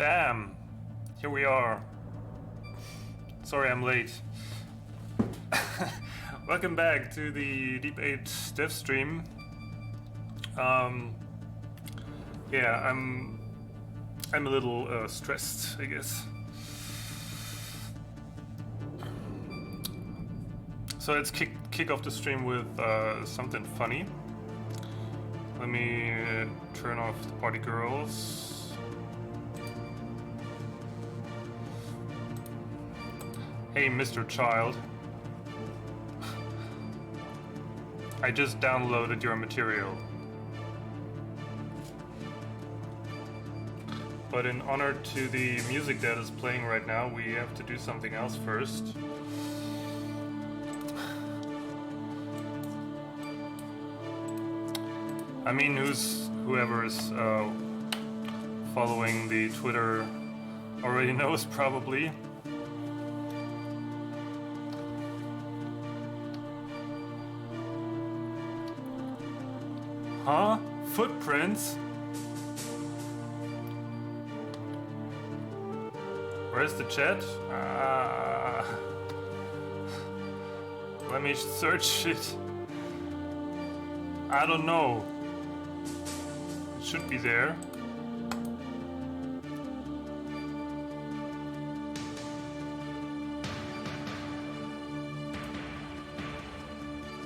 Bam! Here we are. Sorry I'm late. Welcome back to the Deep 8 Devstream. Yeah, I'm a little stressed, I guess. So let's kick off the stream with something funny. Let me turn off the party girls. Hey, Mr. Child. I just downloaded your material. But in honor to the music that is playing right now, we have to do something else first. I mean, whoever is following the Twitter already knows probably. Huh? Footprints? Where's the chat? Let me search it. I don't know. It should be there.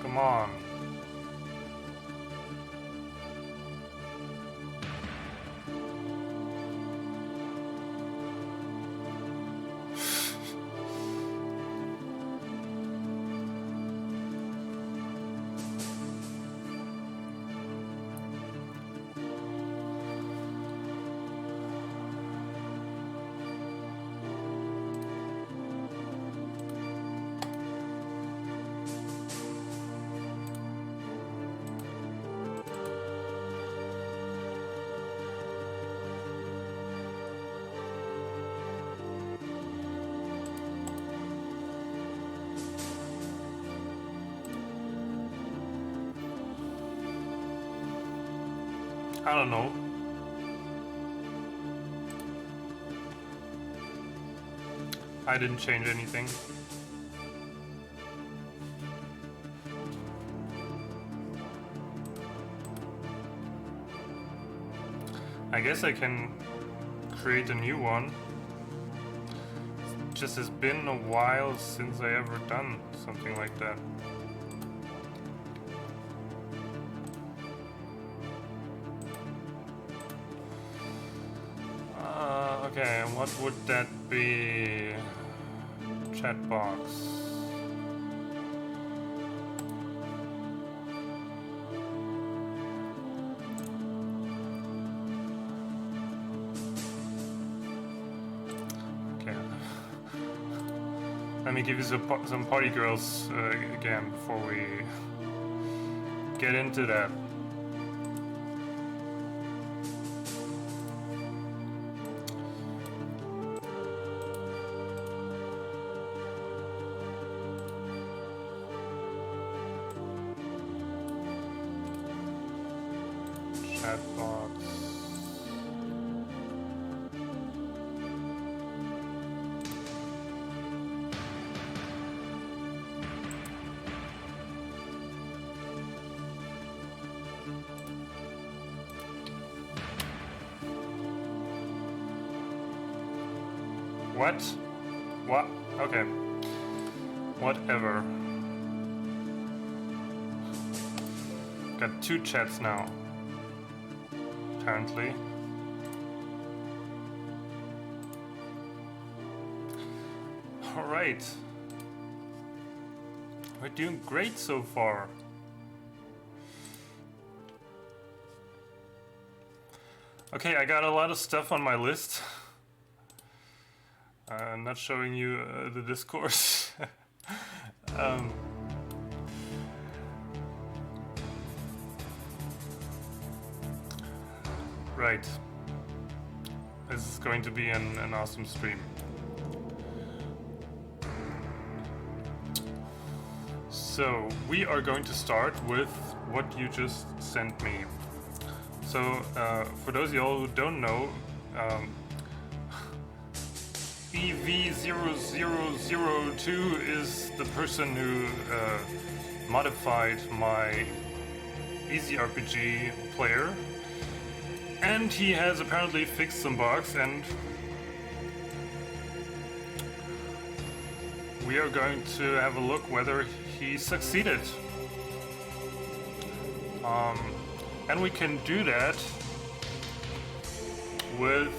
Come on. I don't know. I didn't change anything. I guess I can create a new one. It just has been a while since I ever done something like that. Okay, and what would that be? Chat box. Okay. Let me give you some party girls again before we get into that. What? What? Okay. Whatever. Got two chats now. Apparently. Alright. We're doing great so far. Okay, I got a lot of stuff on my list. I'm not showing you the discourse. Right. This is going to be an awesome stream. So, we are going to start with what you just sent me. So, for those of y'all who don't know, EV0002 is the person who modified my Easy RPG player, and he has apparently fixed some bugs, and we are going to have a look whether he succeeded. And we can do that with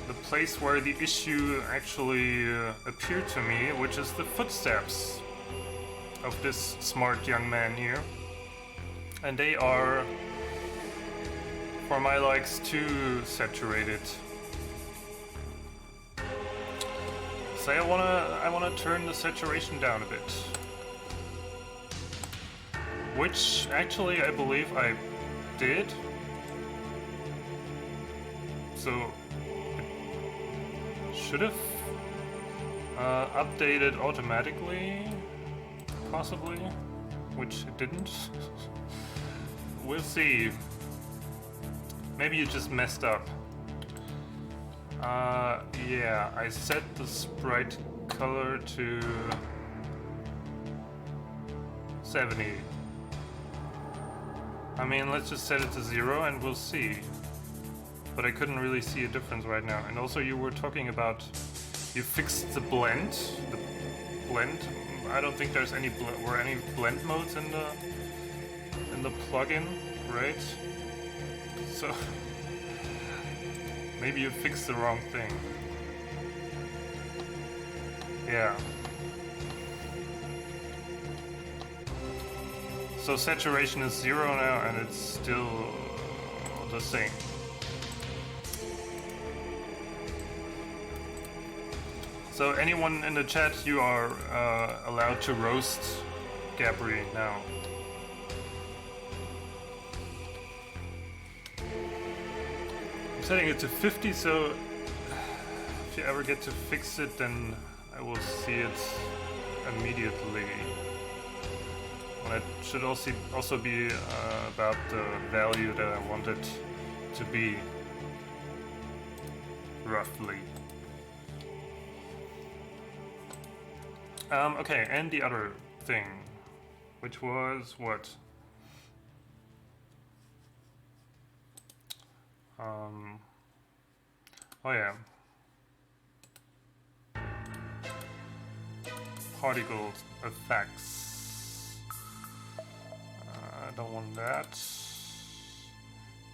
the place where the issue actually appeared to me, which is the footsteps of this smart young man here. And they are, for my likes, too saturated. So I wanna turn the saturation down a bit. Which actually I believe I did. So it should have updated automatically, possibly, which it didn't. We'll see. Maybe you just messed up. Yeah, I set the sprite color to 70. I mean, let's just set it to 0 and we'll see. But I couldn't really see a difference right now. And also you were talking about you fixed the blend. The blend. I don't think there's any blend modes in the plugin, right? So maybe you fixed the wrong thing. Yeah. So saturation is 0 now, and it's still the same. So anyone in the chat, you are allowed to roast Gabri now. I'm setting it to 50, so if you ever get to fix it, then I will see it immediately. It should also be about the value that I want it to be, roughly. Okay, and the other thing, which was what? Oh yeah. Particle effects. I don't want that.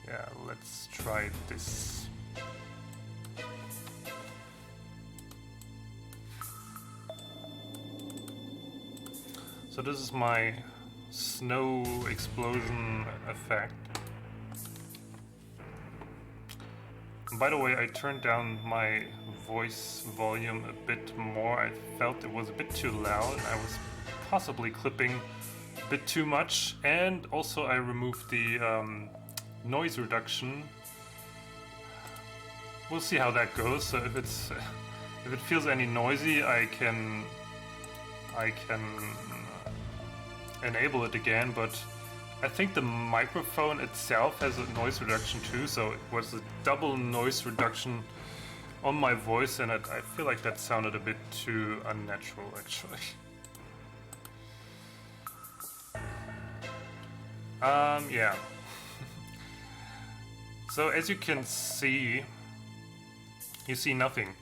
Yeah, let's try this. So this is my snow explosion effect. And by the way, I turned down my voice volume a bit more. I felt it was a bit too loud. I was possibly clipping a bit too much, and also I removed the noise reduction. We'll see how that goes. So if it feels any noisy, I can enable it again. But I think the microphone itself has a noise reduction too, so it was a double noise reduction on my voice, and I feel like that sounded a bit too unnatural actually. Yeah. So as you can see, you see nothing.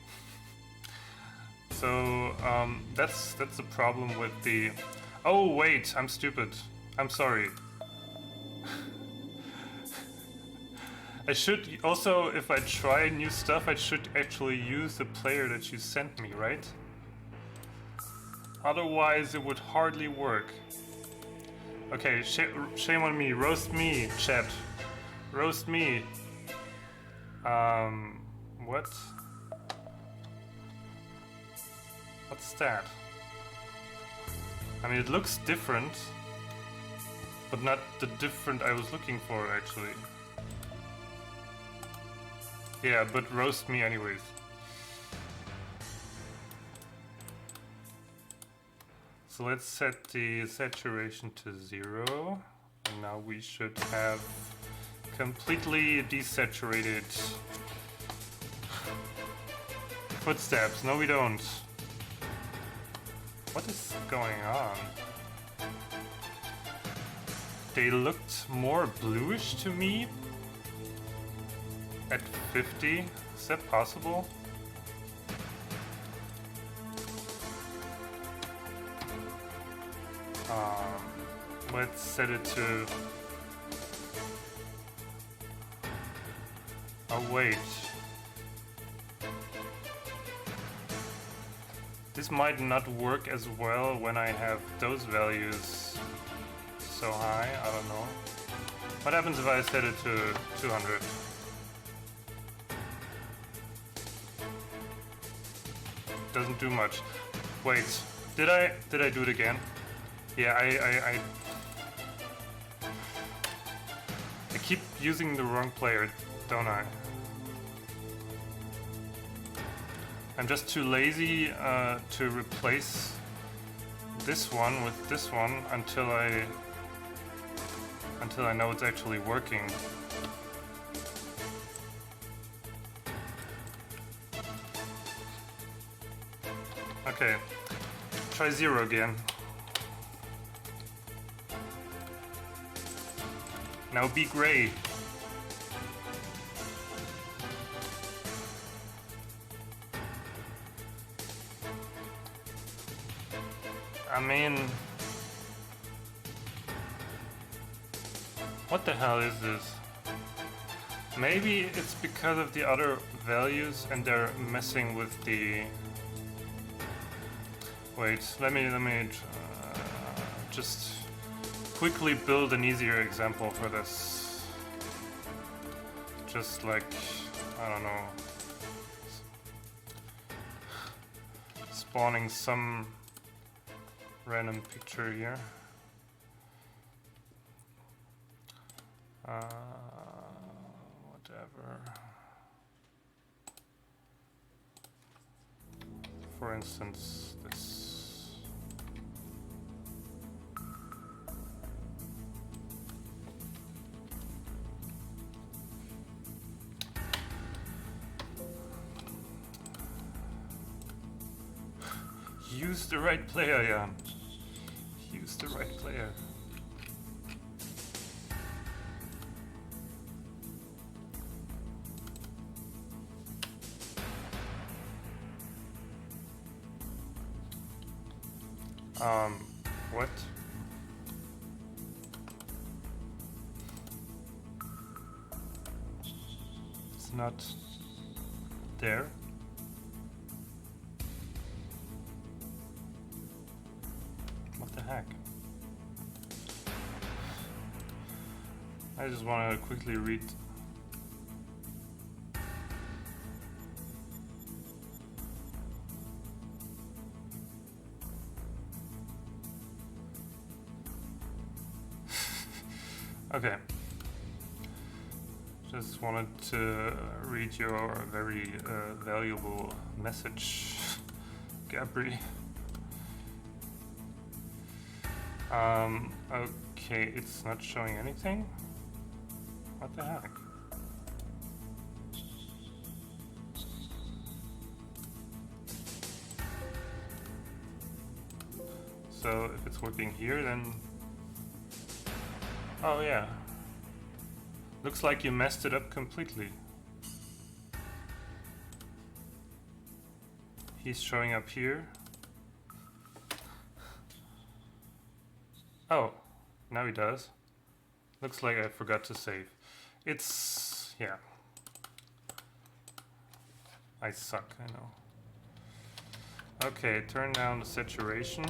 So that's the problem with the... Oh wait, I'm stupid. I'm sorry. I should also, if I try new stuff, I should actually use the player that you sent me, right? Otherwise it would hardly work. Okay, shame on me. Roast me, chat. Roast me. What? What's that? I mean, it looks different, but not the different I was looking for, actually. Yeah, but roast me anyways. So let's set the saturation to 0, and now we should have completely desaturated Footsteps. No, we don't. What is going on? They looked more bluish to me at 50. Is that possible? Let's set it to... Oh wait. This might not work as well when I have those values so high, I don't know. What happens if I set it to 200? Doesn't do much. Wait, did I do it again? Yeah, I keep using the wrong player, don't I? I'm just too lazy to replace this one with this one until I know it's actually working. Okay, try 0 again. Now be gray. I mean, what the hell is this? Maybe it's because of the other values and they're messing with the... Wait, let me just quickly build an easier example for this. Just like, I don't know, spawning some random picture here. Whatever. For instance, this. Use the right player, Jan. Use the right player. What? It's not there. What the heck? I just want to quickly read. Okay. Just wanted to read your very valuable message, Gabri. Okay, it's not showing anything? What the heck? So if it's working here, then... Oh yeah. Looks like you messed it up completely. He's showing up here. Oh, now he does. Looks like I forgot to save. It's... yeah. I suck, I know. Okay, turn down the saturation.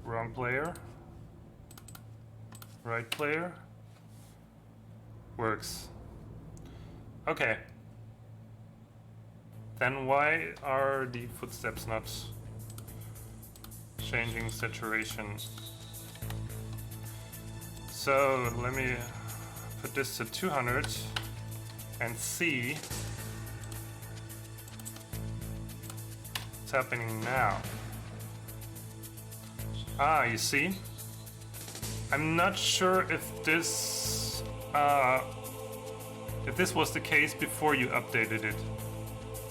Wrong player. Right player. Works. Okay. Then why are the footsteps not changing saturation? So let me put this to 200 and see what's happening now. Ah, you see? I'm not sure if this if this was the case before you updated it.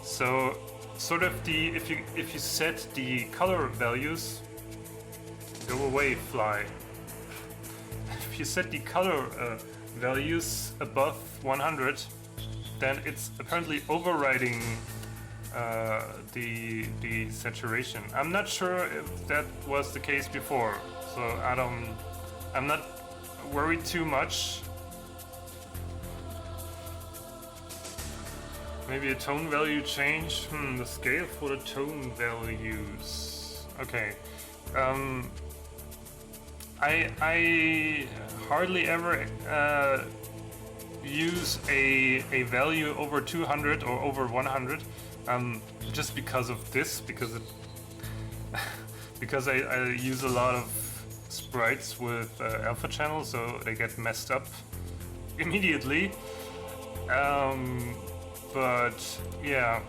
So sort of if you set the color values, go away fly. If you set the color values above 100, then it's apparently overriding the saturation. I'm not sure if that was the case before, so I'm not worried too much. Maybe a tone value change? The scale for the tone values. Okay. I hardly ever use a value over 200 or over 100, just because of this, because I use a lot of sprites with alpha channels, so they get messed up immediately. But yeah,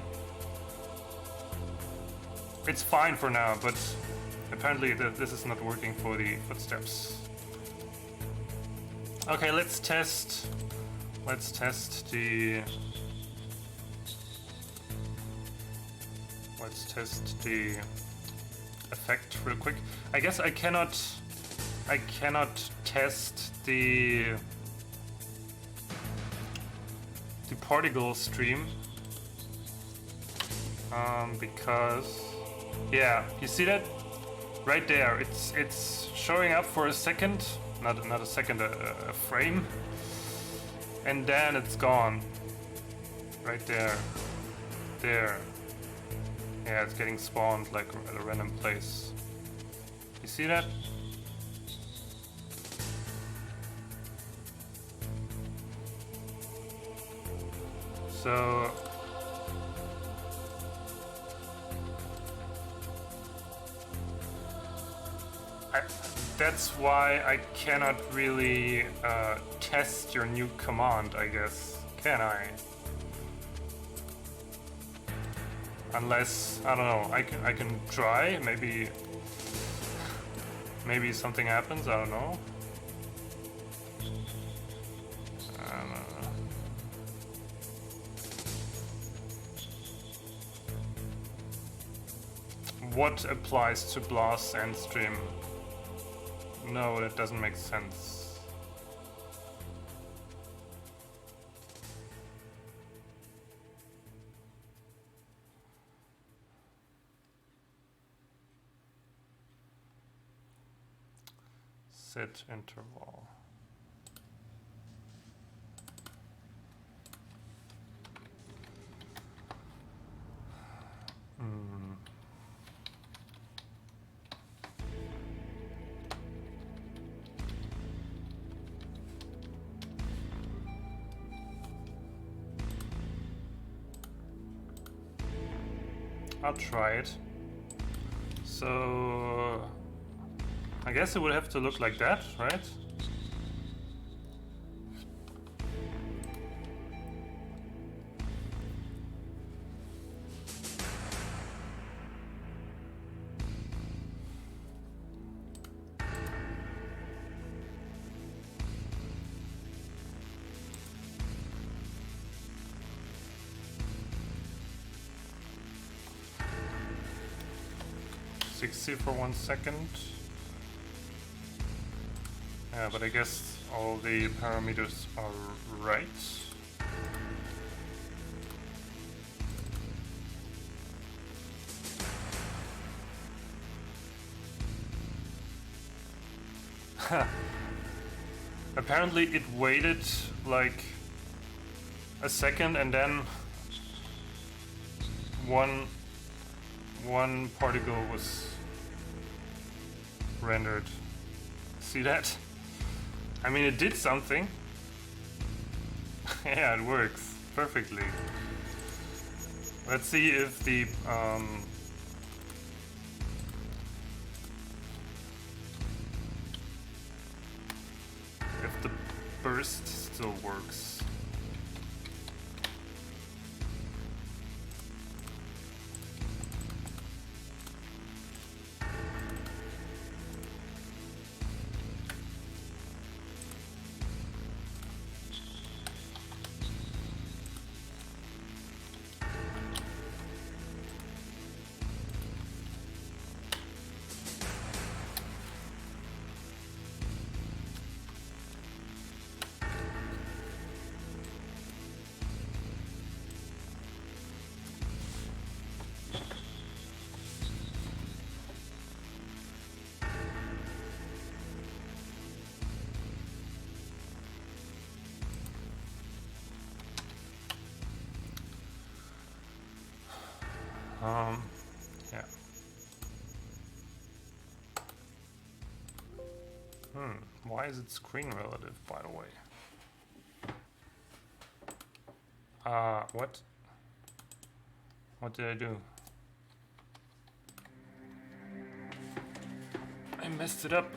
it's fine for now, but apparently this is not working for the footsteps. Okay, let's test the effect real quick. I guess I cannot test the particle stream because, yeah, you see that right there, it's showing up for a second, not a second, a frame, and then it's gone right there. Yeah, it's getting spawned like at a random place. You see that? So that's why I cannot really test your new command, I guess, can I? Unless, I don't know, I can try, maybe something happens, I don't know. What applies to Blast and Stream? No, that doesn't make sense. Set interval. I'll try it. So I guess it would have to look like that, right? For 1 second. Yeah, but I guess all the parameters are right. Apparently it waited like a second and then one particle was rendered. See that? I mean, it did something. Yeah, it works perfectly. Let's see if the burst still works. Yeah. Why is it screen relative, by the way? What? What did I do? I messed it up.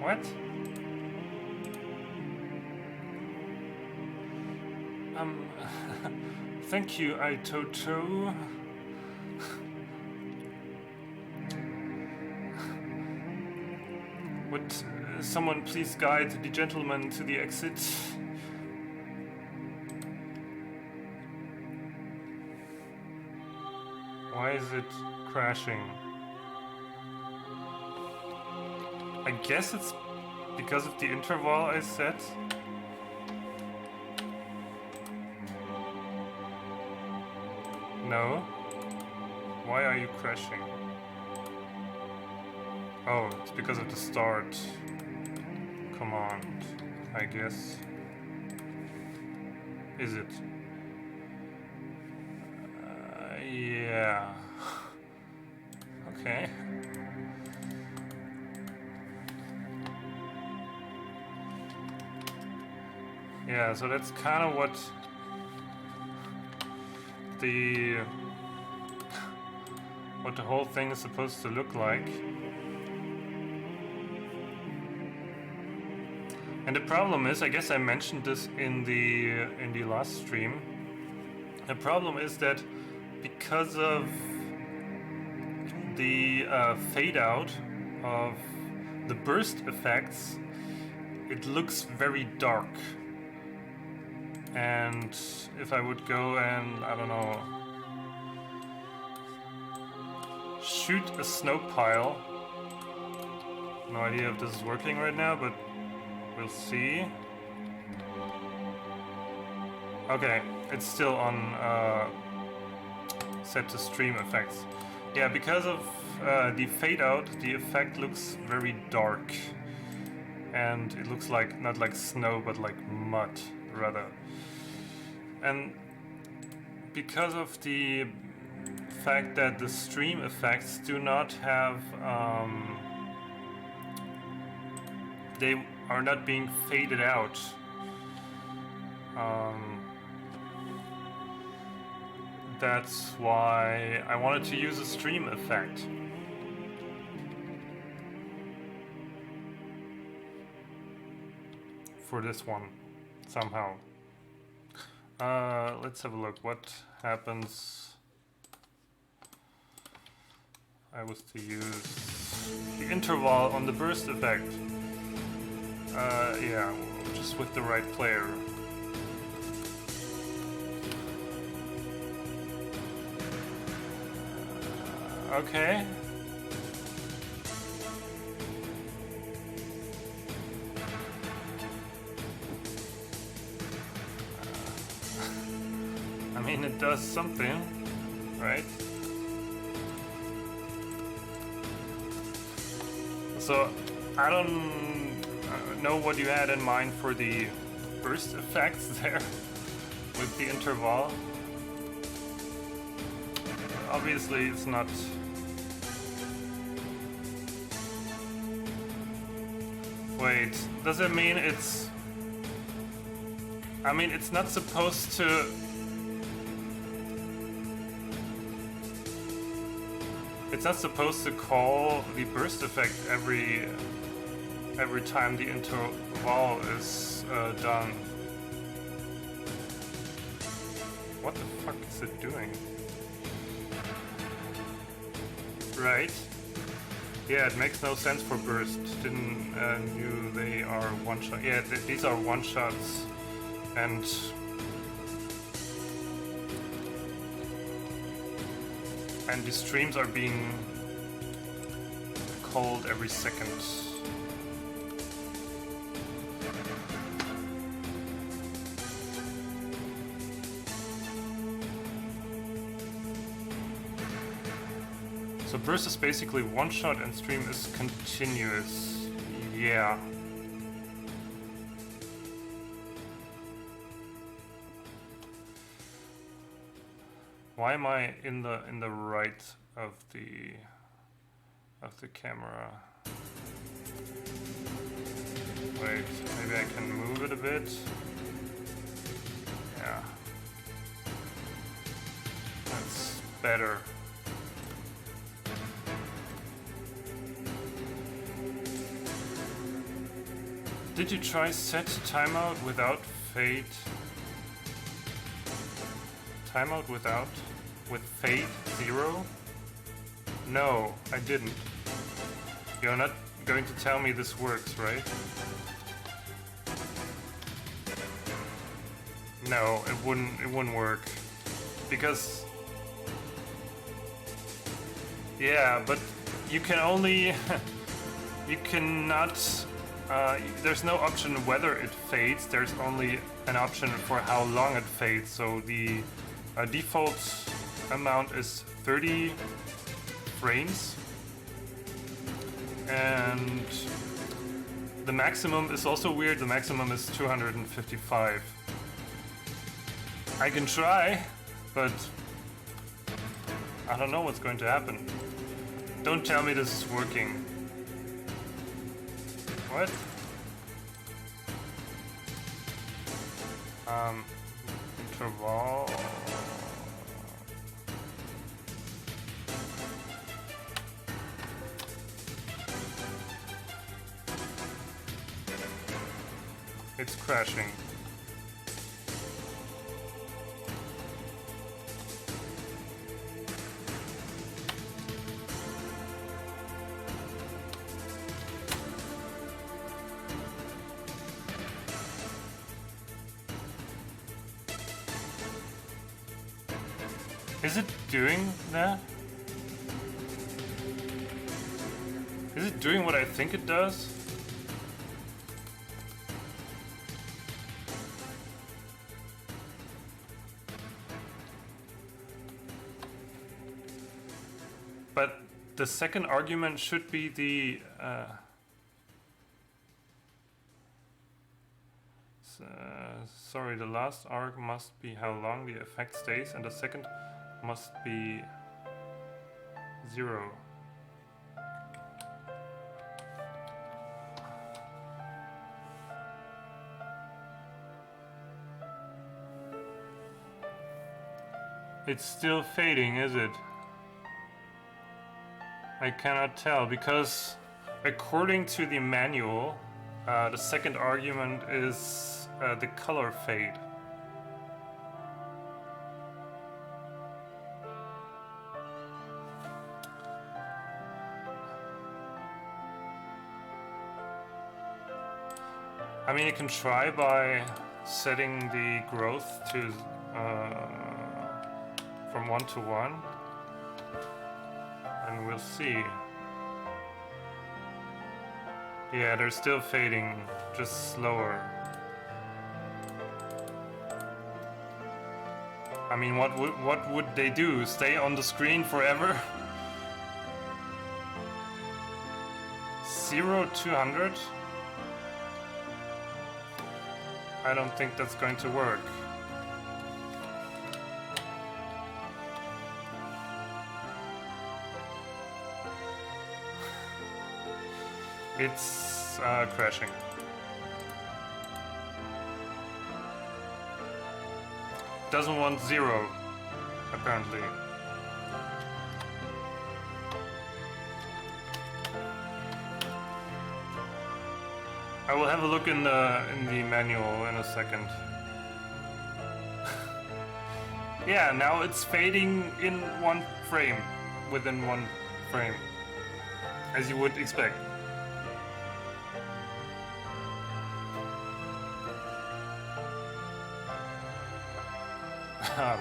What? Thank you, Itoto. Would someone please guide the gentleman to the exit? Why is it crashing? I guess it's because of the interval I set. No. Why are you crashing? Oh, it's because of the start command, I guess. Is it? Yeah. Okay. Yeah, so that's kind of what the whole thing is supposed to look like. And the problem is, I guess I mentioned this in the last stream. The problem is that because of the fade out of the burst effects, it looks very dark. And if I would go and, I don't know, shoot a snow pile, no idea if this is working right now, but we'll see. Okay, it's still on set to stream effects. Yeah, because of the fade out, the effect looks very dark. And it looks like, not like snow, but like mud, rather. And because of the fact that the stream effects do not have, they are not being faded out. That's why I wanted to use a stream effect. For this one, somehow. Let's have a look. What happens if I was to use the interval on the burst effect? Yeah, just with the right player. Okay. I mean, it does something, right? So, I don't know what you had in mind for the burst effects there with the interval. Obviously, it's not. Wait, does it mean it's... I mean, it's not supposed to... It's not supposed to call the burst effect every time the interval is done. What the fuck is it doing? Right? Yeah, it makes no sense for burst. Didn't knew they are one shot. Yeah, these are one shots, and the streams are being called every second. So burst is basically one shot and stream is continuous. Yeah. Why am I in the right of the camera? Wait, maybe I can move it a bit. Yeah. That's better. Did you try set timeout without fade? Timeout without? With fade 0? No, I didn't. You're not going to tell me this works, right? No, it wouldn't work. Because yeah, but you can only you cannot there's no option whether it fades, there's only an option for how long it fades. So the default amount is 30 frames and the maximum is also weird, the maximum is 255. I can try, but I don't know what's going to happen. Don't tell me this is working. What? Interval. It's crashing. Is it doing that? Is it doing what I think it does? But the second argument should be the sorry, the last arg must be how long the effect stays, and the second must be 0. It's still fading, is it? I cannot tell, because according to the manual, the second argument is the color fade. I mean, you can try by setting the growth to from 1 to 1, and we'll see. Yeah, they're still fading, just slower. I mean, what would they do? Stay on the screen forever? 0 to 100? I don't think that's going to work. It's crashing. Doesn't want 0, apparently. I will have a look in the manual in a second. Yeah, now it's fading in 1 frame, within 1 frame, as you would expect.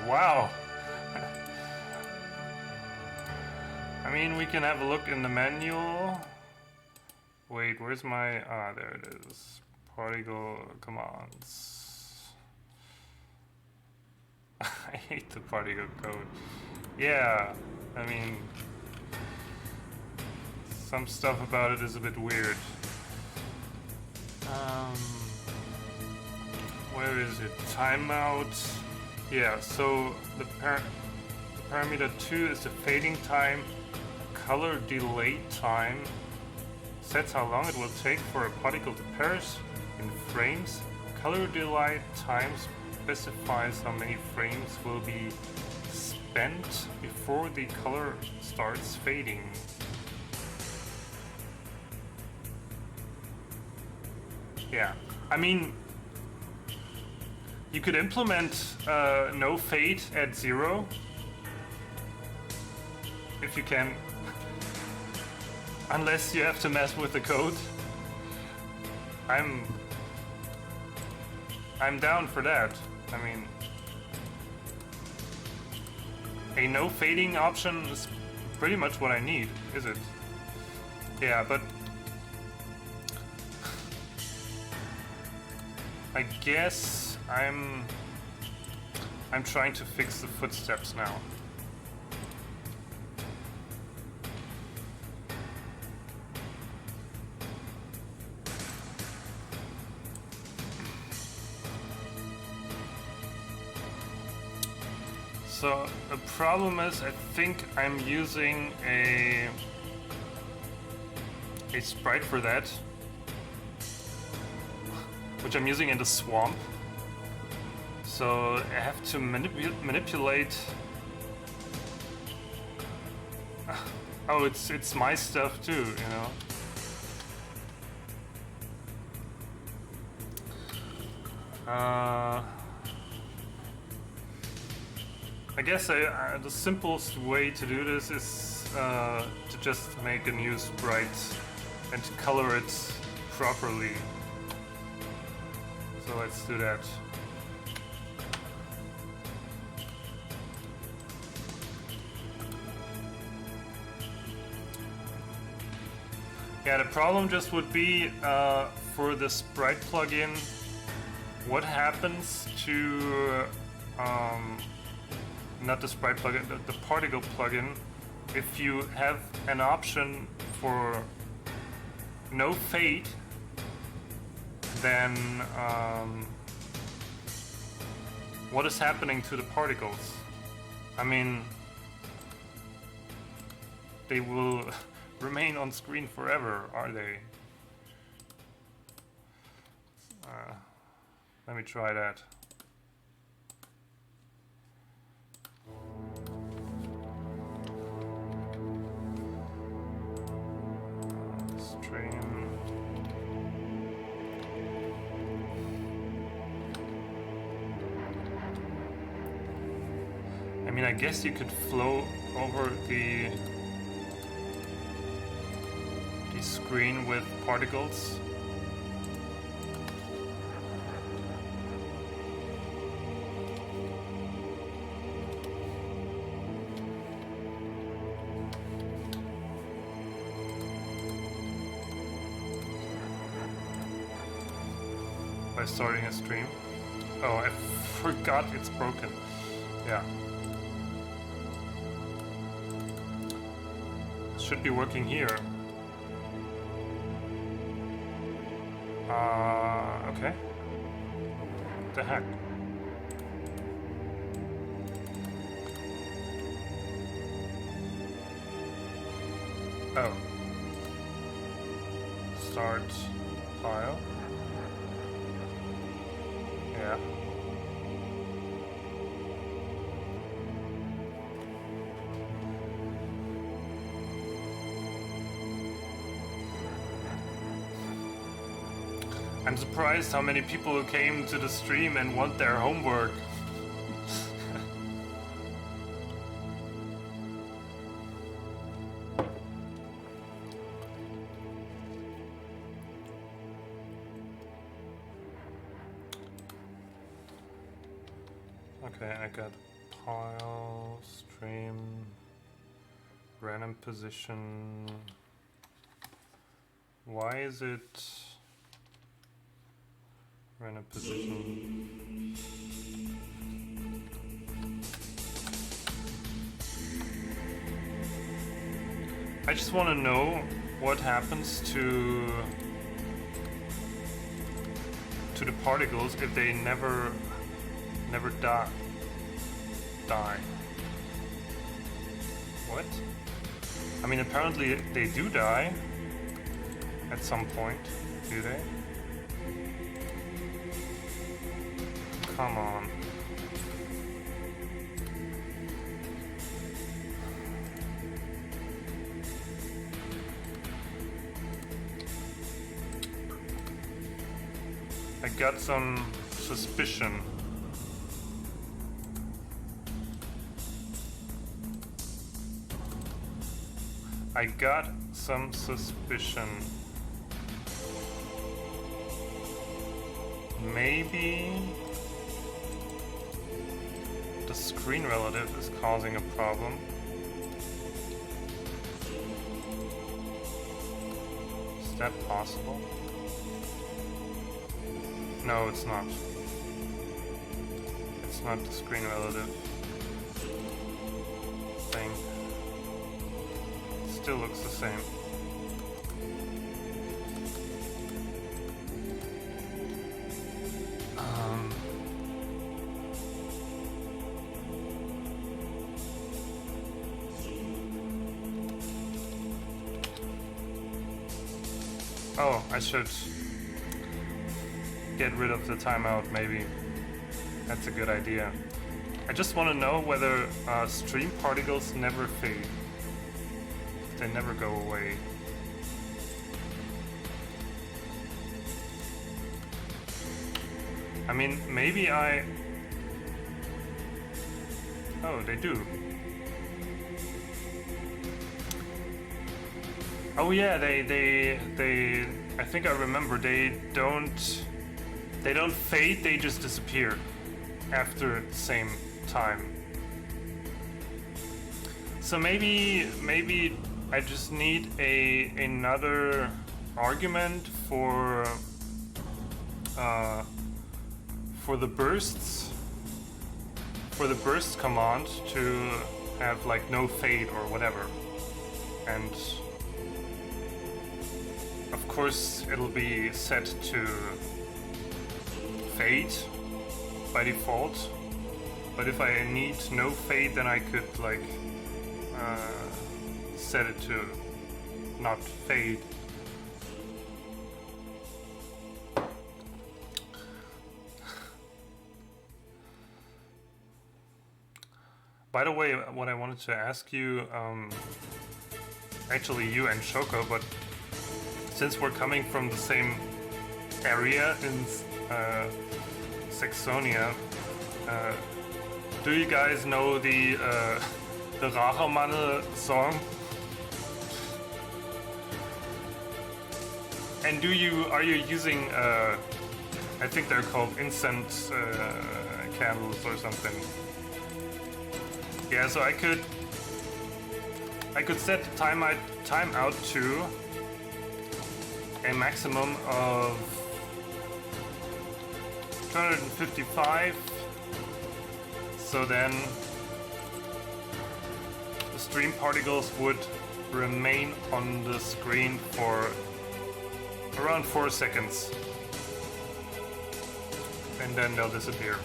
Wow. I mean, we can have a look in the manual. Wait, where's my... Ah, there it is. Particle commands. I hate the particle code. Yeah, I mean... some stuff about it is a bit weird. Where is it? Timeout. Yeah, so the parameter 2 is the fading time. Color delay time sets how long it will take for a particle to perish in frames. Color delay time specifies how many frames will be spent before the color starts fading. Yeah, I mean, you could implement no fade at 0 if you can, unless you have to mess with the code. I'm down for that. I mean, a no fading option is pretty much what I need, is it? Yeah, but I guess I'm trying to fix the footsteps now. So the problem is, I think I'm using a sprite for that, which I'm using in the swamp. So I have to manipulate. Oh, it's my stuff too, you know. I guess the simplest way to do this is to just make a new sprite and color it properly. So let's do that. Yeah, the problem just would be for the sprite plugin, what happens to not the sprite plugin, the particle plugin, if you have an option for no fade, then what is happening to the particles? I mean, they will remain on screen forever, are they? Let me try that. Stream. I mean, I guess you could flow over the screen with particles. By starting a stream. Oh, I forgot it's broken. Yeah. It should be working here. Okay. What the heck? Oh. Start file. Yeah. I'm surprised how many people came to the stream and want their homework. Okay, I got pile, stream, random position. Why is it random position? I just want to know what happens to the particles if they never die. What? I mean, apparently they do die at some point, do they? Come on. I got some suspicion. I got some suspicion. Maybe the screen relative is causing a problem. Is that possible? No, it's not. It's not the screen relative thing. It still looks the same. Oh, I should get rid of the timeout, maybe. That's a good idea. I just want to know whether stream particles never fade. They never go away. I mean, maybe I... Oh, they do. Oh yeah, they I think I remember, they don't fade, they just disappear after the same time. So maybe I just need another argument for the bursts, for the burst command to have like no fade or whatever. And of course it'll be set to fade by default, but if I need no fade, then I could like set it to not fade. By the way, what I wanted to ask you, actually you and Shoko, but since we're coming from the same area in Saxonia, do you guys know the Rachemann song? And are you using I think they're called incense candles or something? Yeah, so I could set the timeout to a maximum of 255, so then the stream particles would remain on the screen for around 4 seconds, and then they'll disappear.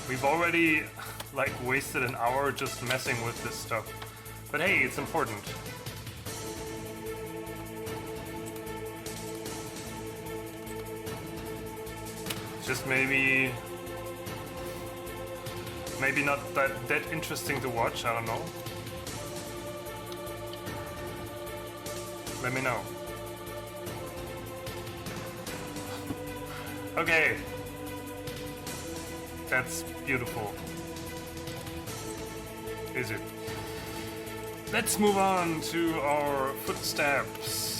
We've already like wasted an hour just messing with this stuff. But hey, it's important. Just maybe not that interesting to watch, I don't know. Let me know. Okay. That's beautiful. Is it? Let's move on to our footsteps.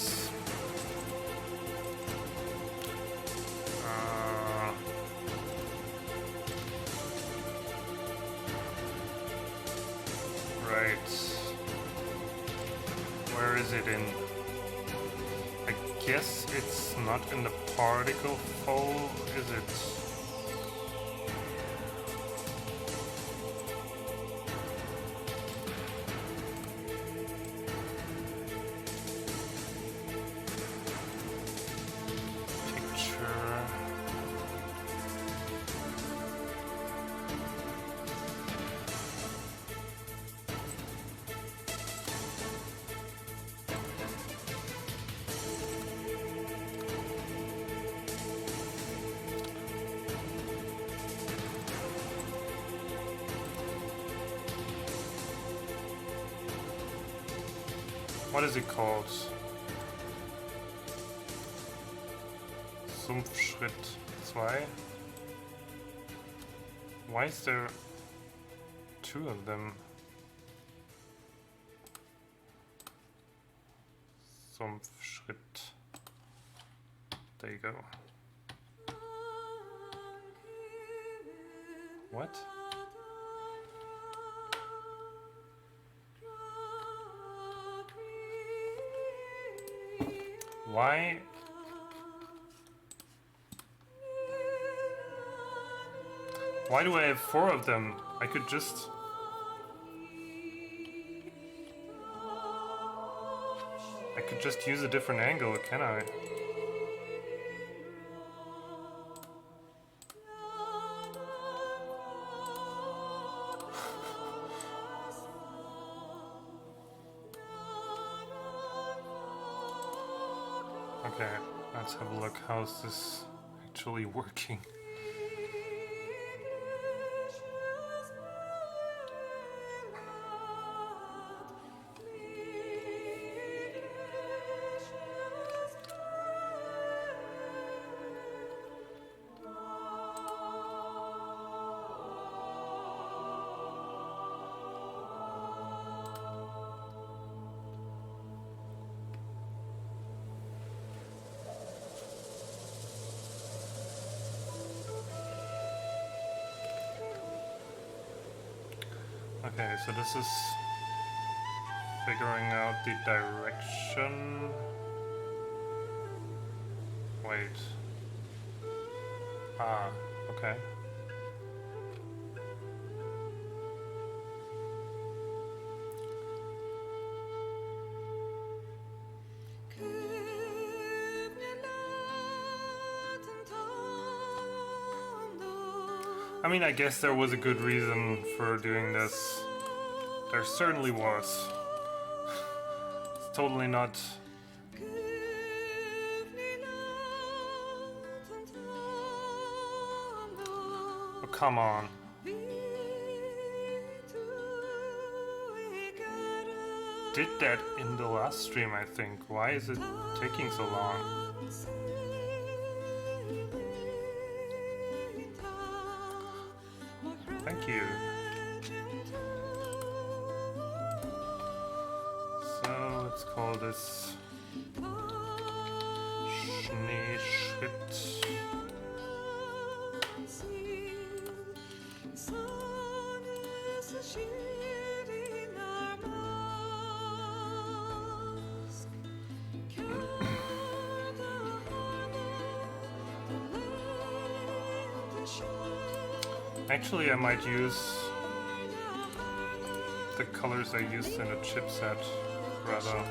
Right. Where is it in? I guess it's not in the particle fold, is it? What is it called? Sumpfschritt 2. Why is there two of them? Sumpfschritt. There you go. What? Why? Why do I have 4 of them? I could just... use a different angle, can I? Okay, let's have a look. How's this actually working? Okay, so this is figuring out the direction. Wait. Ah, okay. I mean, I guess there was a good reason for doing this. There certainly was. It's totally not... Oh, come on. Did that in the last stream, I think. Why is it taking so long? Thank you. So let's call this Schneeschritt. Actually, I might use the colors I used in the chipset rather.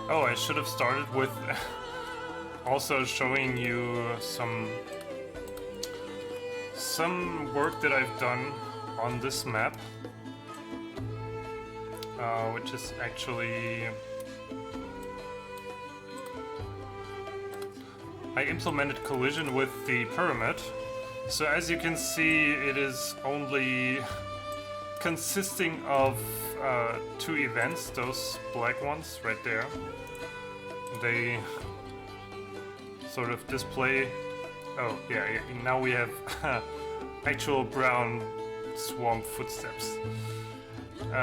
Oh, I should have started with also showing you some work that I've done on this map, which is actually I implemented collision with the pyramid So as you can see, it is only consisting of 2 events, those black ones right there. They sort of display... Oh, yeah, now we have actual brown swamp footsteps.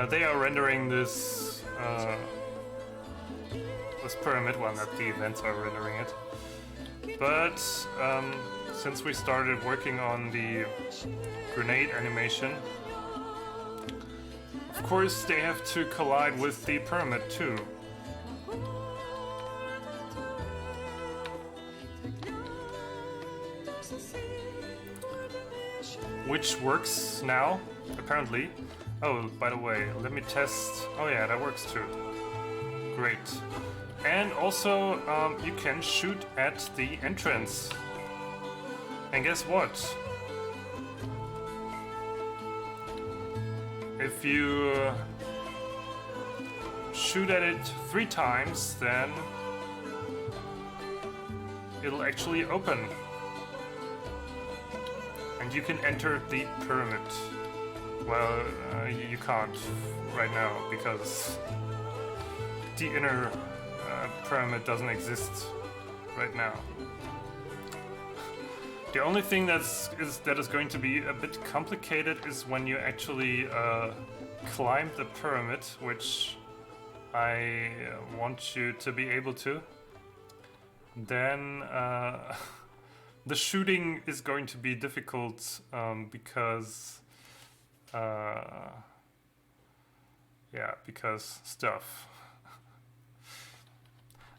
They are rendering this pyramid, well, not the events are rendering it. But since we started working on the grenade animation, of course they have to collide with the pyramid too. Which works now, apparently. Oh, by the way, let me test. Oh yeah, that works too. Great. And also, you can shoot at the entrance. And guess what? If you shoot at it 3 times, then it'll actually open. And you can enter the pyramid. Well, you can't right now because the inner pyramid doesn't exist right now. The only thing that is going to be a bit complicated is when you actually climb the pyramid, which I want you to be able to. Then the shooting is going to be difficult because because stuff.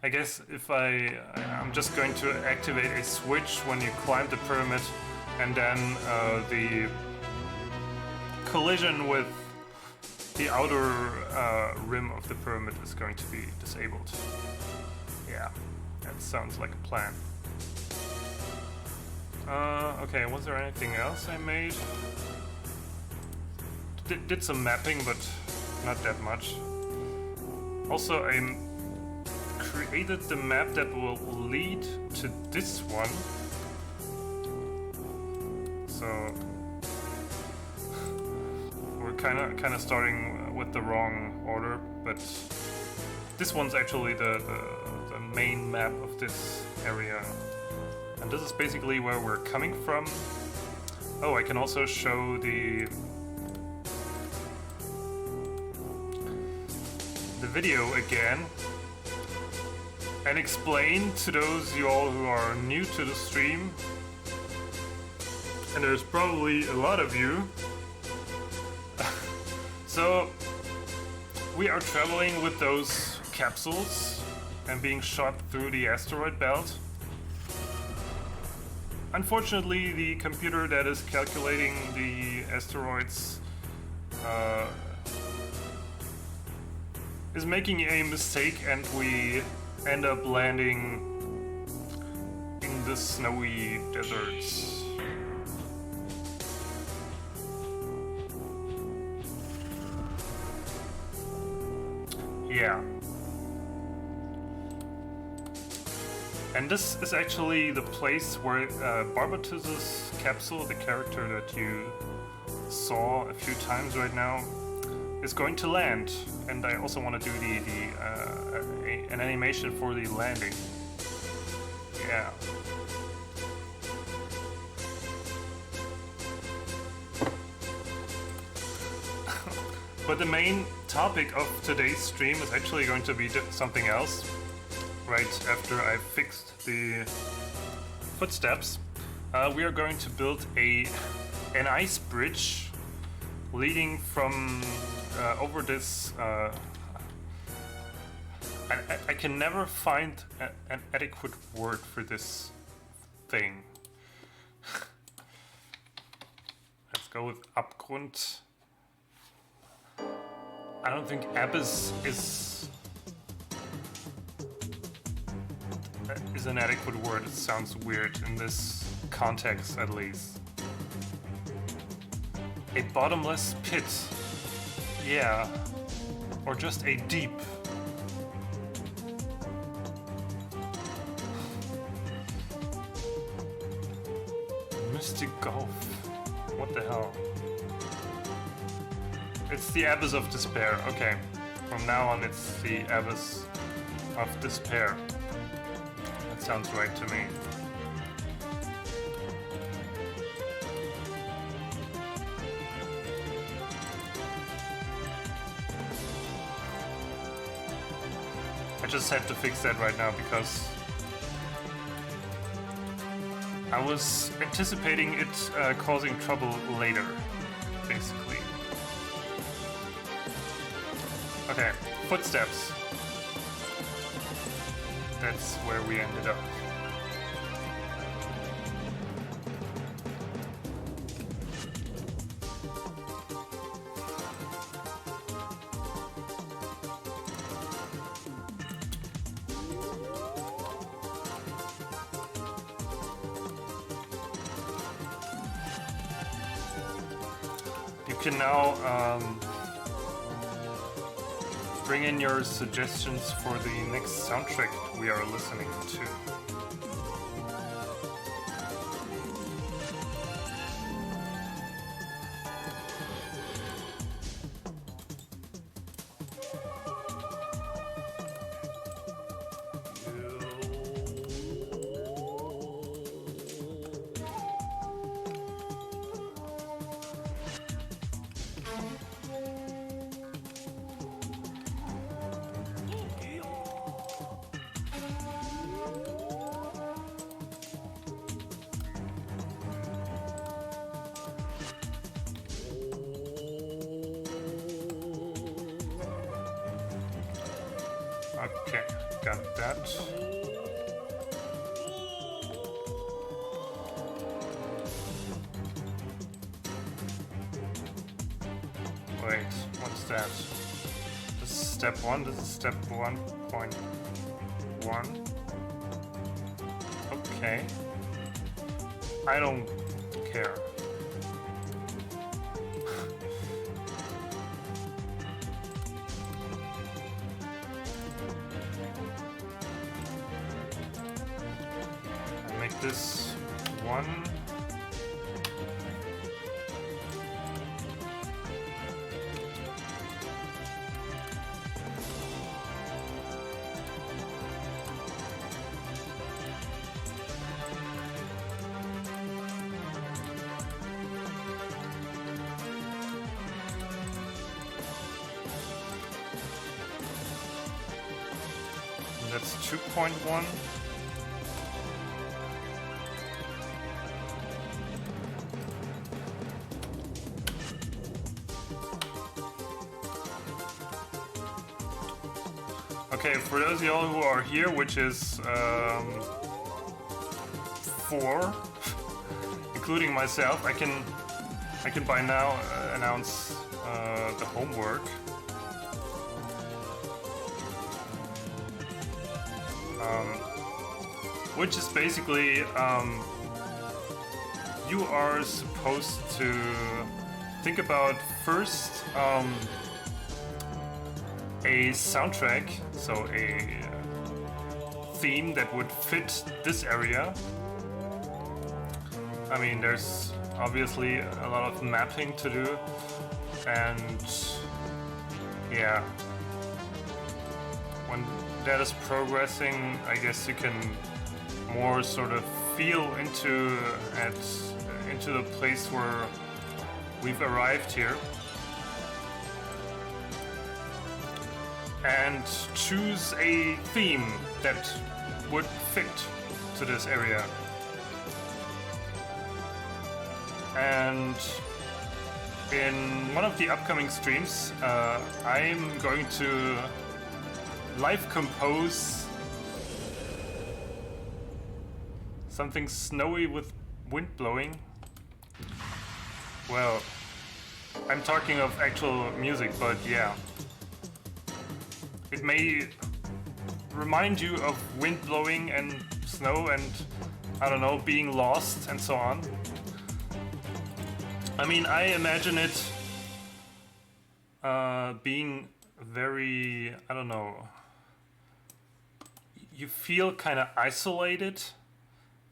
I guess if I'm just going to activate a switch when you climb the pyramid, and then the collision with the outer rim of the pyramid is going to be disabled. Yeah, that sounds like a plan. Okay, was there anything else I made? Did some mapping, but not that much. Also, I created the map that will lead to this one. So we're kind of starting with the wrong order, but this one's actually the main map of this area. And this is basically where we're coming from. Oh, I can also show the video again and explain to those you all who are new to the stream, and there's probably a lot of you. So we are traveling with those capsules and being shot through the asteroid belt. Unfortunately, the computer that is calculating the asteroids is making a mistake, and we end up landing in the snowy deserts. Yeah. And this is actually the place where Barbatus's capsule, the character that you saw a few times right now, is going to land. And I also want to do an animation for the landing. Yeah. But the main topic of today's stream is actually going to be something else. Right after I fixed the footsteps, we are going to build an ice bridge leading from over this. I can never find an adequate word for this thing. Let's go with Abgrund. I don't think abyss is an adequate word. It sounds weird in this context, at least. A bottomless pit. Yeah. Or just a deep. to golf. What the hell? It's the Abyss of Despair. Okay. From now on, it's the Abyss of Despair. That sounds right to me. I just had to fix that right now because I was anticipating it causing trouble later, basically. Okay, footsteps. That's where we ended up. You can now bring in your suggestions for the next soundtrack we are listening to. Okay, got that. Wait, what's that? This is step 1, this is step 1.1. Okay. I don't care. This one. And that's 2.1. Okay, for those of y'all who are here, which is 4, including myself, I can by now announce the homework. Which is basically you are supposed to think about first a soundtrack, so a theme that would fit this area. I mean, there's obviously a lot of mapping to do, and yeah, when that is progressing, I guess you can more sort of feel into the place where we've arrived here. And choose a theme that would fit to this area. And in one of the upcoming streams, I'm going to live compose something snowy with wind blowing. Well, I'm talking of actual music, but yeah. It may remind you of wind blowing and snow and, I don't know, being lost and so on. I mean, I imagine it being very, I don't know, you feel kind of isolated,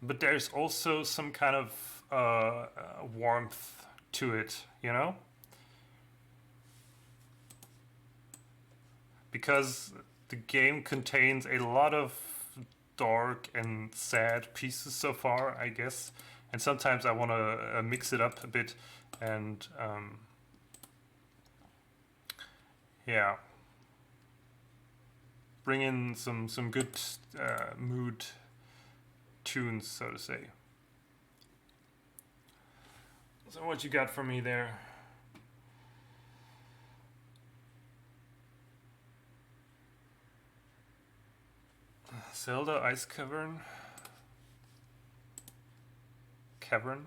but there's also some kind of warmth to it, you know? Because the game contains a lot of dark and sad pieces so far, I guess. And sometimes I want to mix it up a bit and yeah, bring in some good mood tunes, so to say. So what you got for me there? Zelda Ice Cavern? Cavern?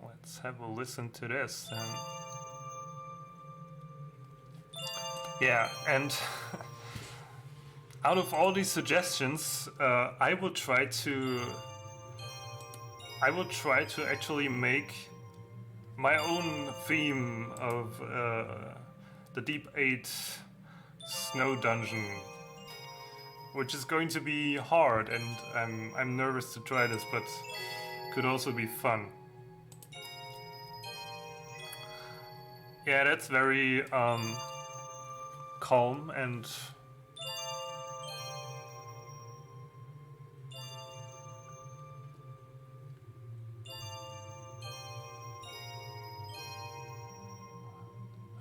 Let's have a listen to this then. Yeah, and out of all these suggestions, I will try to actually make my own theme of the Deep 8 Snow Dungeon, which is going to be hard, and I'm nervous to try this, but could also be fun. Yeah, that's very calm and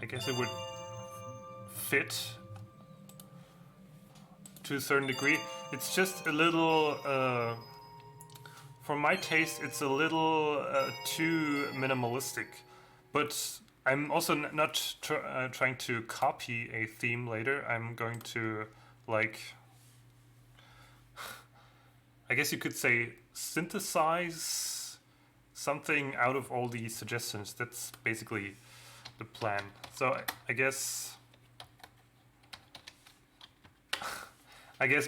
I guess it would fit to a certain degree. It's just a little, for my taste, it's a little too minimalistic. But I'm also not trying to copy a theme later. I'm going to, like, I guess you could say synthesize something out of all these suggestions. That's basically the plan. So I guess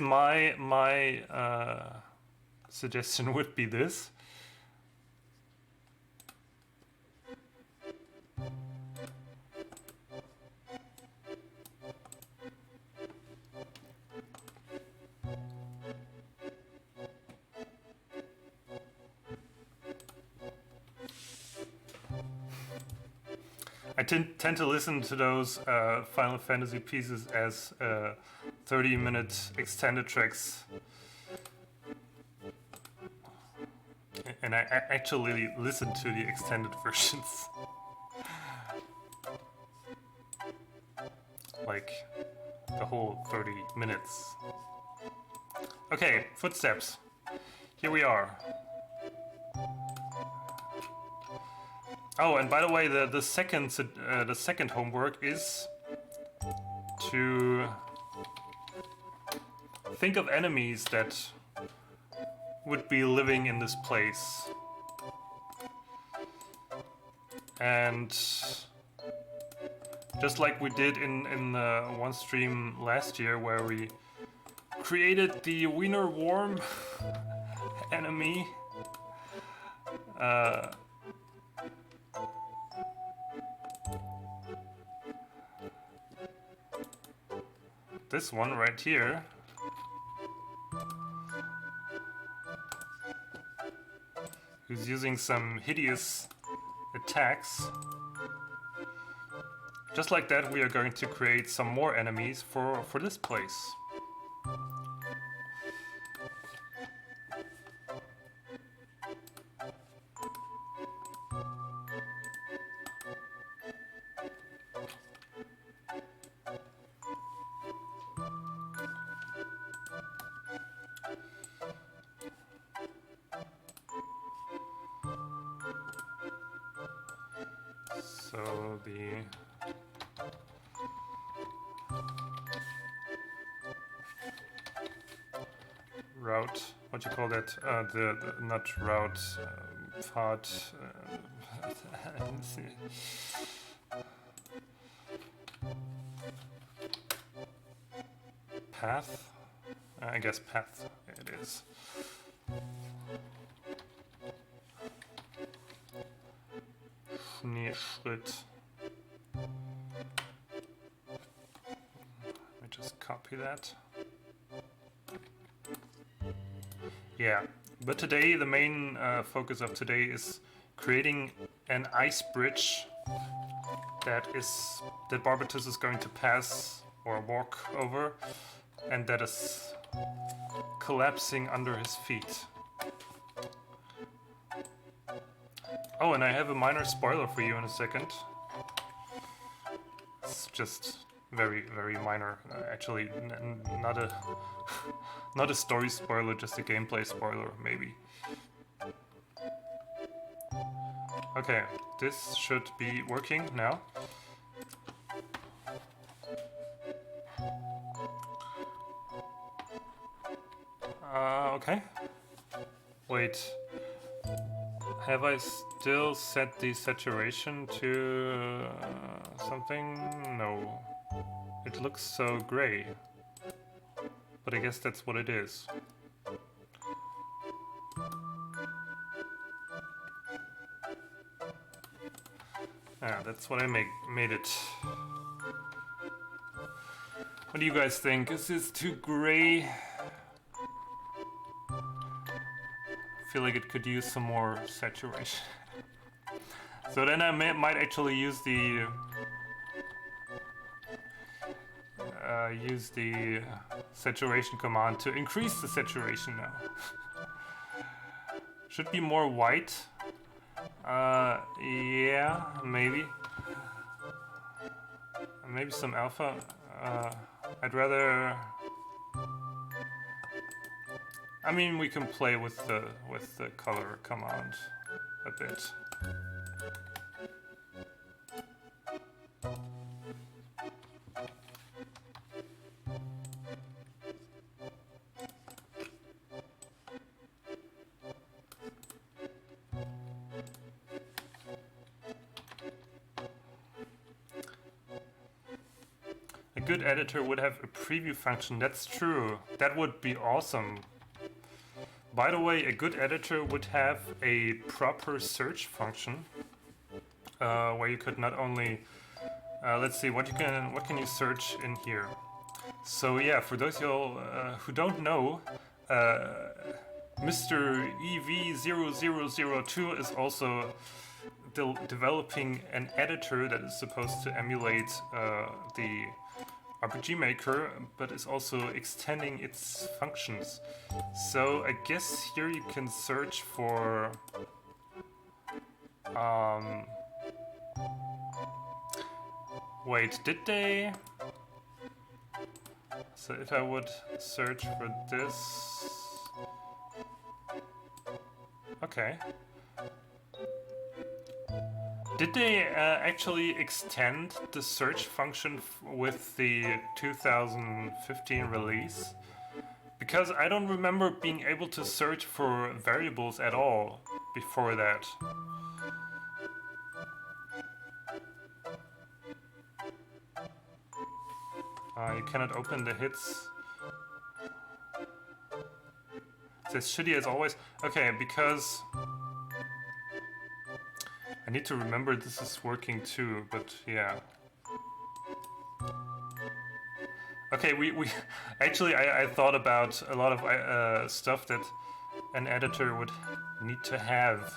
my suggestion would be this. I tend to listen to those Final Fantasy pieces as 30-minute extended tracks. And I actually listen to the extended versions. Like the whole 30 minutes. Okay, footsteps. Here we are. Oh, and by the way, the second homework is to think of enemies that would be living in this place. And just like we did in one stream last year where we created the Wiener Worm enemy. This one right here. Who's using some hideous attacks. Just like that, we are going to create some more enemies for this place. So the route, what you call that? The not route, path. Path? I guess path it is. Schnittschritt. Let me just copy that. Yeah, but today the main focus of today is creating an ice bridge that Barbatus is going to pass or walk over, and that is collapsing under his feet. Oh, and I have a minor spoiler for you in a second. It's just very, very minor. Actually, not a not a story spoiler, just a gameplay spoiler, maybe. Okay, this should be working now. Okay. Wait. Have I still set the saturation to something? No. It looks so gray. But I guess that's what it is. Ah, that's what I made it. What do you guys think? Is this too gray? I feel like it could use some more saturation. So then I might actually use the saturation command to increase the saturation now. Should be more white. Yeah, maybe. Maybe some alpha. I'd rather. I mean, we can play with the color command a bit. A good editor would have a preview function. That's true. That would be awesome. By the way, a good editor would have a proper search function where you could not only let's see what can you search in here. So yeah, for those of you who don't know, Mr. EV0002 is also developing an editor that is supposed to emulate the RPG Maker, but is also extending its functions. So I guess here you can search for wait, did they? So if I would search for this, okay. Did they actually extend the search function with the 2015 release? Because I don't remember being able to search for variables at all before that. You cannot open the hits. It's as shitty as always. Okay, because I need to remember this is working too, but yeah. Okay, we actually I thought about a lot of stuff that an editor would need to have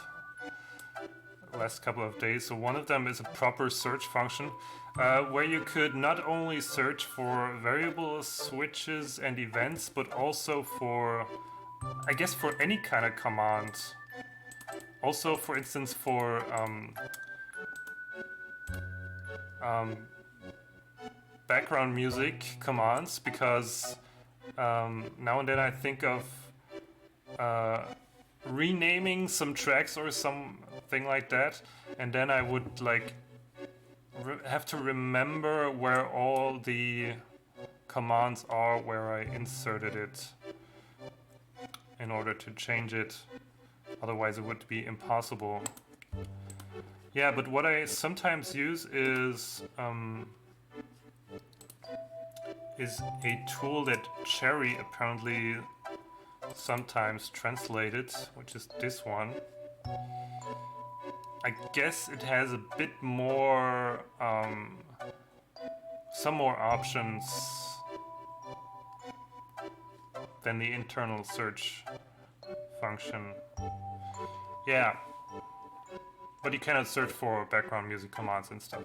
the last couple of days. So one of them is a proper search function where you could not only search for variables, switches, and events, but also for, I guess, for any kind of commands. Also, for instance, for background music commands, because now and then I think of renaming some tracks or something like that, and then I would like have to remember where all the commands are where I inserted it in order to change it. Otherwise it would be impossible. Yeah, but what I sometimes use is a tool that Cherry apparently sometimes translated, which is this one. I guess it has a bit more, some more options than the internal search function. Yeah, but you cannot search for background music commands and stuff.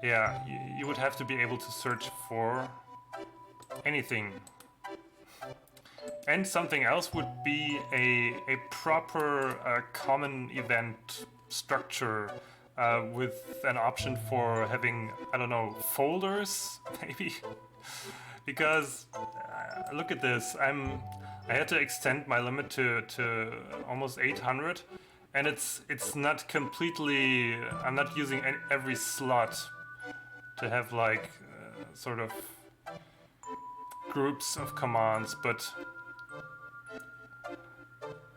Yeah, you would have to be able to search for anything. And something else would be a proper common event structure with an option for having, I don't know, folders, maybe? Because, look at this, I had to extend my limit to almost 800, and it's not completely, I'm not using every slot to have like sort of groups of commands, but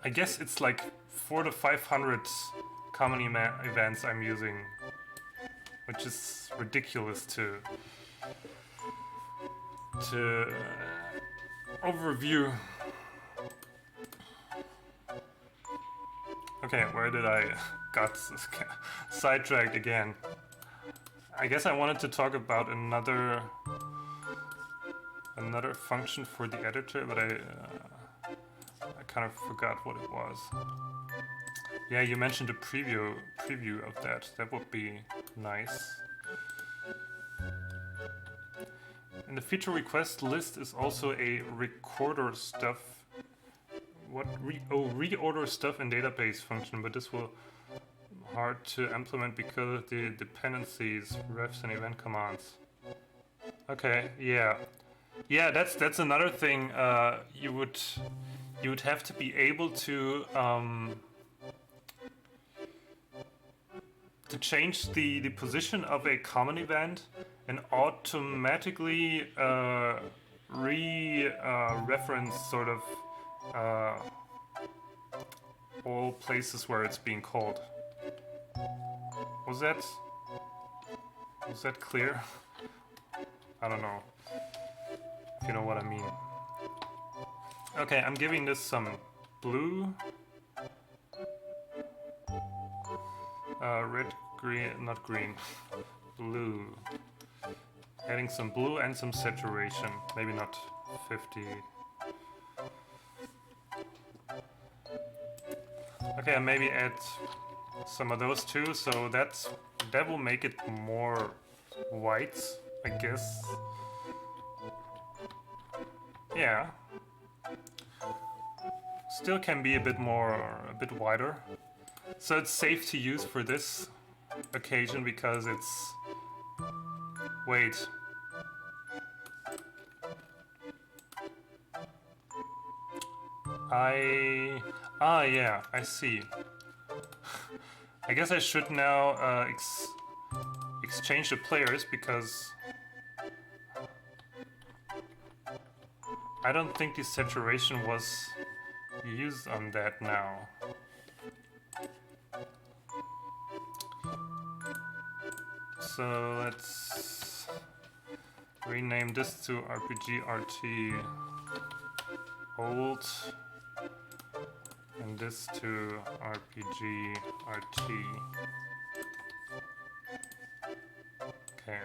I guess it's like 400 to 500 common events I'm using, which is ridiculous to overview. Okay, where did I got sidetracked again? I guess I wanted to talk about another function for the editor, but I kind of forgot what it was. Yeah, you mentioned a preview of that. That would be nice. And the feature request list is also a recorder stuff. What reorder stuff in database function, but this will hard to implement because of the dependencies, refs, and event commands. Okay, yeah. Yeah, that's another thing. You would have to be able to change the position of a common event and automatically reference sort of all places where it's being called. Was that clear? I don't know if you know what I mean. Okay, I'm giving this some blue, red, green, not green, blue. Adding some blue and some saturation, maybe not 50. Okay, and maybe add some of those too, so that will make it more white, I guess. Yeah. Still can be a bit wider. So it's safe to use for this occasion because it's... Wait. Yeah, I see. I guess I should now exchange the players because I don't think the saturation was used on that now. So let's rename this to RPG RT old and this to RPG RT. Okay.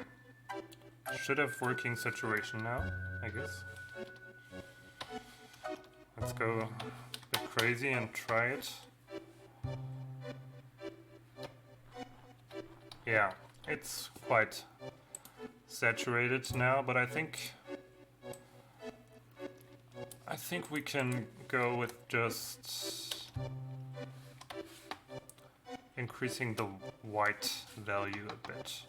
Should have working saturation now, I guess. Let's go a bit crazy and try it. Yeah, it's quite saturated now, but I think we can go with just increasing the white value a bit.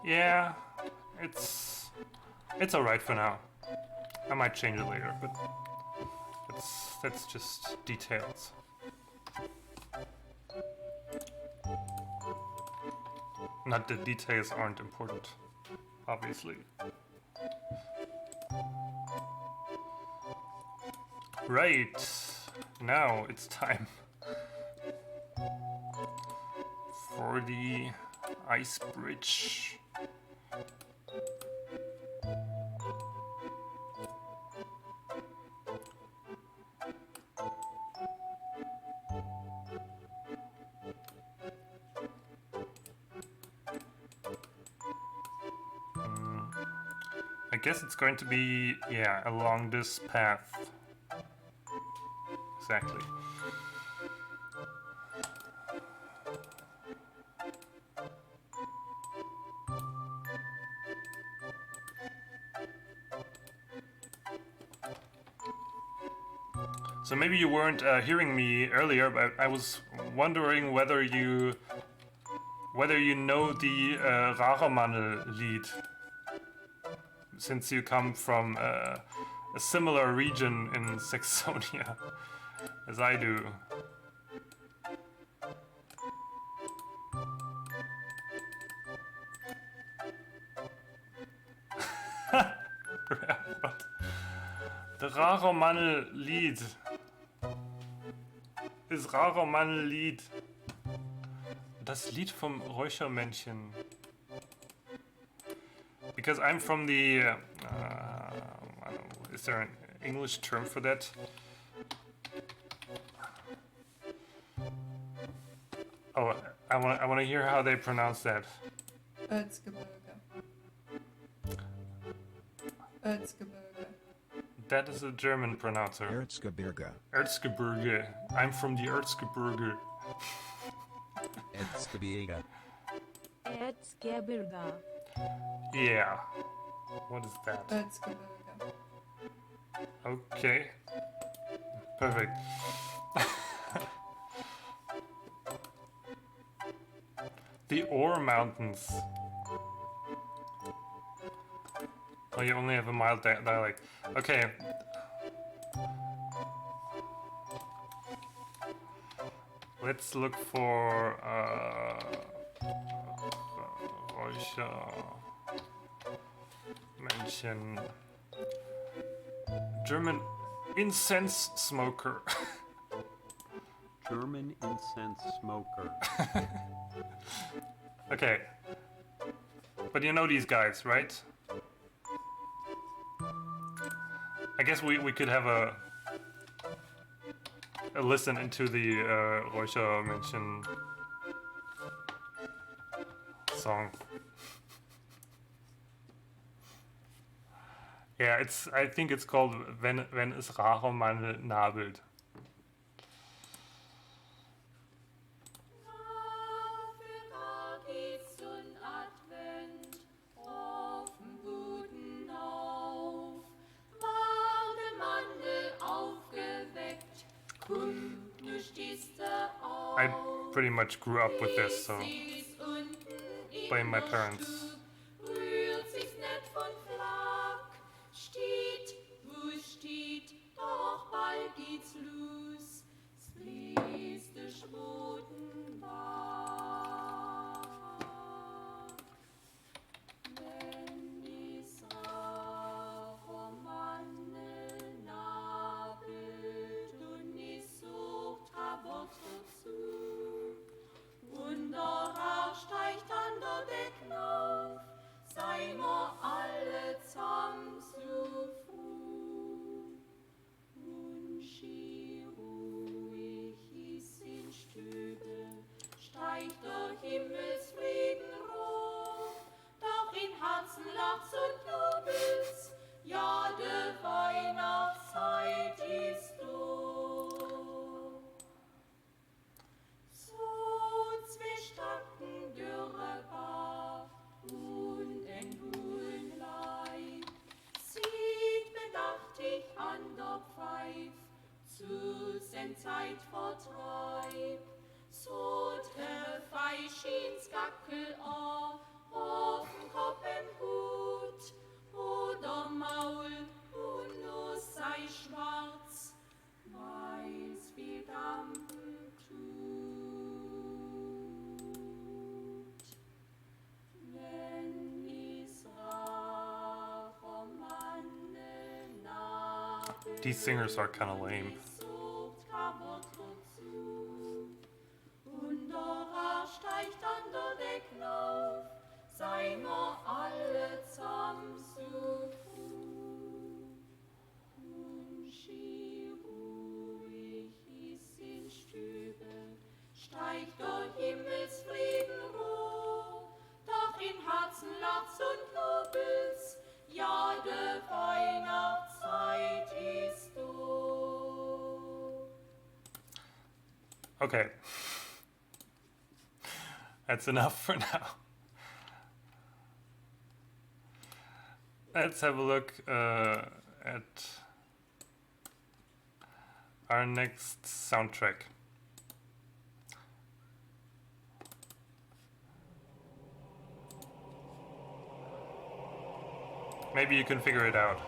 Yeah, it's alright for now. I might change it later, but that's just details. Not that details aren't important, obviously. Right, now it's time for the ice bridge. I guess it's going to be, yeah, along this path. Exactly. So maybe you weren't hearing me earlier, but I was wondering whether you know the Raromanel lead, since you come from a similar region in Saxonia as I do. The Raromanel Lied ist Raromanel Lied. Das Lied vom Räuchermännchen. Because I'm from the... I don't know, is there an English term for that? Oh, I want to hear how they pronounce that. Erzgebirge. Erzgebirge. That is a German pronouncer. Erzgebirge. Erzgebirge. I'm from the Erzgebirge. Erzgebirge. Erzgebirge. Yeah. What is that? Erzgebirge. Okay. Perfect. The Ore Mountains. Oh, you only have a mild dialect. Okay. Let's look for Räuchermännchen. German incense smoker. German incense smoker. Okay. But you know these guys, right? I guess we could have a listen into the Räuchermännchen song. Yeah, I think it's called Wenn es Raromanel nabelt. I pretty much grew up with this, so blame my parents. These singers are kind of lame. steigt dann der Weg auf, sei mir alle zusammen so froh. Und schi ruhig ist in Stübe, steigt der Himmelsfrieden hoch, doch in Herzen lacht's und jubelt's, ja, de Weihnachtszeit ist da. Okay. That's enough for now. Let's have a look at our next soundtrack. Maybe you can figure it out.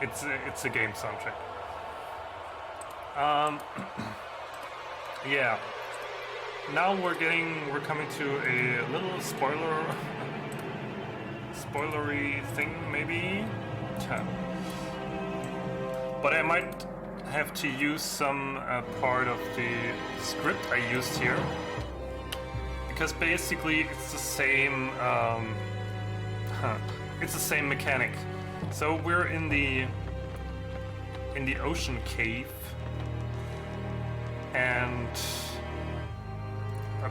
It's a game soundtrack. Yeah. Now we're coming to a little spoilery thing, maybe. But I might have to use some part of the script I used here, because basically it's the same. It's the same mechanic. So we're in the ocean cave, and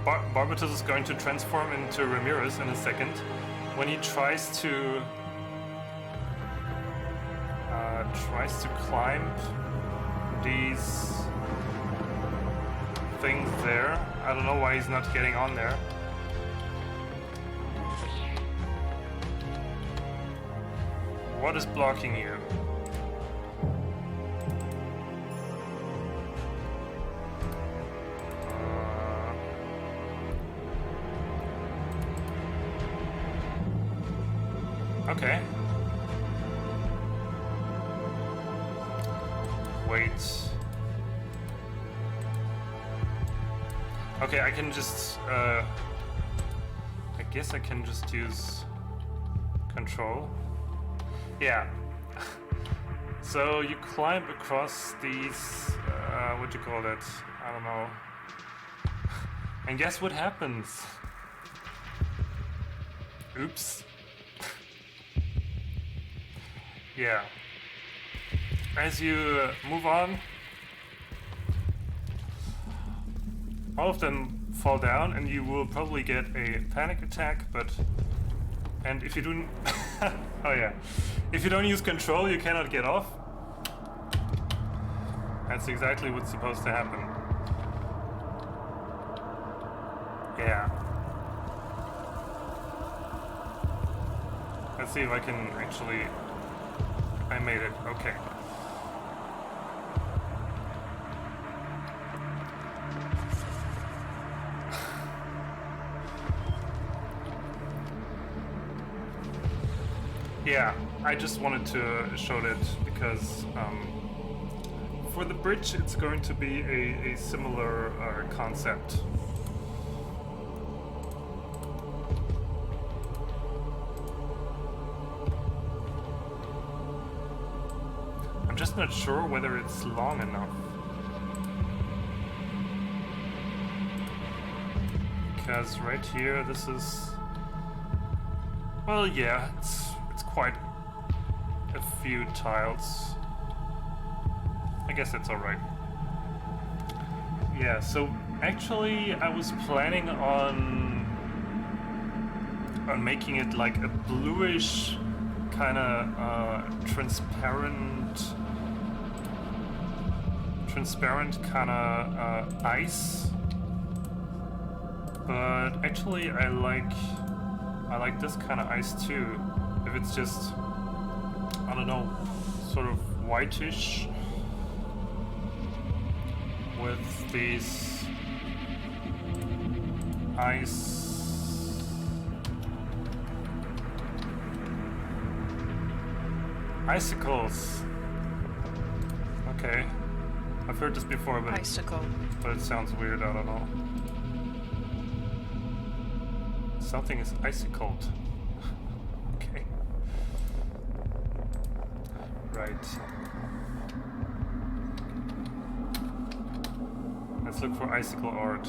Barbatus is going to transform into Ramirez in a second when he tries to climb these things there. I don't know why he's not getting on there. What is blocking you? Okay. Wait. Okay, I can just, I guess I can just use control. Yeah. So you climb across these, what do you call that? I don't know. And guess what happens? Oops. Yeah. As you move on, all of them fall down and you will probably get a panic attack, and if you don't oh yeah, if you don't use control you cannot get off. That's exactly what's supposed to happen. Yeah. Let's see if I can actually... I made it, okay. Yeah, I just wanted to show that because for the bridge it's going to be a similar concept. I'm just not sure whether it's long enough. Because right here, this is... Well, yeah, it's quite a few tiles. I guess that's alright. Yeah, so actually I was planning on making it like a bluish kind of transparent kind of ice, but actually I like this kind of ice too. If it's just, I don't know, sort of whitish with these icicles. Okay, I've heard this before, but it sounds weird. I don't know. Something is icicled. Okay. Right. Let's look for icicle art.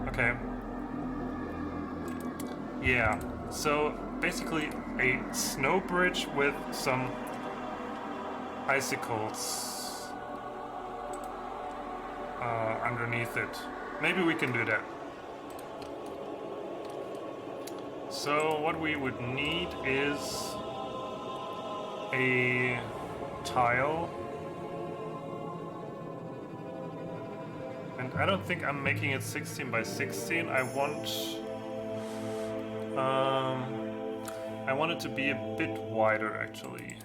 Okay. Yeah, so basically a snow bridge with some icicles underneath it. Maybe we can do that. So what we would need is a tile. And I don't think I'm making it 16 by 16. I want it to be a bit wider actually.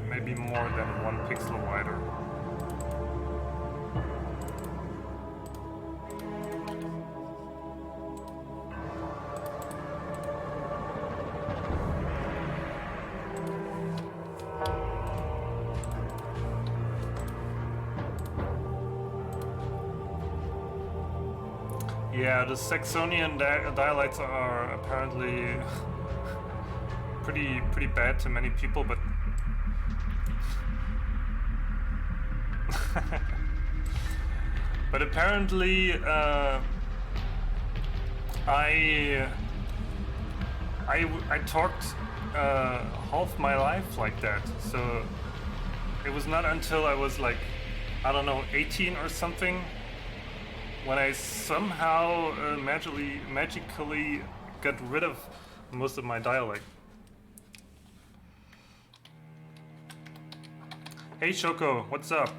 Maybe more than 1 pixel wider. Yeah, the Saxonian dialects are apparently pretty bad to many people, but but apparently I talked half my life like that, so it was not until I was like, I don't know, 18 or something, when I somehow magically got rid of most of my dialect. Hey Shoko, what's up?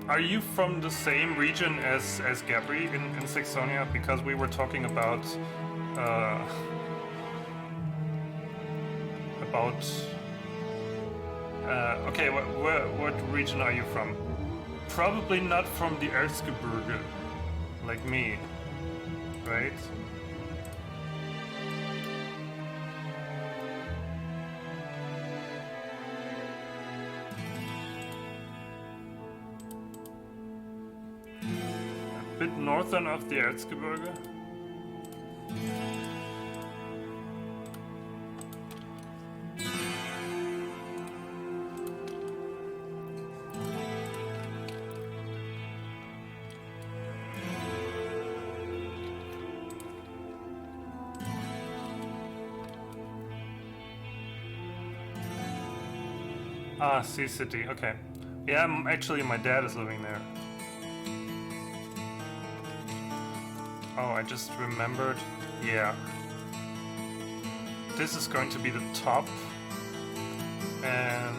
Are you from the same region as Gabri in Saxonia? Because we were talking about okay, what region are you from? Probably not from the Erzgebirge, like me, right? A bit northern of the Erzgebirge. Ah, Sea City, okay. Yeah, actually my dad is living there. Oh, I just remembered. Yeah. This is going to be the top. And...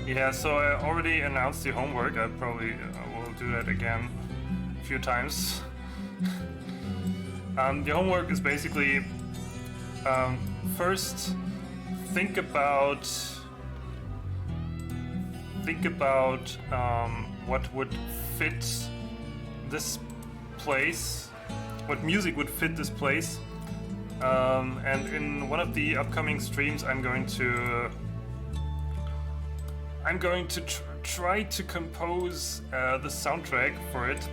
yeah, so I already announced the homework. I probably will do that again a few times. The homework is basically first think about what would fit this place, what music would fit this place, and in one of the upcoming streams I'm going to try to compose the soundtrack for it,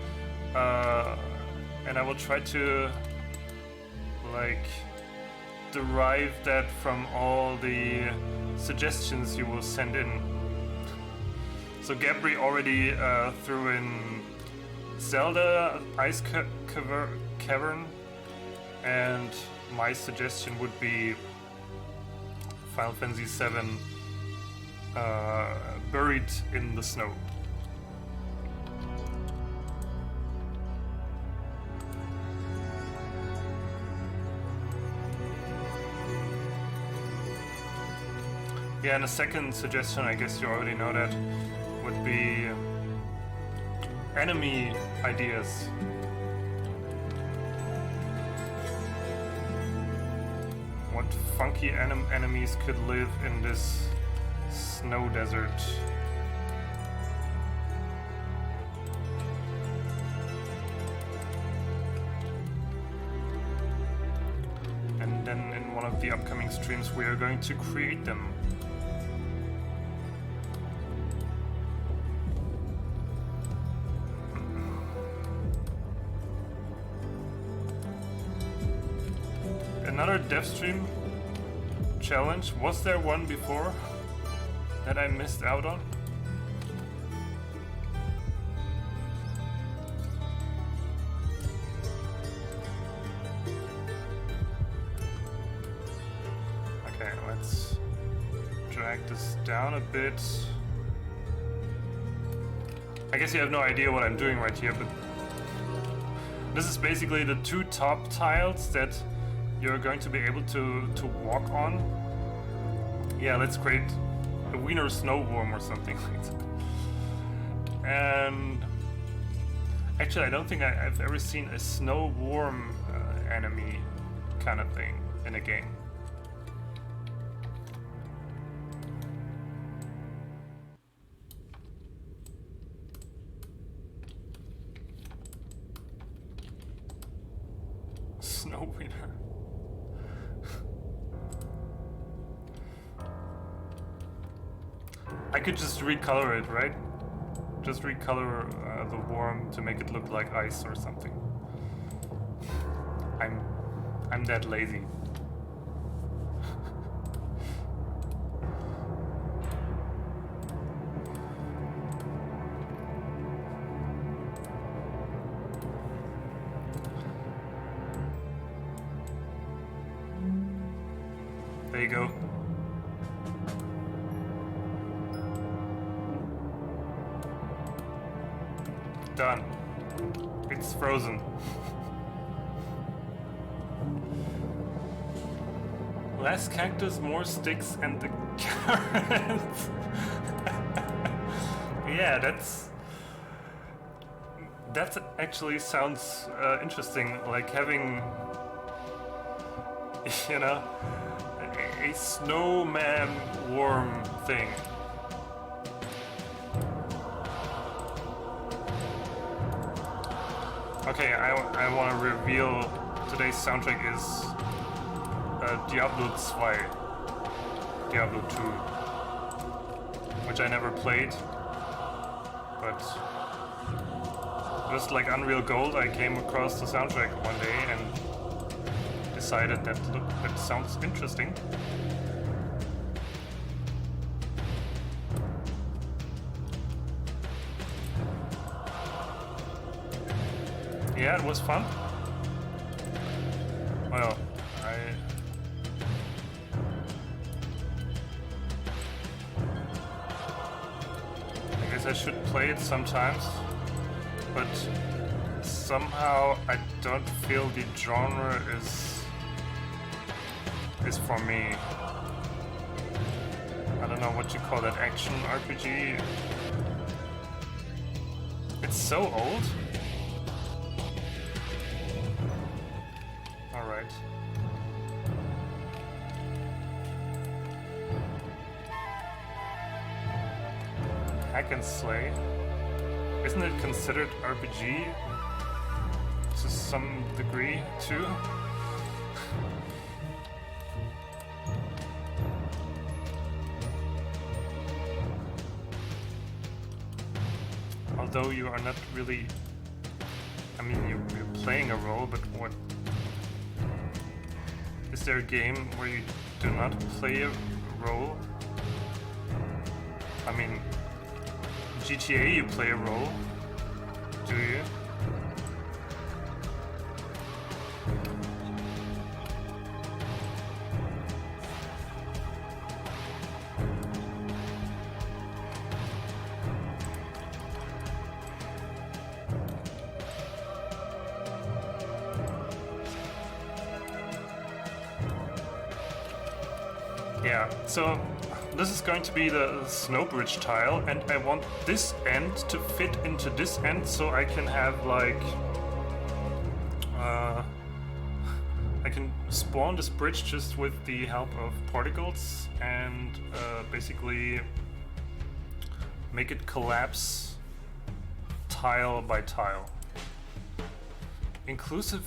and I will try to like derive that from all the suggestions you will send in. So Gabri already threw in Zelda, Ice Cavern, and my suggestion would be Final Fantasy VII. Buried in the snow. Yeah, and a second suggestion, I guess you already know that, would be enemy ideas. What funky enemies could live in this snow desert? And then in one of the upcoming streams we are going to create them. Another Devstream challenge. Was there one before that I missed out on? Okay, let's drag this down a bit. I guess you have no idea what I'm doing right here, but this is basically the two top tiles that you're going to be able to walk on. Yeah, let's create a wiener snow worm or something like that. And actually, I don't think I've ever seen a snow worm enemy kind of thing in a game. Snow wiener. I could just recolor it, right? Just recolor the worm to make it look like ice or something. I'm that lazy. There you go. Done. It's frozen. Less cactus, more sticks, and the carrots. Yeah, that actually sounds interesting. Like having, you know, a snowman worm thing. Okay, I want to reveal today's soundtrack is Diablo 2, Diablo 2, which I never played, but just like Unreal Gold, I came across the soundtrack one day and decided that that sounds interesting. Yeah, it was fun. Well, I guess I should play it sometimes, but somehow I don't feel the genre is for me. I don't know what you call that, action RPG. It's so old. Alright. Hack and slay. Isn't it considered RPG to some degree too? Although you are not really, I mean, you're playing a role, but what? Is there a game where you do not play a role? I mean, GTA you play a role, do you? Yeah, so this is going to be the snow bridge tile, and I want this end to fit into this end so I can have like I can spawn this bridge just with the help of particles and basically make it collapse tile by tile. Inclusive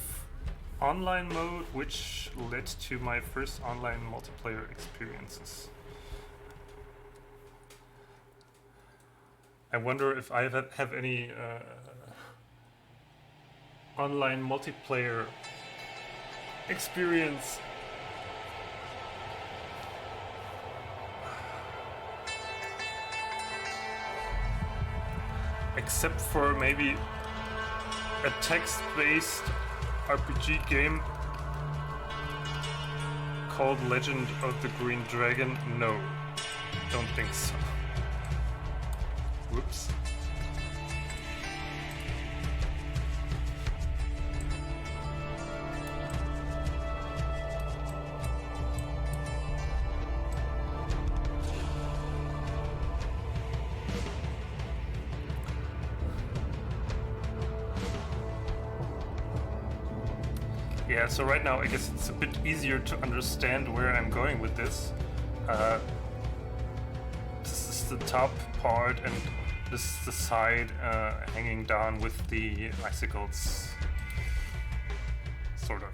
online mode, which led to my first online multiplayer experiences. I wonder if I have any online multiplayer experience. Except for maybe a text-based RPG game called Legend of the Green Dragon. No, don't think so. Whoops. Yeah, so right now I guess it's a bit easier to understand where I'm going with this. This is the top part and this is the side hanging down with the icicles, sort of.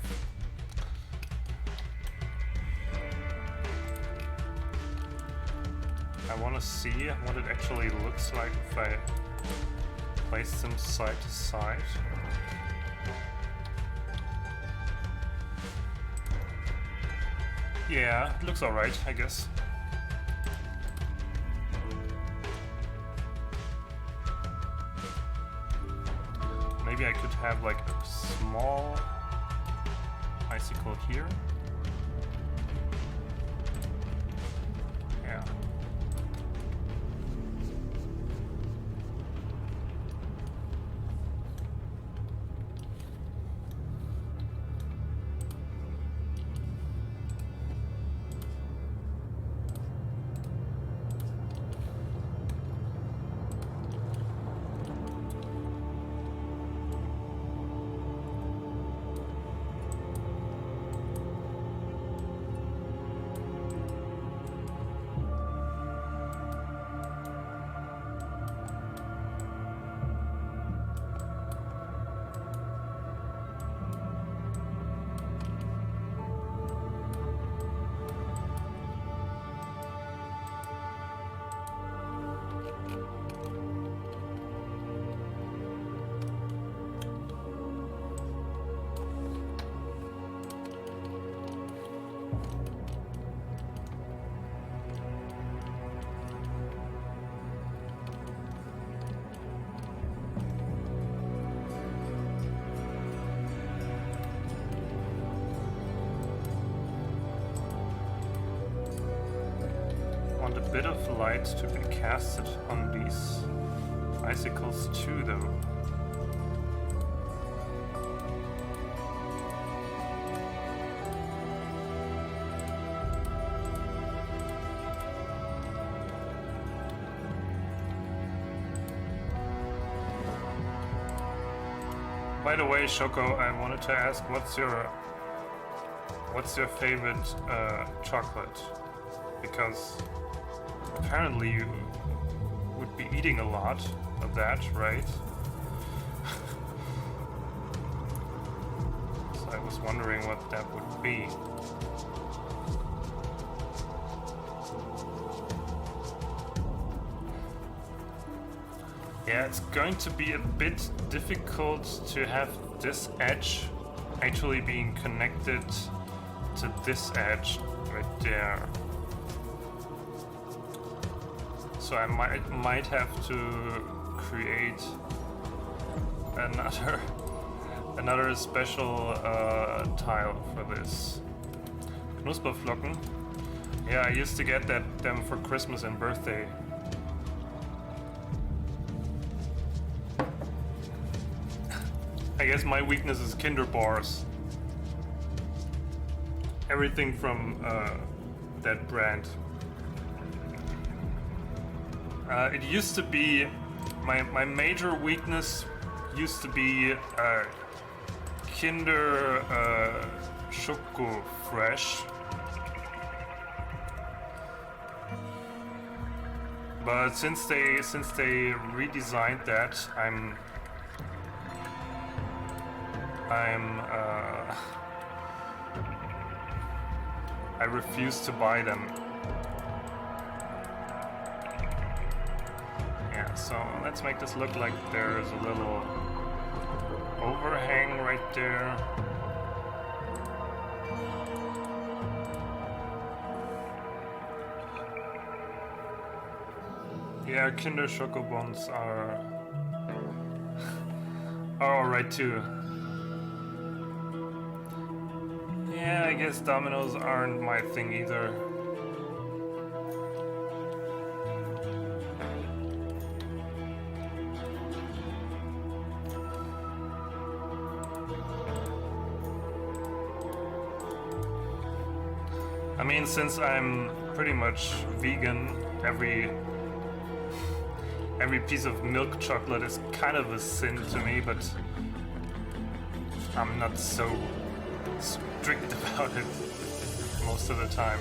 I want to see what it actually looks like if I place them side to side. Yeah, it looks alright, I guess. Maybe I could have like a small icicle here. Yeah. Want a bit of light to be casted on these icicles too, though. By the way, Shoko, I wanted to ask, what's your favorite chocolate? Because apparently you would be eating a lot of that, right? So I was wondering what that would be. Yeah, it's going to be a bit difficult to have this edge actually being connected to this edge right there. So I might have to create another special tile for this. Knusperflocken. Yeah, I used to get them for Christmas and birthday. I guess my weakness is Kinder bars. Everything from that brand. It used to be my major weakness used to be Kinder Schoko Fresh. But since they redesigned that, I refuse to buy them. Yeah, so let's make this look like there's a little overhang right there. Yeah, Kinder Schokobons are alright too. Yeah, I guess Dominoes aren't my thing either. I mean, since I'm pretty much vegan, every piece of milk chocolate is kind of a sin to me, but I'm not so strict about it most of the time.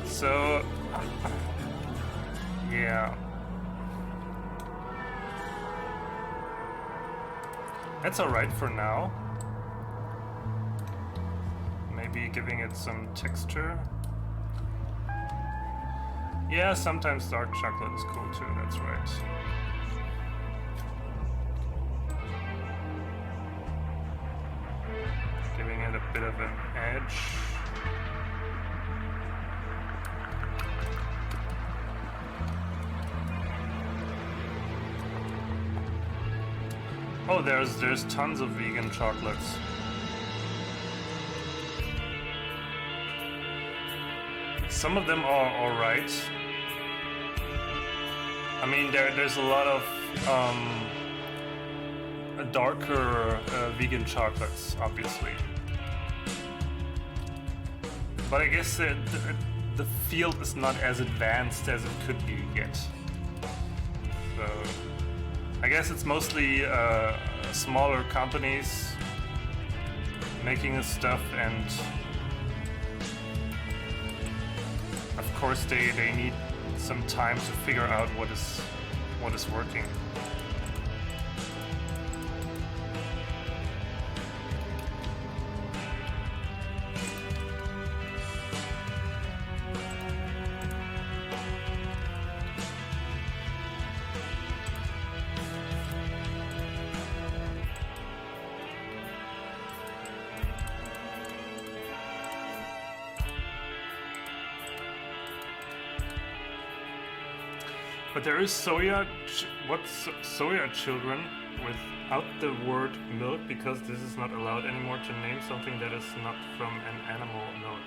So, yeah. That's alright for now. Maybe giving it some texture. Yeah, sometimes dark chocolate is cool too, that's right. Giving it a bit of an edge. Oh, there's tons of vegan chocolates. Some of them are alright. I mean, there's a lot of darker vegan chocolates, obviously. But I guess the field is not as advanced as it could be yet. So I guess it's mostly smaller companies making this stuff, and of course they need some time to figure out what is working. But there is soya, soya children without the word milk, because this is not allowed anymore to name something that is not from an animal milk.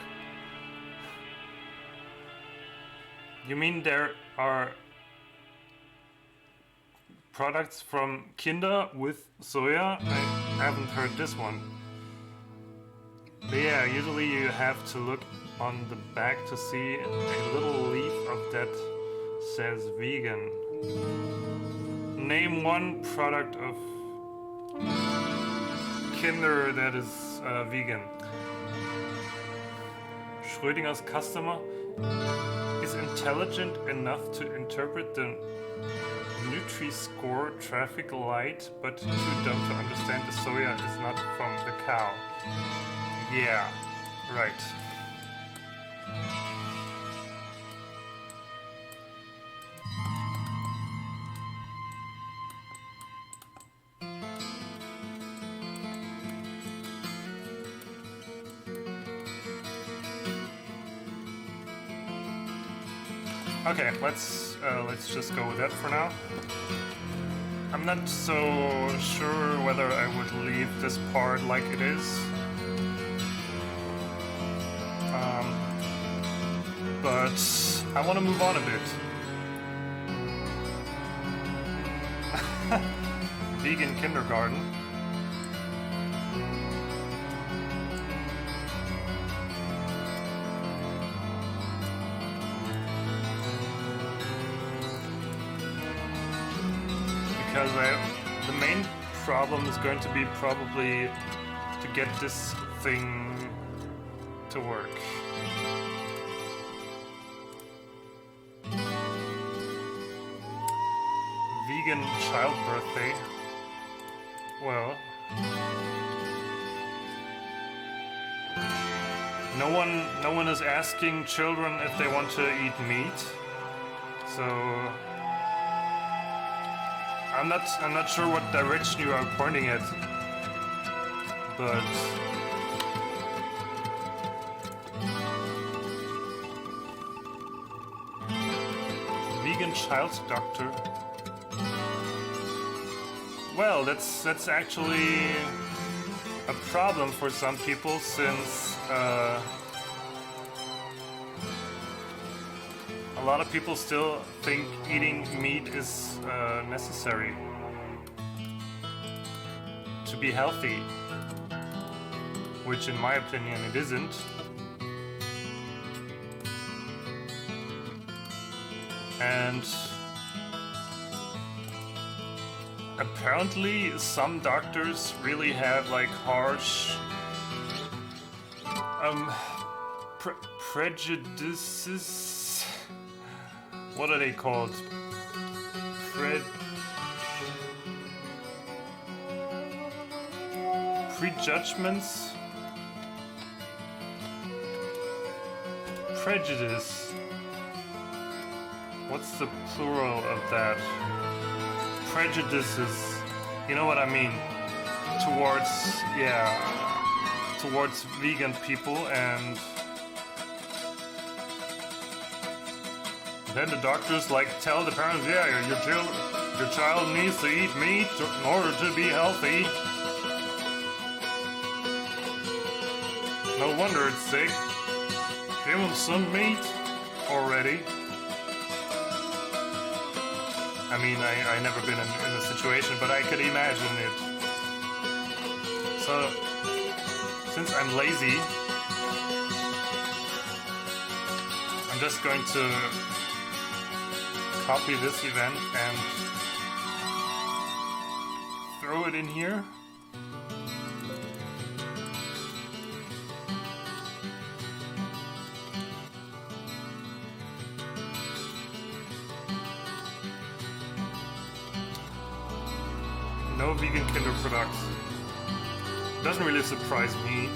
You mean there are products from Kinder with soya? I haven't heard this one. But yeah, usually you have to look on the back to see a little leaf of that says vegan. Name one product of Kinder that is vegan. Schrödinger's customer is intelligent enough to interpret the Nutri-Score traffic light, but too dumb to understand the soya is not from the cow. Yeah, right. Okay, let's just go with that for now. I'm not so sure whether I would leave this part like it is. But I want to move on a bit. Vegan kindergarten. because the main problem is going to be probably to get this thing to work. Vegan child birthday. Well, no one is asking children if they want to eat meat. So I'm not sure what direction you are pointing at, but vegan child doctor. Well, that's actually a problem for some people, since a lot of people still think eating meat is necessary to be healthy, which in my opinion it isn't. And apparently some doctors really have like harsh prejudices. What are they called? Prejudgments? Prejudice. What's the plural of that? Prejudices. You know what I mean? Towards vegan people, and then the doctors like tell the parents, yeah, your child needs to eat meat in order to be healthy. No wonder it's sick. Give him some meat already. I mean, I never been in a situation, but I could imagine it. So, since I'm lazy, I'm just going to copy this event and throw it in here. No vegan Kinder products. Doesn't really surprise me.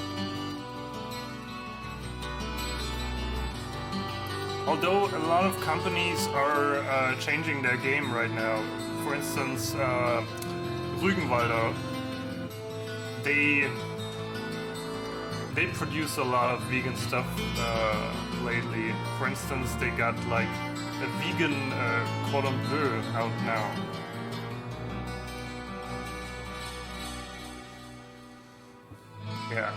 Although a lot of companies are changing their game right now. For instance, Rügenwalder, they produce a lot of vegan stuff lately. For instance, they got like a vegan cordon bleu out now. Yeah,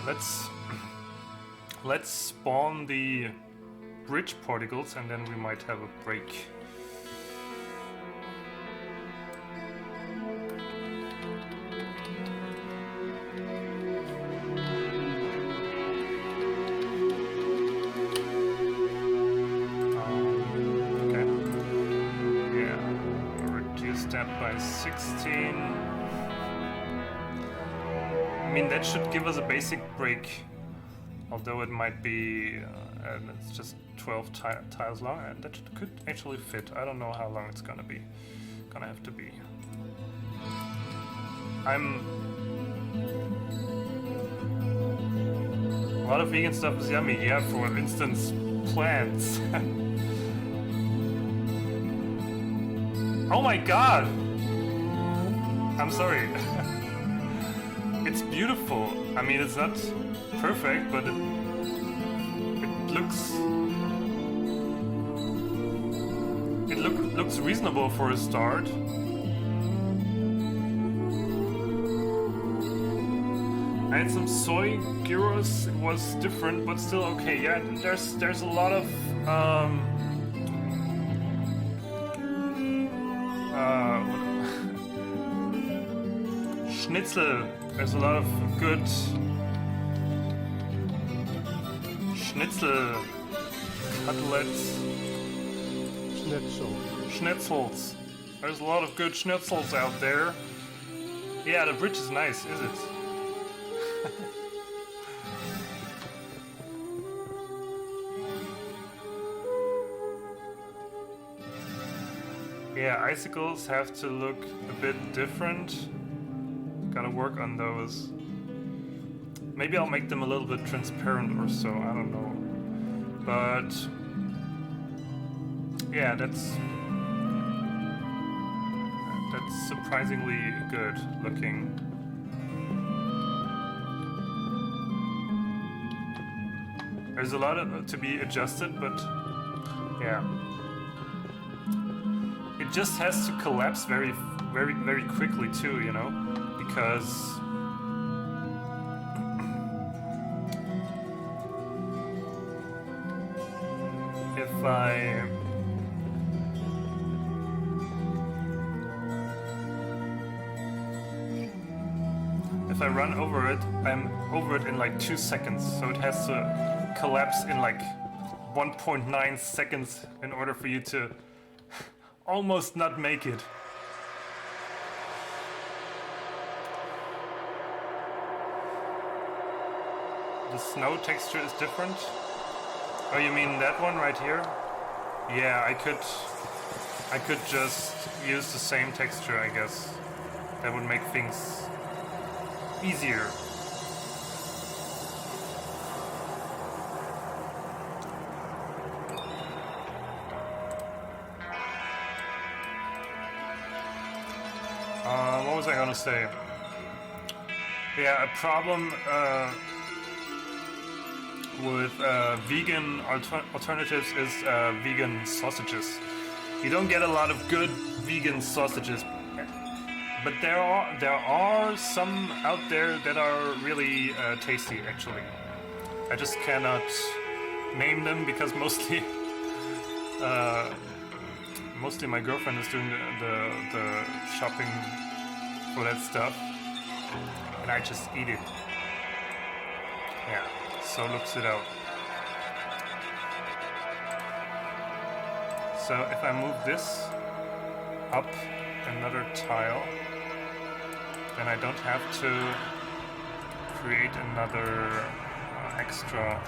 let's spawn the bridge particles and then we might have a break. Okay. Yeah, reduce that by 16. I mean, that should give us a basic break, although it might be, it's just 12 tiles long, and that could actually fit. I don't know how long it's gonna have to be. A lot of vegan stuff is yummy, yeah, for instance, plants. Oh my god! I'm sorry. It's beautiful. I mean, it's not perfect, but it looks reasonable for a start. I had some soy gyros. It was different, but still okay. Yeah, there's a lot of schnitzel. There's a lot of good schnitzel cutlets. Schnitzel. Schnitzels. There's a lot of good schnitzels out there. Yeah, the bridge is nice, is it? Yeah, icicles have to look a bit different. Gotta work on those. Maybe I'll make them a little bit transparent or so, I don't know. But yeah, that's surprisingly good looking. There's a lot to be adjusted, but yeah. It just has to collapse very quickly too, you know, because if I run over it, I'm over it in like 2 seconds, so it has to collapse in like 1.9 seconds in order for you to almost not make it. The snow texture is different. Oh, you mean that one right here? Yeah, I could just use the same texture, I guess. That would make things easier. What was I gonna say? Yeah, a problem with vegan alternatives is vegan sausages. You don't get a lot of good vegan sausages, but there are some out there that are really tasty, actually. I just cannot name them because mostly my girlfriend is doing the shopping for that stuff, and I just eat it. Yeah, so looks it out. So if I move this up another tile, then I don't have to create another extra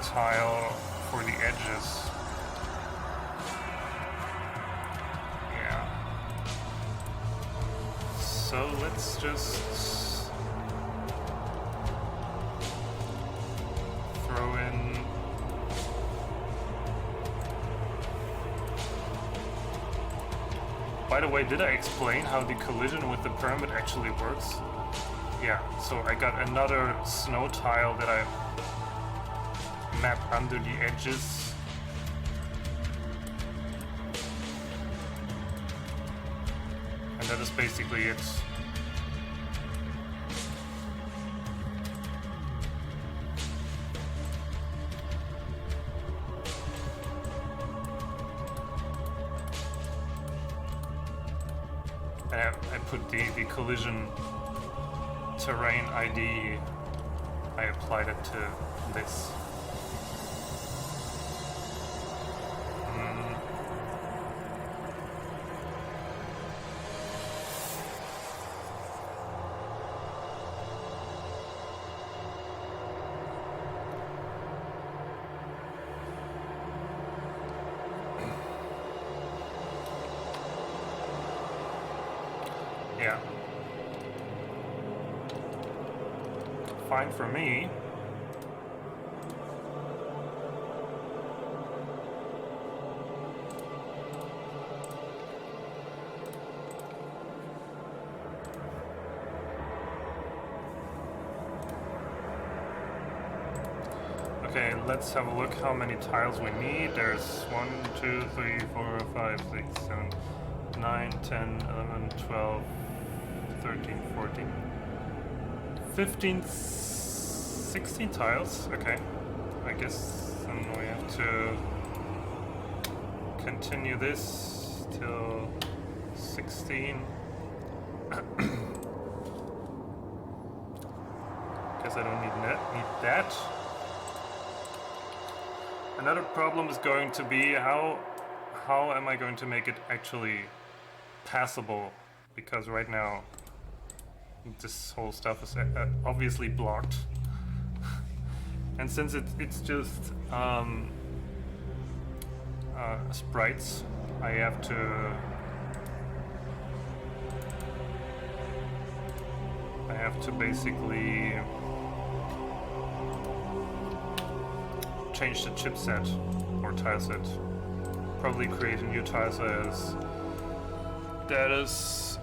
tile for the edges. Yeah. So let's just throw in By the way, did I explain how the collision with the pyramid actually works? Yeah, so I got another snow tile that I map under the edges. And that is basically it. I put the collision terrain ID, I applied it to this. Yeah. Fine for me. Okay, let's have a look how many tiles we need. There's 1, 2, 3, 4, 5, 6, 7, 9, 10, 11, 12, 13, 14, 15, 16 tiles. Okay, I guess then we have to continue this till 16. Guess I don't need that. Another problem is going to be how am I going to make it actually passable, because right now this whole stuff is obviously blocked. And since it's just sprites, I have to basically change the chipset or tileset. Probably create a new tileset that is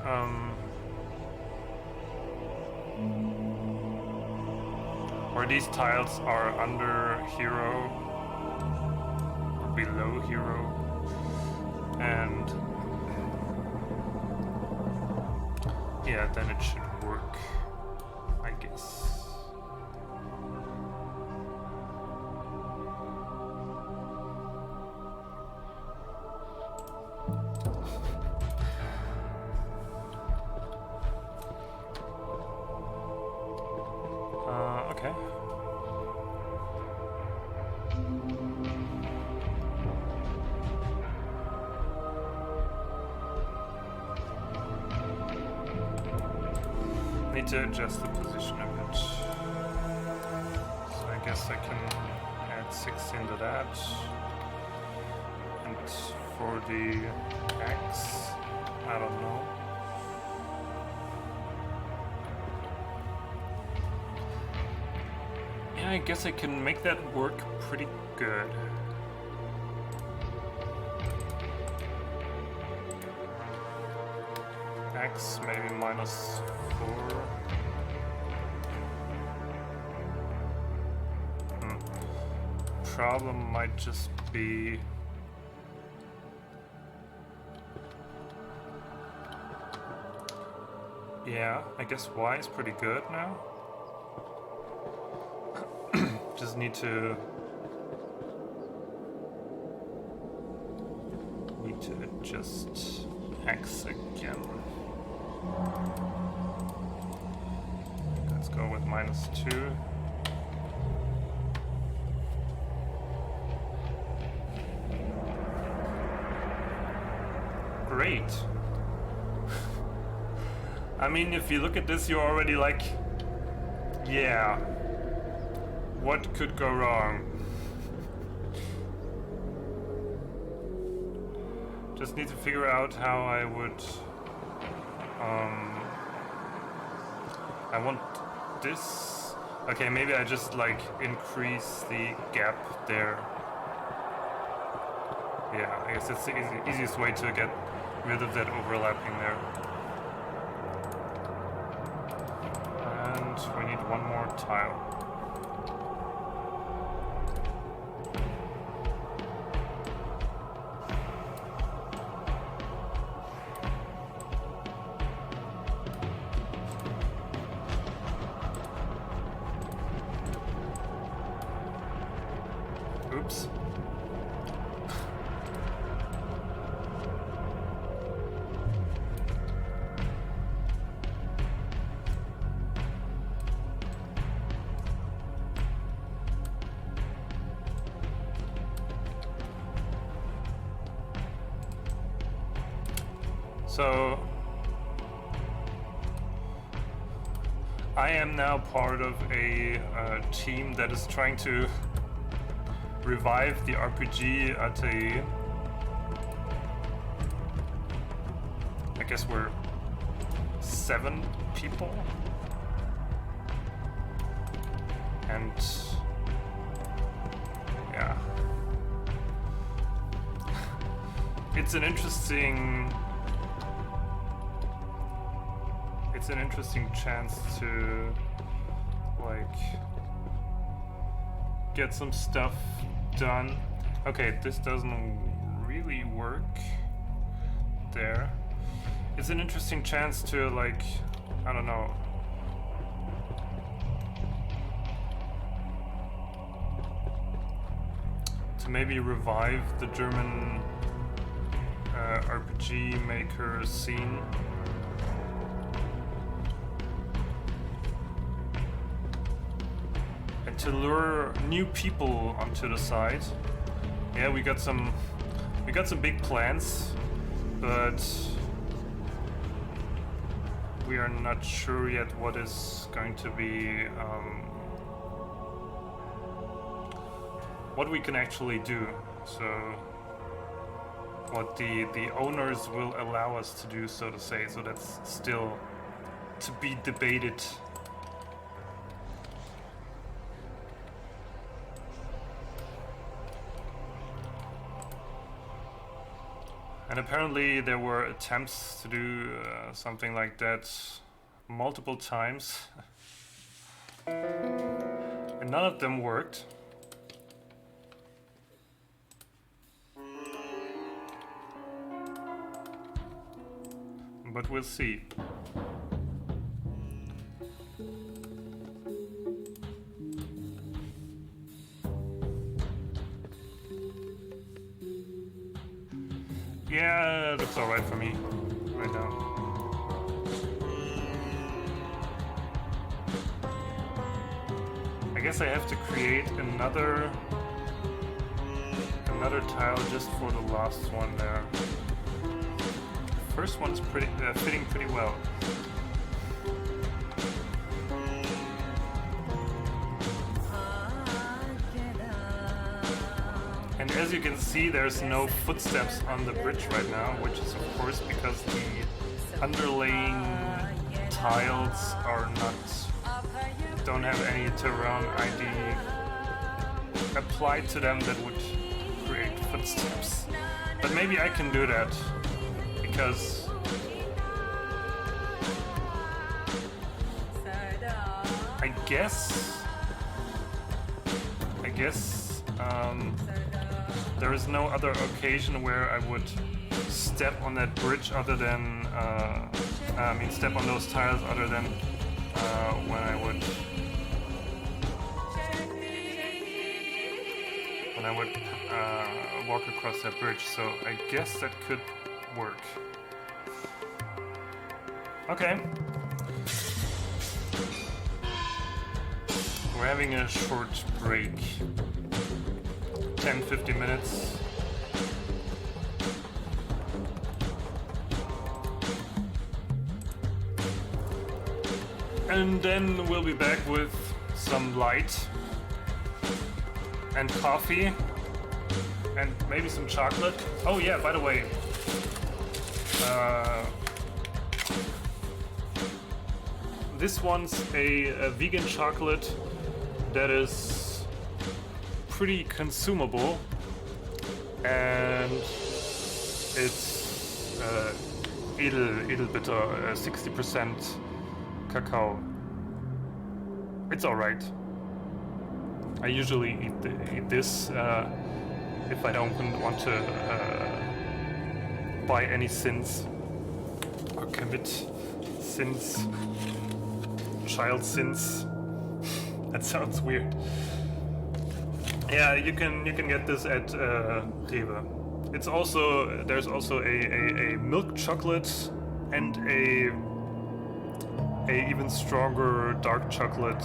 where these tiles are under hero or below hero, and yeah, then it should work, I guess. Okay. Need to adjust the position a bit. So I guess I can add 16 to that. And for the X, I don't know. Yeah, I guess I can make that work pretty good. X maybe -4. Problem might just be yeah, I guess Y is pretty good now. Just need to adjust X again. Let's go with -2. Great. I mean, if you look at this, you're already like, yeah, what could go wrong? Just need to figure out how I would, I want this. Okay, maybe I just like increase the gap there. Yeah, I guess it's the easiest way to get rid of that overlapping there. And we need one more tile. Oops. So I am now part of a team that is trying to revive the RPG at a, I guess we're 7 people, and yeah, it's an interesting chance to like get some stuff done. Okay, this doesn't really work there. It's an interesting chance to like, I don't know, to maybe revive the German RPG maker scene. To lure new people onto the site. Yeah, we got some big plans, but we are not sure yet what is going to be what we can actually do. So what the owners will allow us to do, so to say. So that's still to be debated. And apparently there were attempts to do something like that multiple times. And none of them worked. But we'll see. Yeah, it looks alright for me right now. I guess I have to create another tile just for the last one there. The first one's pretty fitting pretty well. And as you can see, there's no footsteps on the bridge right now, which is of course because the underlaying tiles are don't have any terrain ID applied to them that would create footsteps. But maybe I can do that, because I guess there is no other occasion where I would step on that bridge other than step on those tiles other than when I would walk across that bridge. So I guess that could work. Okay. We're having a short break. 10-15 minutes. And then we'll be back with some light and coffee and maybe some chocolate. Oh yeah, by the way, this one's a vegan chocolate that is pretty consumable, and it's edelbitter, 60% cacao. It's alright. I usually eat this if I don't want to buy any sins or commit sins, child sins. That sounds weird. Yeah, you can get this at Rewe. It's also there's also a milk chocolate and a even stronger dark chocolate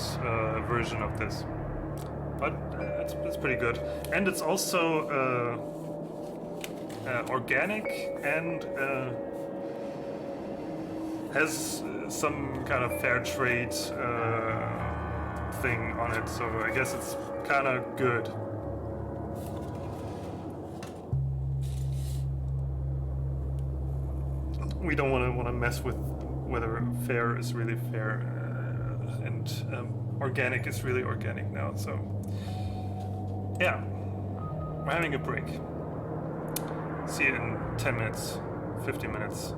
version of this. But it's pretty good, and it's also organic and has some kind of fair trade thing on it. So I guess it's kind of good. We don't want to mess with whether fair is really fair and organic is really organic now. So yeah, we're having a break. See you in 10 minutes, 15 minutes.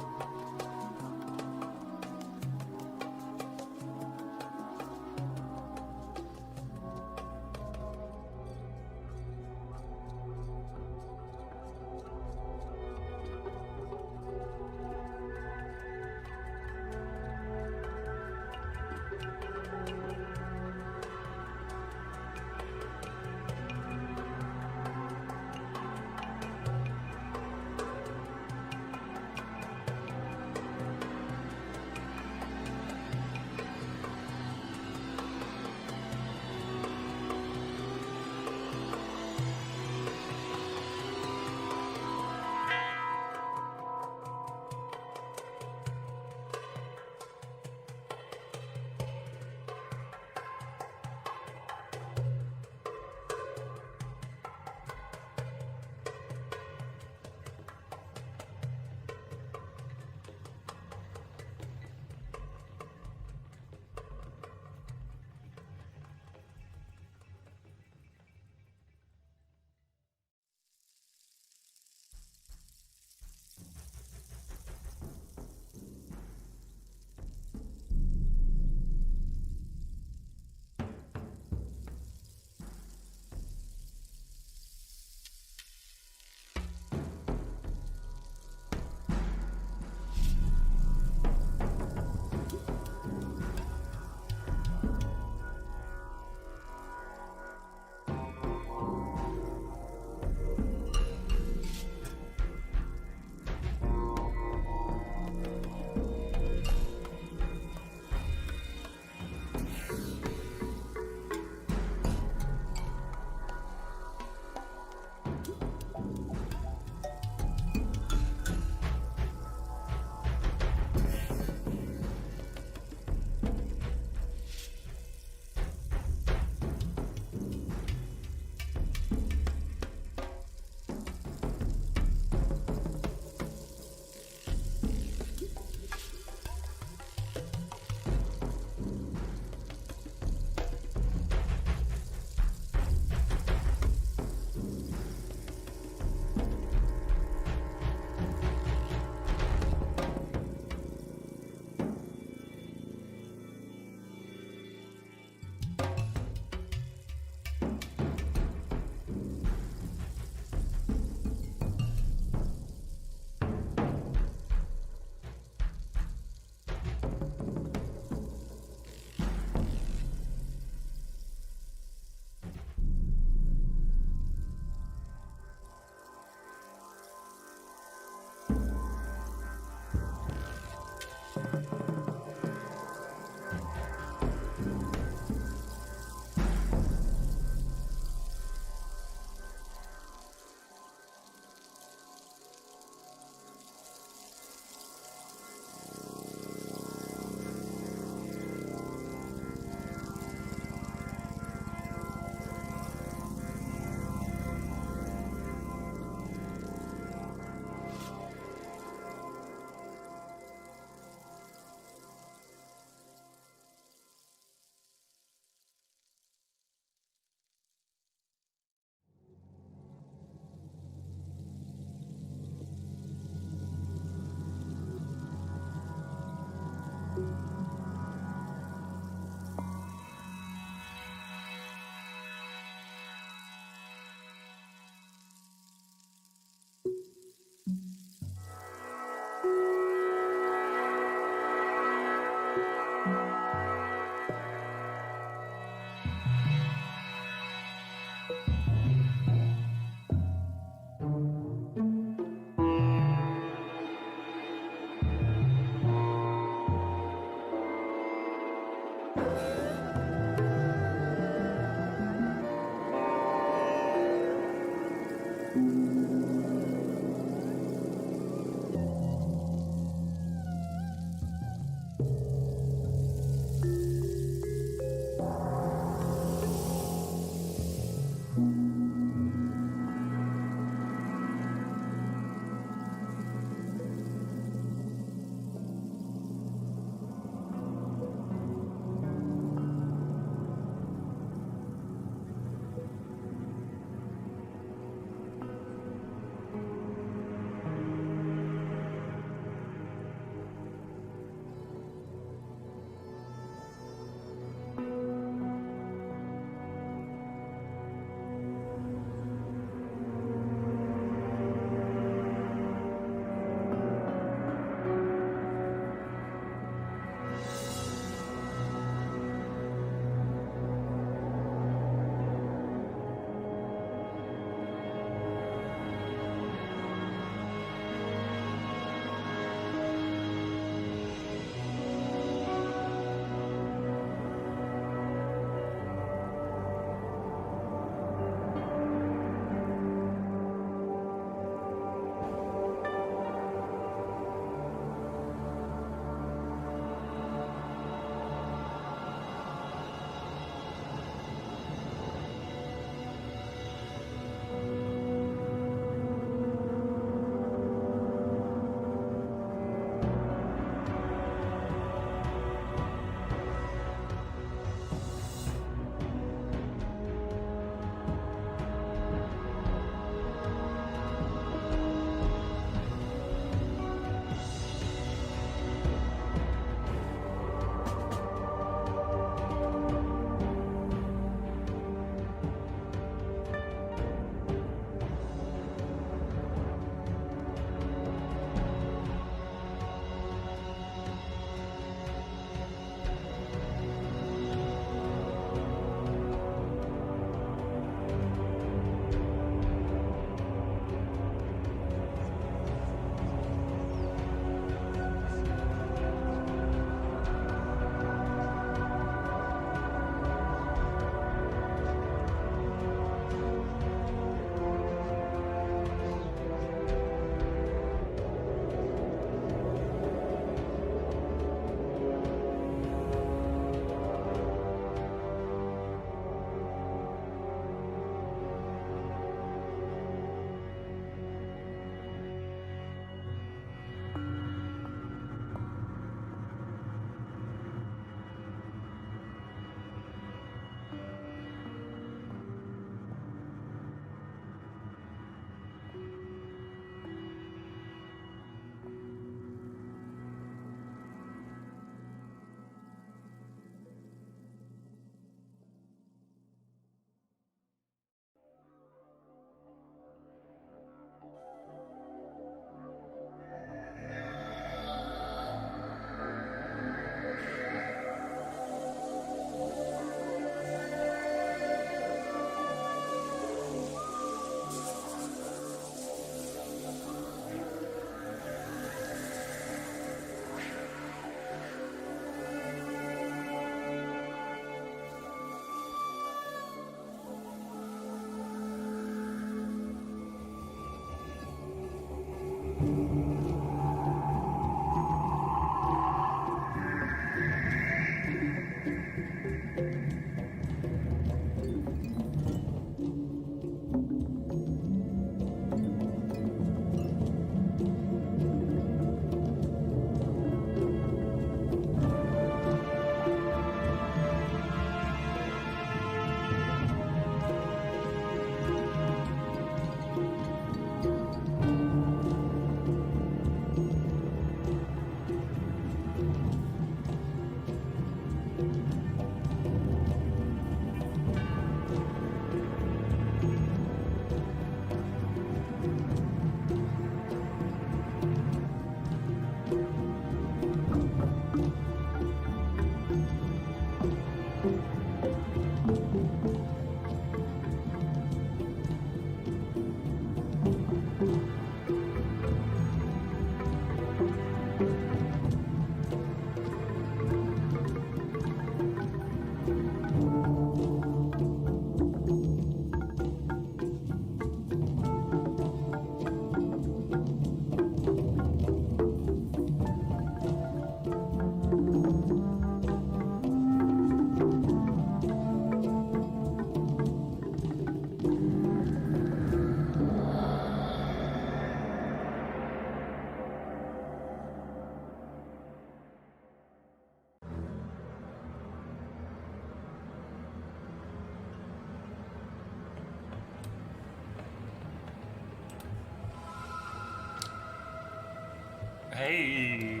Hey,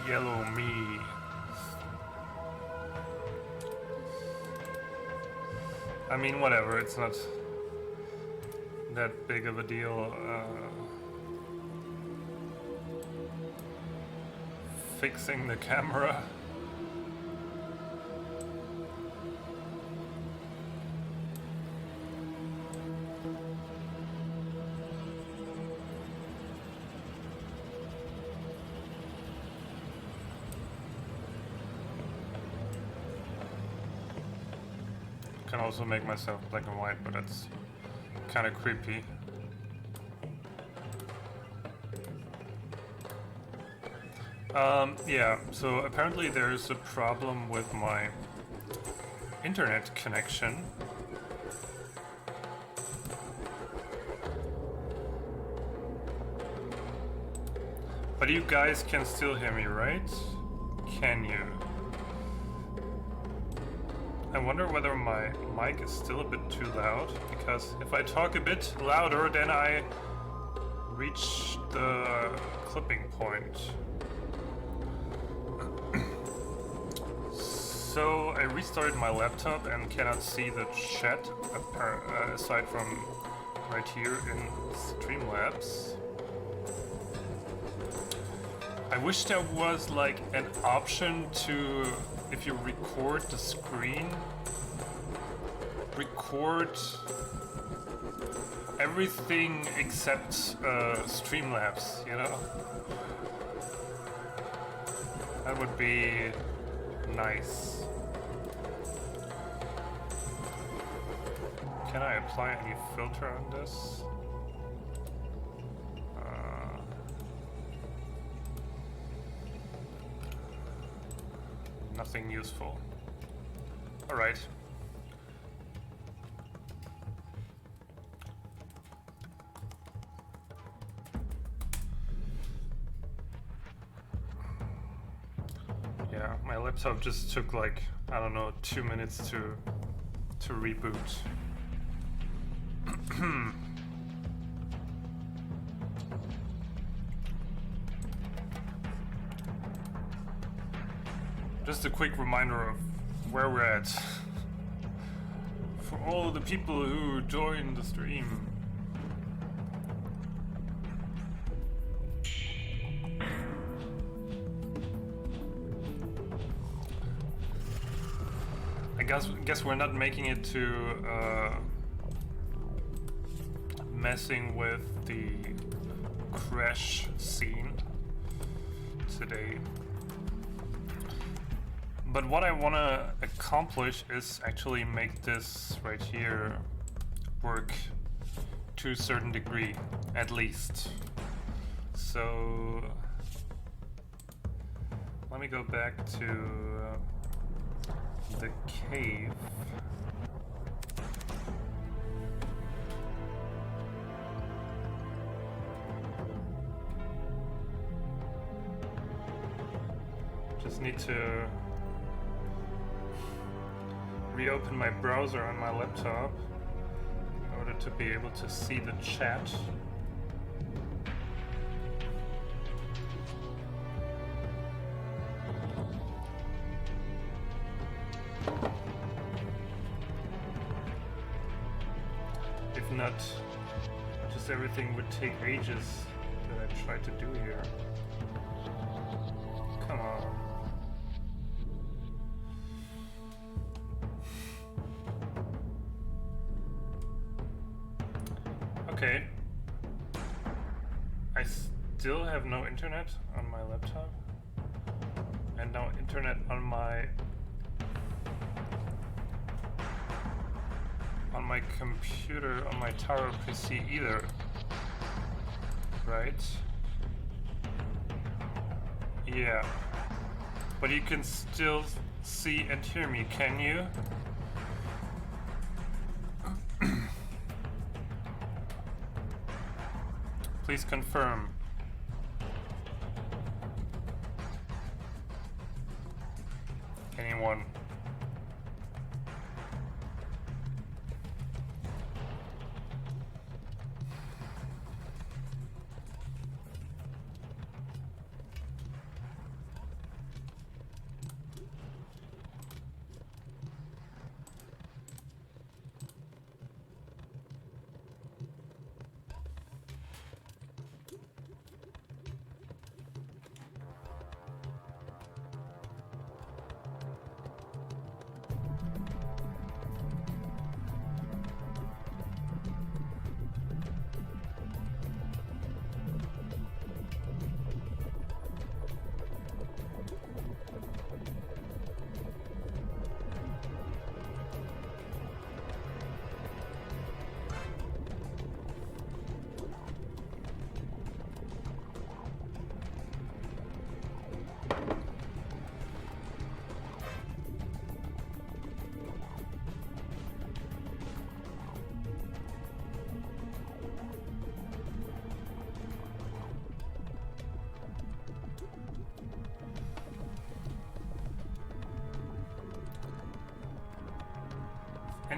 yellow me. I mean, whatever, it's not that big of a deal. Fixing the camera. Can also make myself black and white, but that's kind of creepy. Yeah, so apparently there's a problem with my internet connection. But you guys can still hear me, right? Can you? I wonder whether my mic is still a bit too loud, because if I talk a bit louder, then I reach the clipping point. So I restarted my laptop and cannot see the chat aside from right here in Streamlabs. I wish there was like an option to, if you record the screen, record everything except Streamlabs, you know? That would be nice. Can I apply any filter on this? Nothing useful. Alright. Yeah, my laptop just took like, I don't know, 2 minutes to reboot. Just a quick reminder of where we're at. For all the people who joined the stream. I guess we're not making it to messing with the crash scene today. But what I want to accomplish is actually make this right here work to a certain degree, at least. So let me go back to the cave. Just need to reopen my browser on my laptop in order to be able to see the chat. If not, just everything would take ages that I try to do here. Come on. Okay. I still have no internet on my laptop and no internet on my computer, on my tower PC either. Right? Yeah. But you can still see and hear me, can you? Please confirm. Anyone?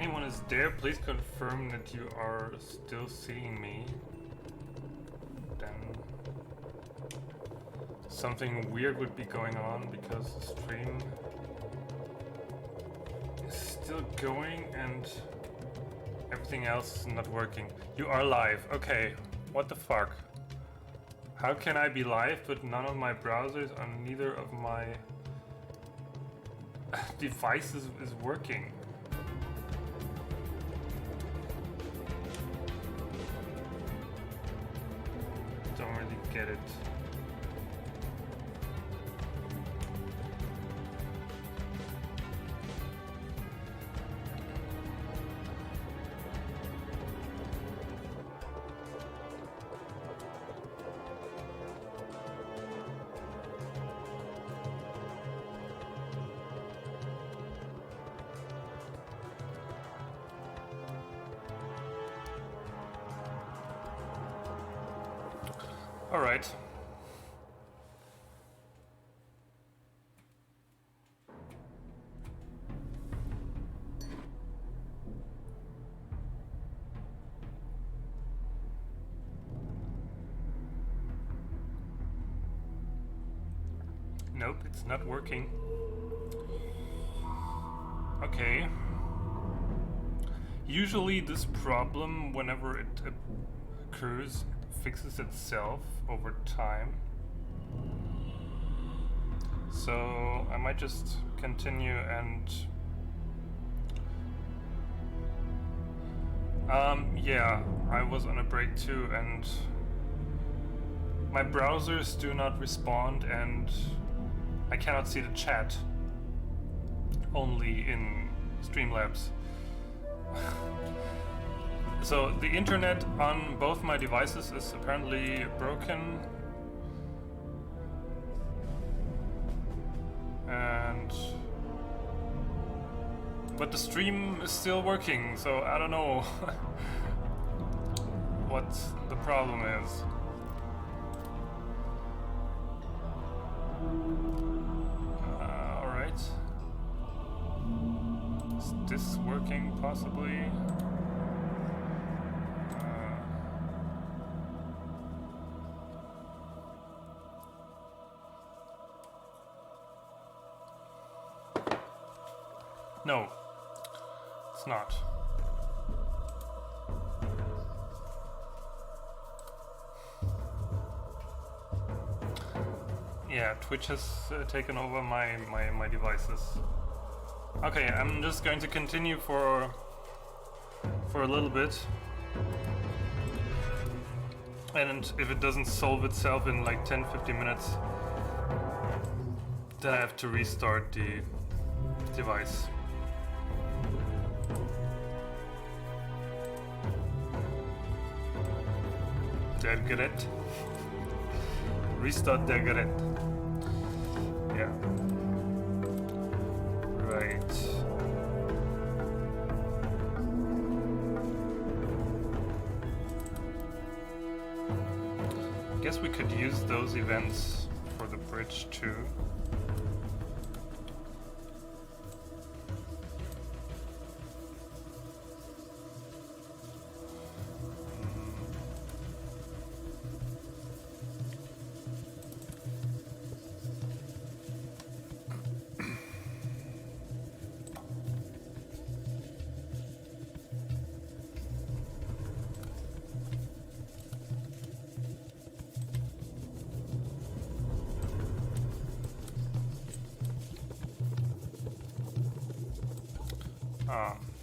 anyone is there, please confirm that you are still seeing me. Then something weird would be going on because the stream is still going and everything else is not working. You are live. Okay, what the fuck? How can I be live but none of my browsers on neither of my devices is working? Don't really get it. All right. Nope, it's not working. Okay. Usually this problem, whenever it occurs, fixes itself over time. So I might just continue and yeah, I was on a break too and my browsers do not respond and I cannot see the chat, only in Streamlabs. So the internet on both my devices is apparently broken, but the stream is still working, so I don't know what the problem is. Alright. Is this working possibly? No, it's not. Yeah, Twitch has taken over my devices. Okay, I'm just going to continue for a little bit. And if it doesn't solve itself in like 10-15 minutes, then I have to restart the device. Der Gerät. Restart der Gerät. Yeah. Right. Guess we could use those events for the bridge too.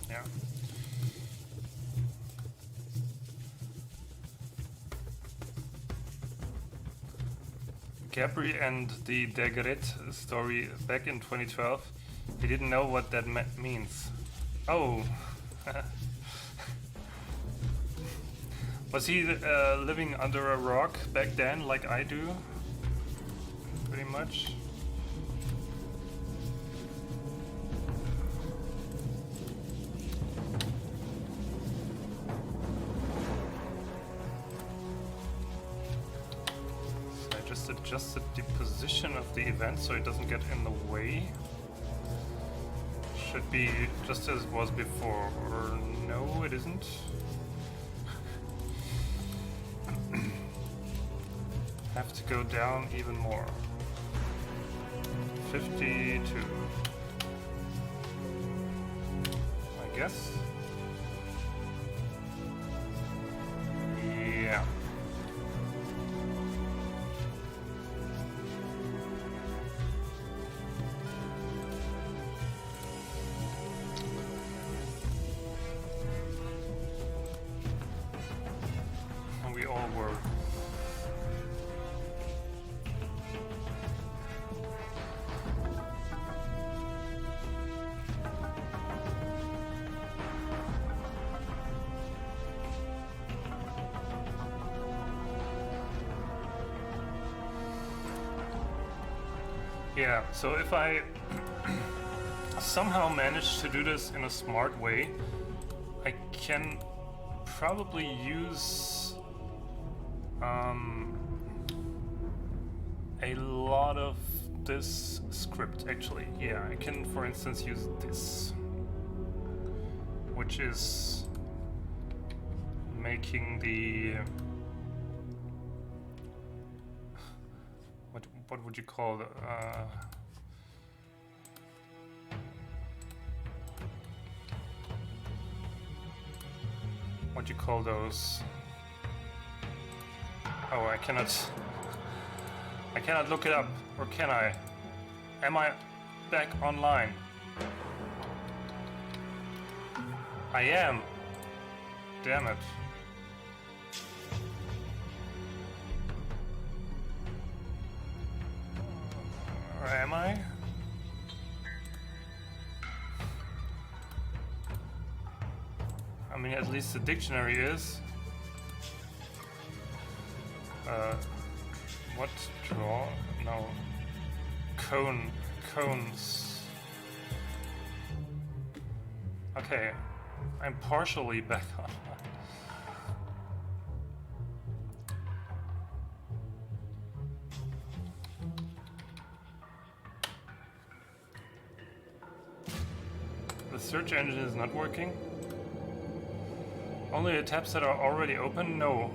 Yeah. Gabri and the Degret story back in 2012, he didn't know what that means. Oh. Was he living under a rock back then, like I do? Pretty much. Adjusted the position of the event so it doesn't get in the way. should be just as it was before, or no, it isn't. Have to go down even more. 52. I guess. Yeah. We all were. Yeah, so if I somehow manage to do this in a smart way, I can probably use a lot of this script actually. Yeah, I can for instance use this, which is making the what would you call the what do you call those? Oh, I cannot look it up, or can I? Am I back online? I am. Damn it. Or am I? I mean, at least the dictionary is. What draw? No. Cones. Okay, I'm partially back online. The search engine is not working. Only the tabs that are already open? No.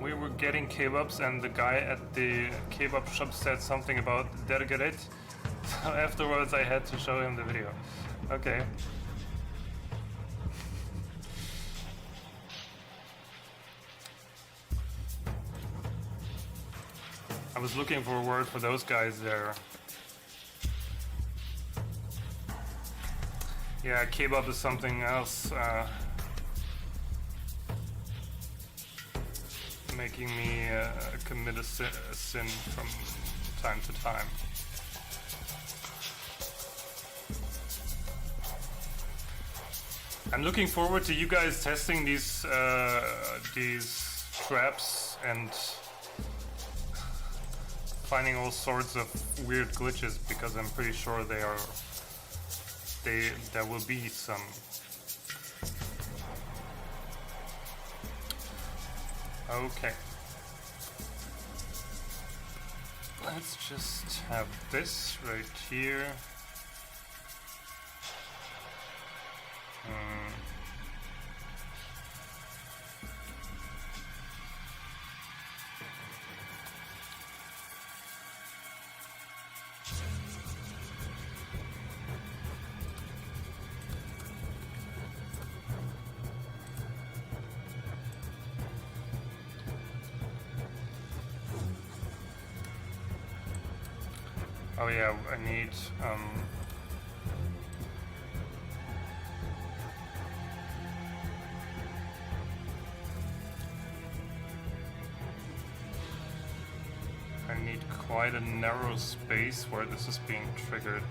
We were getting kebabs and the guy at the kebab shop said something about dergeret. So afterwards I had to show him the video. Okay. I was looking for a word for those guys there. Yeah, kebab is something else. Making me commit a sin from time to time. I'm looking forward to you guys testing these traps and finding all sorts of weird glitches, because I'm pretty sure there will be some. Okay. Let's just have this right here. Oh yeah, I need quite a narrow space where this is being triggered.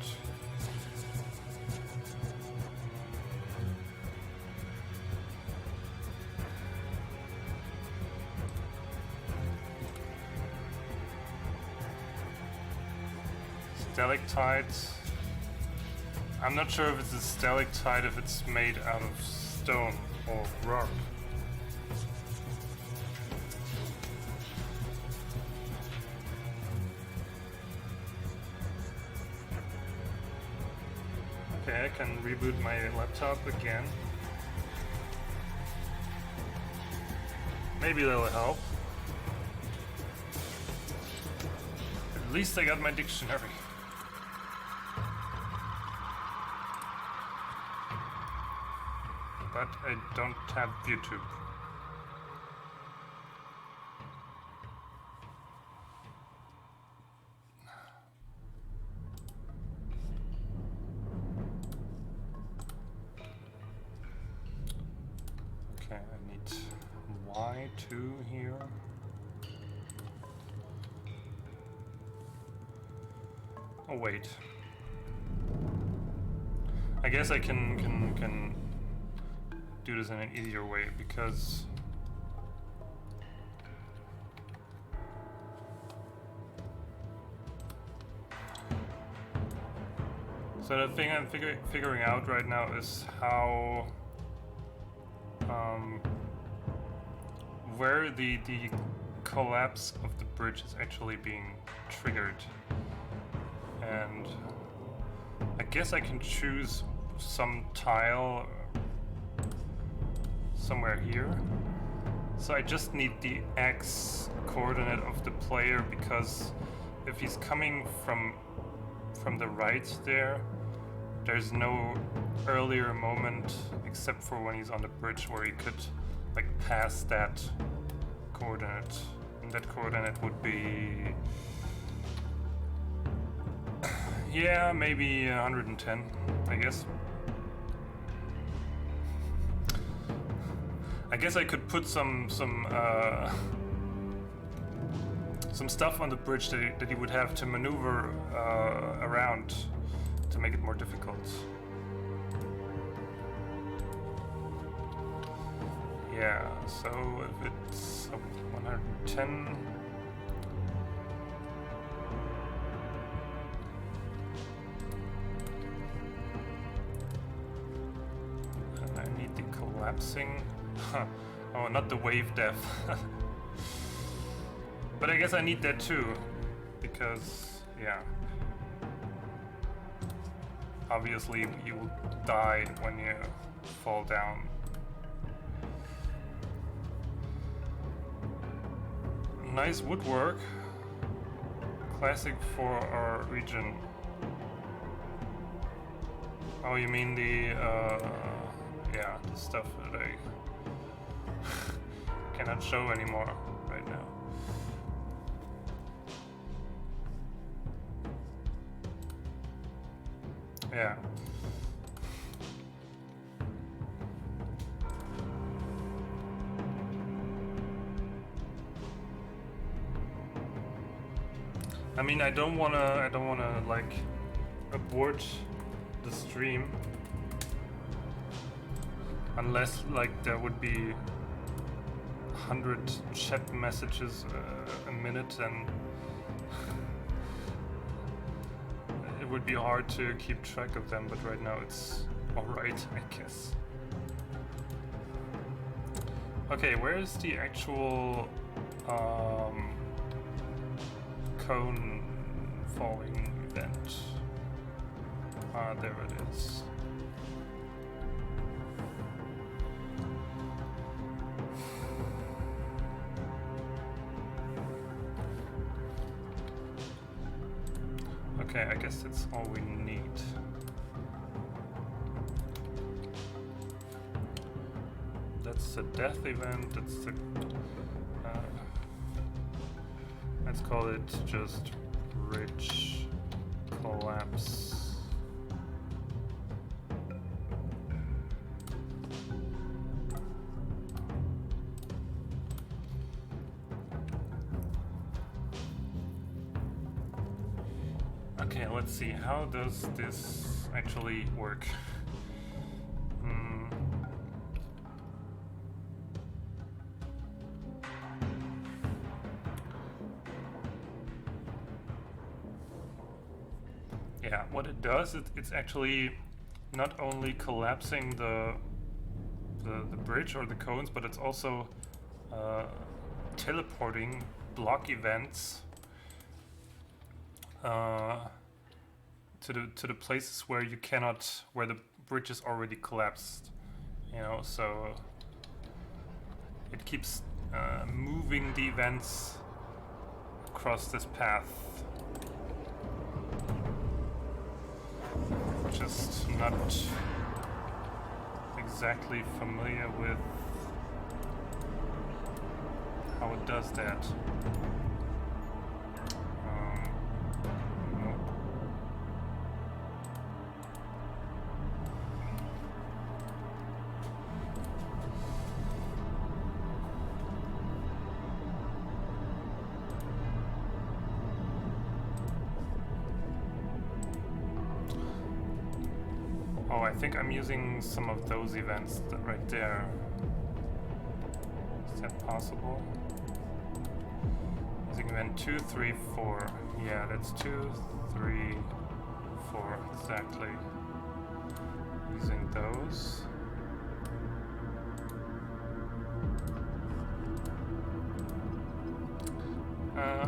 Stalactite. I'm not sure if it's a stalactite, if it's made out of stone or rock. Okay, I can reboot my laptop again. Maybe that'll help. At least I got my dictionary. But I don't have YouTube. Okay, I need Y2 here. Oh wait. I guess I can do this in an easier way because so the thing I'm figuring out right now is how where the collapse of the bridge is actually being triggered, and I guess I can choose some tile somewhere here. So I just need the X coordinate of the player, because if he's coming from the right there, there's no earlier moment except for when he's on the bridge where he could like pass that coordinate, and that coordinate would be yeah, maybe 110, I guess. I guess I could put some stuff on the bridge that he would have to maneuver around to make it more difficult. Yeah, so if it's 110. And I need the collapsing. Oh, not the wave depth. But I guess I need that too, because, yeah. Obviously, you will die when you fall down. Nice woodwork. Classic for our region. Oh, you mean the, yeah, the stuff that I cannot show anymore right now. Yeah. I mean, I don't wanna like abort the stream unless like there would be 100 chat messages a minute, and it would be hard to keep track of them, but right now it's alright, I guess. Okay, where is the actual cone falling event? Ah, there it is. Okay, I guess that's all we need. That's the death event, that's the... let's call it just bridge collapse. Okay, let's see, how does this actually work? Yeah, what it does, it's actually not only collapsing the bridge or the cones, but it's also teleporting block events to to the places where you cannot, where the bridge is already collapsed. You know, so it keeps moving the events across this path. Just not exactly familiar with how it does that. Nope. Oh, I think I'm using some of those events right there. Is that possible? Using event 2, 3, 4. Yeah, that's 2, 3, 4, exactly. Using those.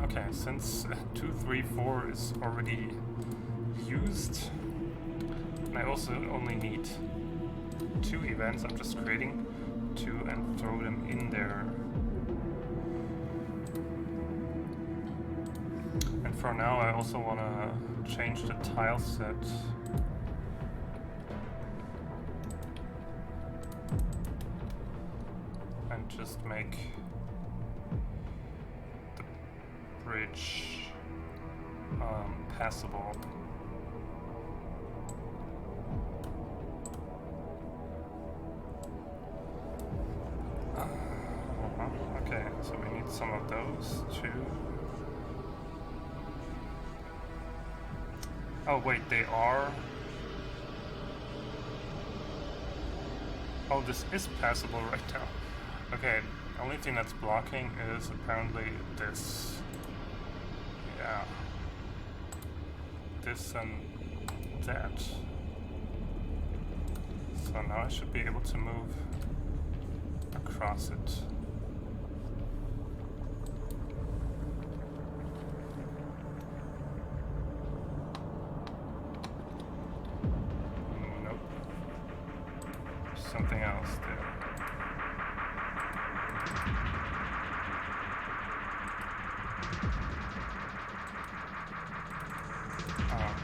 Okay, since 2, 3, 4 is already used, and I also only need 2 events, I'm just creating 2 and throw them in there. And for now I also want to change the tile set. And just make the bridge passable. Okay, so we need some of those too. Oh wait, they are... Oh, this is passable right now. Okay, the only thing that's blocking is apparently this. Yeah. This and that. So now I should be able to move across it. Nope. Something else there.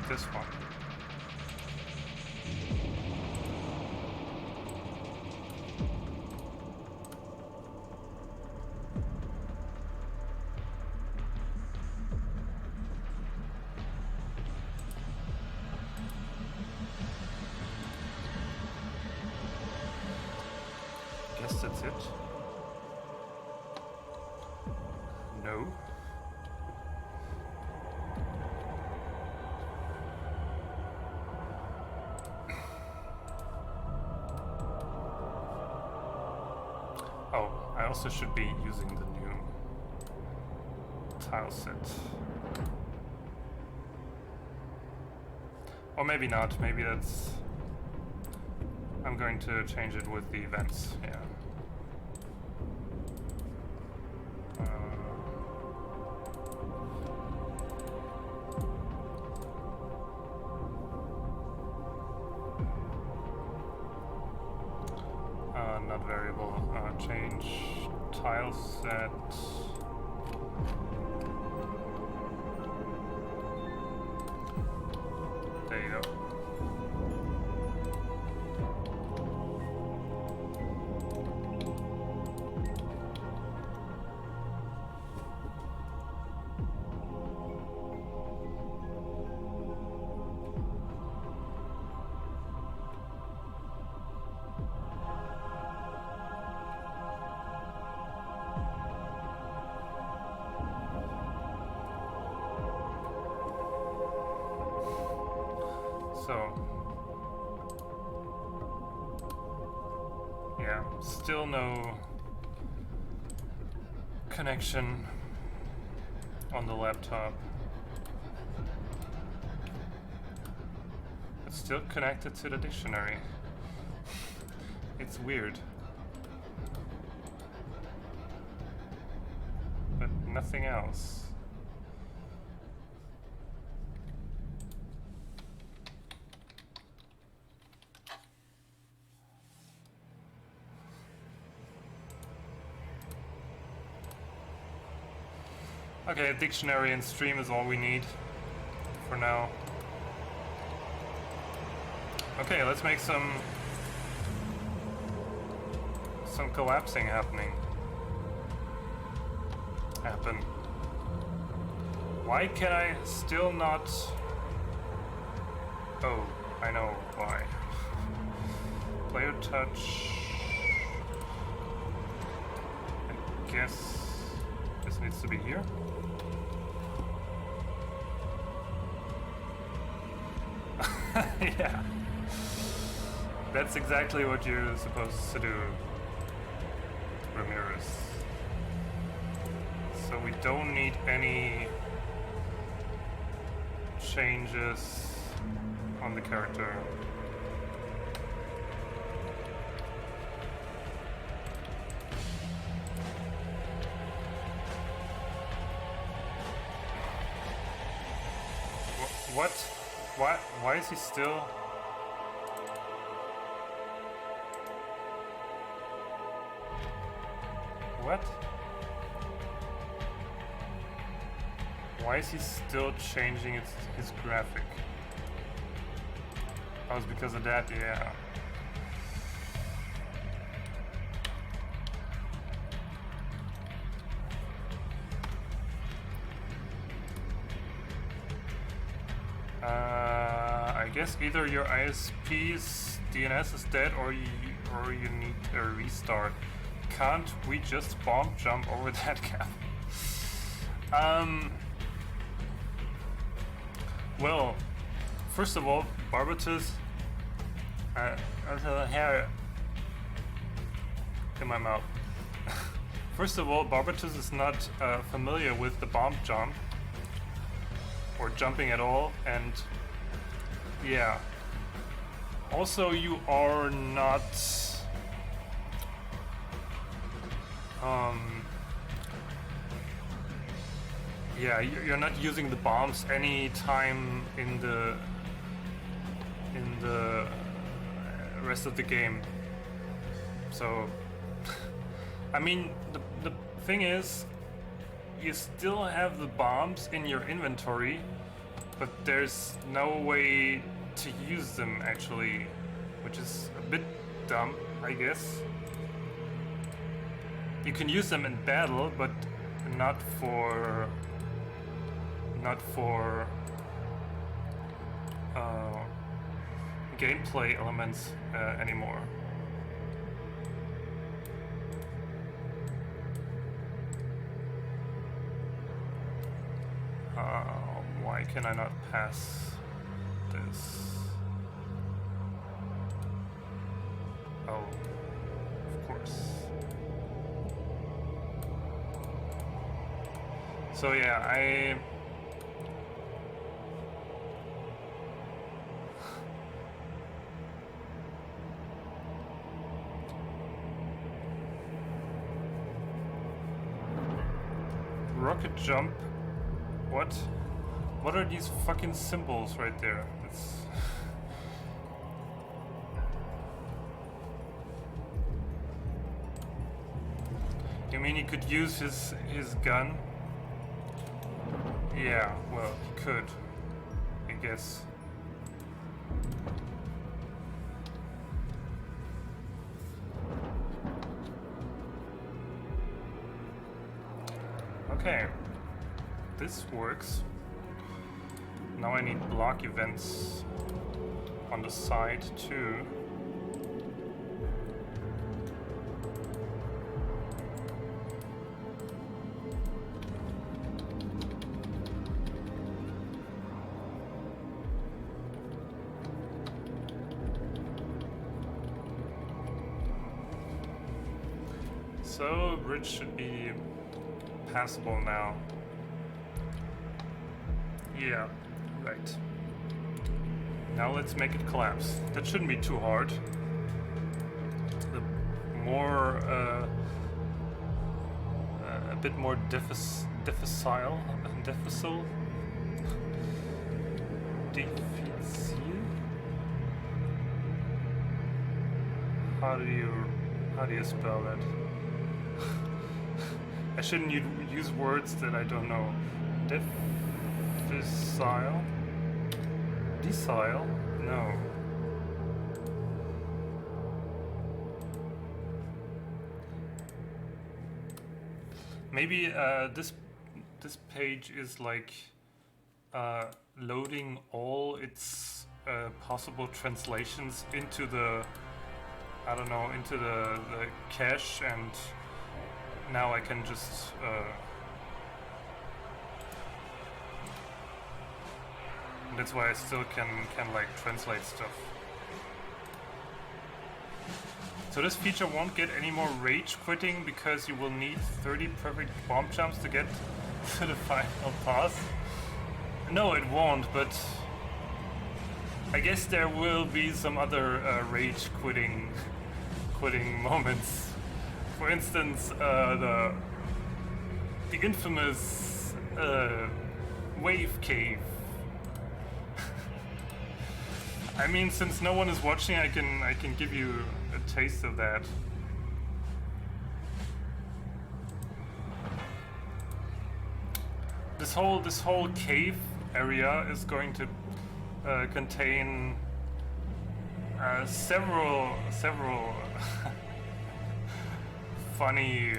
This one. Guess that's it. No. Oh, I also should be using the new tile set. Or maybe not, maybe that's... I'm going to change it with the events, yeah. Not variable, change tile set. There you go. So, yeah, still no connection on the laptop. It's still connected to the dictionary. It's weird. But nothing else. Okay, a dictionary and stream is all we need for now. Okay, let's make some collapsing happen. Why can I still not? Oh, I know why. Player touch. I guess this needs to be here. Yeah. That's exactly what you're supposed to do, Ramirez. So we don't need any changes on the character. What? Why is he still? What? Why is he still changing his graphic? Oh, it's because of that, yeah. I guess either your ISP's DNS is dead or you need a restart. Can't we just bomb jump over that gap? Well, first of all, Barbatus, there's a hair in my mouth. First of all, Barbatus is not familiar with the bomb jump or jumping at all, and yeah. Also, you are not yeah, you're not using the bombs any time in the rest of the game. So, I mean, the thing is, you still have the bombs in your inventory, but there's no way to use them actually, which is a bit dumb, I guess. You can use them in battle, but not for gameplay elements anymore. Why can I not pass this? Oh, of course. So yeah, rocket jump. What? What are these fucking symbols right there? It's you mean he could use his gun? Yeah, well, he could, I guess. Okay, this works. Now I need block events on the side too. So, bridge should be passable now. Yeah, right. Now let's make it collapse. That shouldn't be too hard. The more, a bit more difficile. How do you spell that? I shouldn't use words that I don't know. Difficile? Decile? No. Maybe this page is like loading all its possible translations into the, I don't know, into the cache, and now I can just that's why I still can like translate stuff. So this feature won't get any more rage quitting because you will need 30 perfect bomb jumps to get to the final pass. No, it won't, but I guess there will be some other rage quitting moments. For instance, the infamous wave cave. I mean, since no one is watching, I can give you a taste of that. This whole cave area is going to contain several funny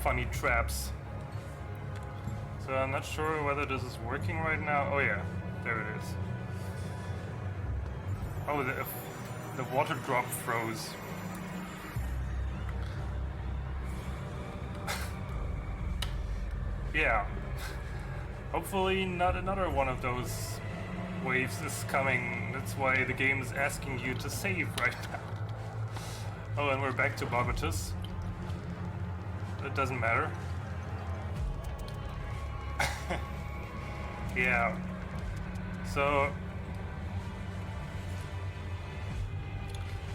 funny traps. So I'm not sure whether this is working right now. Oh yeah, there it is. Oh, the water drop froze. Yeah. Hopefully not another one of those waves is coming. That's why the game is asking you to save right now. Oh, and we're back to Barbatus. It doesn't matter. Yeah. So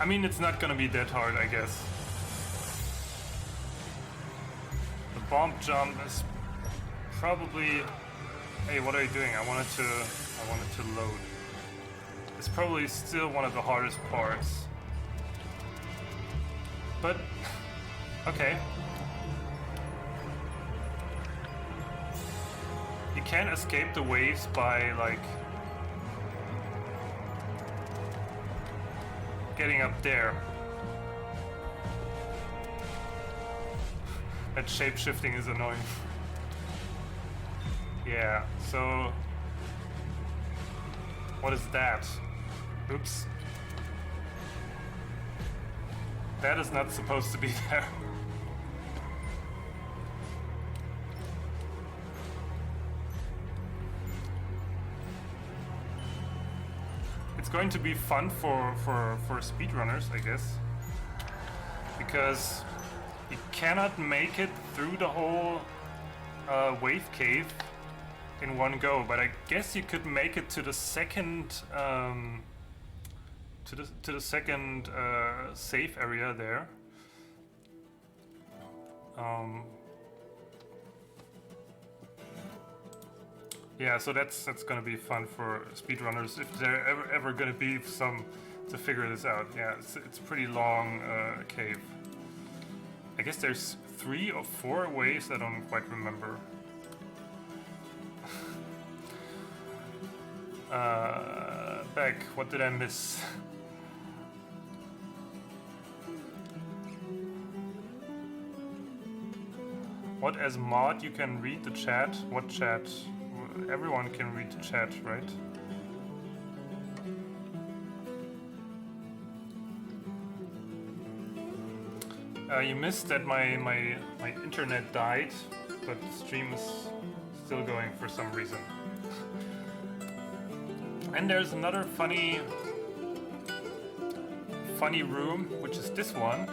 I mean, it's not gonna be that hard, I guess. The bomb jump is probably... Hey, what are you doing? I wanted to load. It's probably still one of the hardest parts. But okay. You can't escape the waves by like getting up there. That shape-shifting is annoying. Yeah, so what is that? Oops. That is not supposed to be there. It's going to be fun for speedrunners, I guess, because you cannot make it through the whole wave cave in one go, but I guess you could make it to the second to the second safe area there. Yeah, so that's gonna be fun for speedrunners if there ever gonna be some to figure this out. Yeah, it's a pretty long cave. I guess there's 3 or 4 waves. I don't quite remember. Back. What did I miss? What, as mod you can read the chat? What chat? Everyone can read the chat, right? You missed that my internet died, but the stream is still going for some reason. And there's another funny room, which is this one.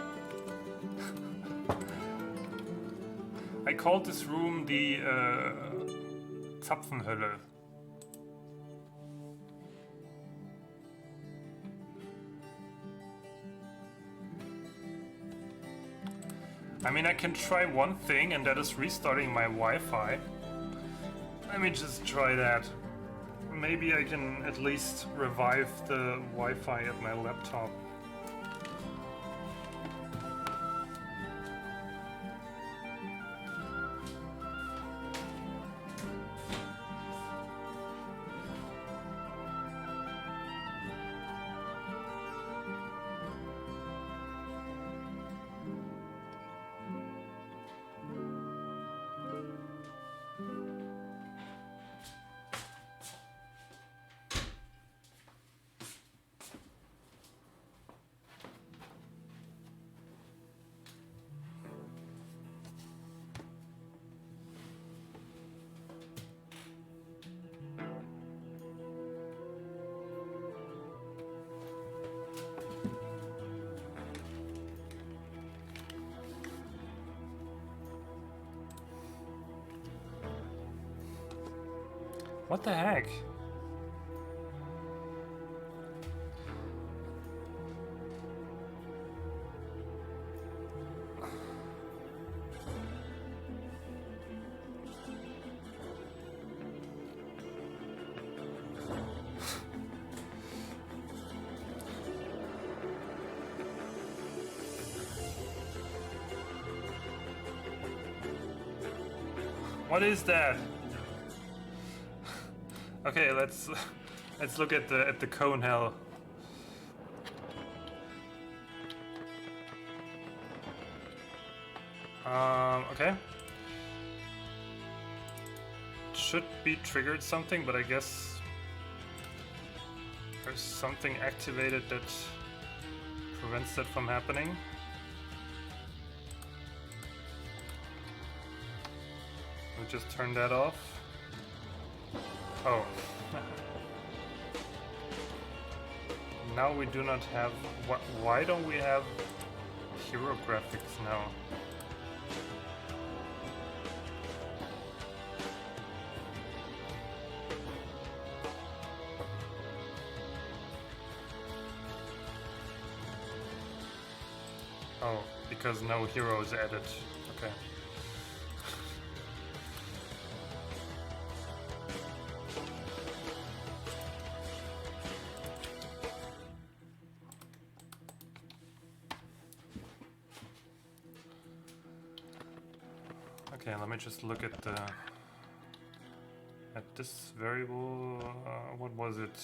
I called this room the Zapfenhölle. I mean, I can try one thing, and that is restarting my Wi-Fi. Let me just try that. Maybe I can at least revive the Wi-Fi at my laptop. What the heck? What is that? Okay, let's look at the cone hell. Okay. Should be triggered something, but I guess there's something activated that prevents that from happening. We'll just turn that off. Oh. Now we do not have... Why don't we have hero graphics now? Oh, because no hero is added. Okay. Okay, let me just look at this variable. What was it?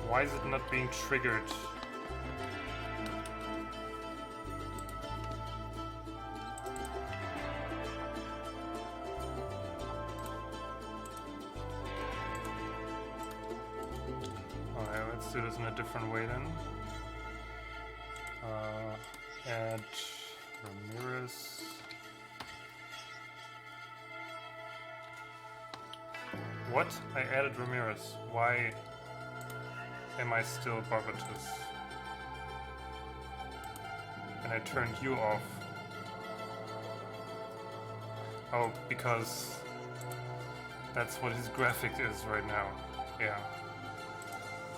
Why is it not being triggered? Alright, let's do this in a different way then. Add Ramirez. What? I added Ramirez. Why am I still Barbatus? And I turned you off. Oh, because that's what his graphic is right now. Yeah.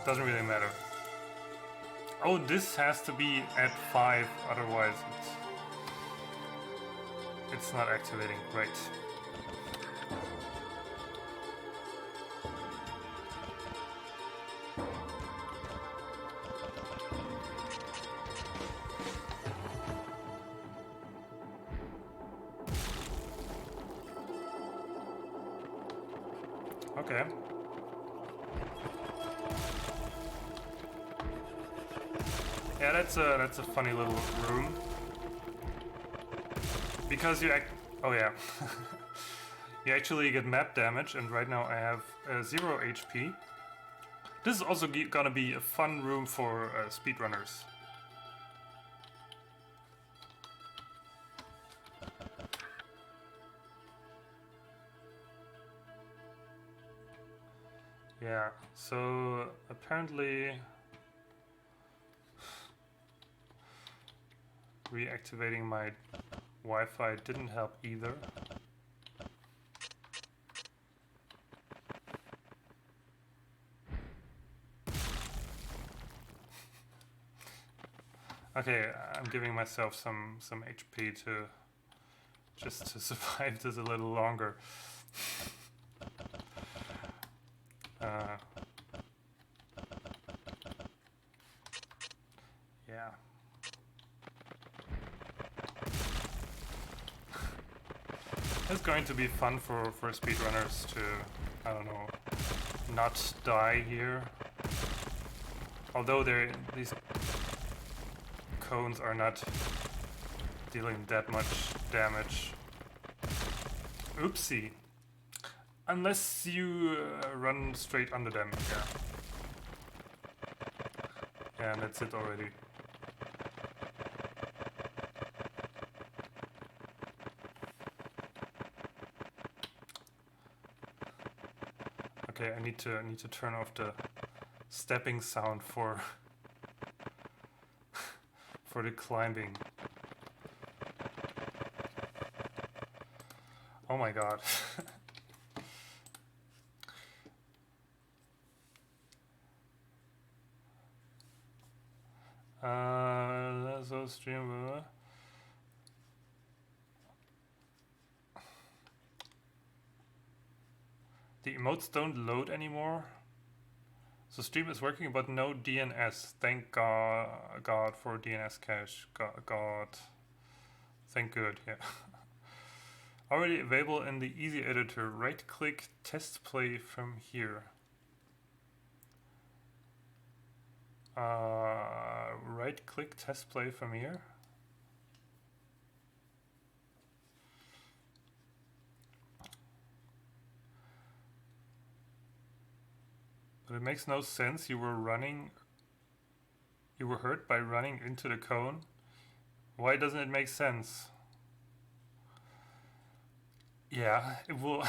Doesn't really matter. Oh, this has to be at 5, otherwise it's not activating. Right. Okay. Yeah, that's a funny little room. Because you oh yeah. You actually get map damage, and right now I have 0 HP. This is also gonna be a fun room for speedrunners. Yeah, so apparently reactivating my Wi-Fi didn't help either. Okay, I'm giving myself some HP to just to survive this a little longer. Yeah. It's going to be fun for speedrunners to, I don't know, not die here. Although these cones are not dealing that much damage. Oopsie. Unless you run straight under them, yeah. Yeah, and that's it already. Okay, I need to turn off the stepping sound for for the climbing. Oh my god. So stream. The emotes don't load anymore. So stream is working, but no DNS. Thank God for DNS cache. God. Thank good. Yeah. Already available in the easy editor. Right click test play from here. Right click test play from here. But it makes no sense. You were hurt by running into the cone. Why doesn't it make sense? Yeah, it will.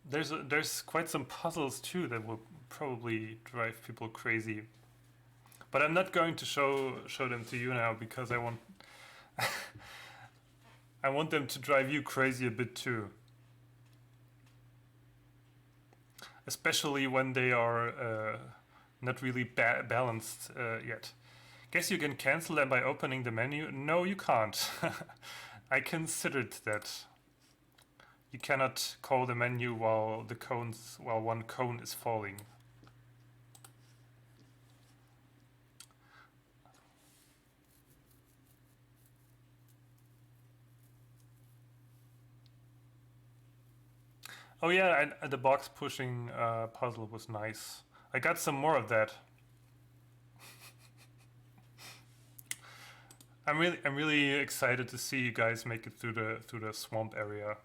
There's quite some puzzles too that will probably drive people crazy. But I'm not going to show them to you now because I want I want them to drive you crazy a bit too. Especially when they are not really balanced yet. Guess you can cancel them by opening the menu. No, you can't. I considered that. You cannot call the menu while one cone is falling. Oh yeah, and the box pushing puzzle was nice. I got some more of that. I'm really excited to see you guys make it through the swamp area.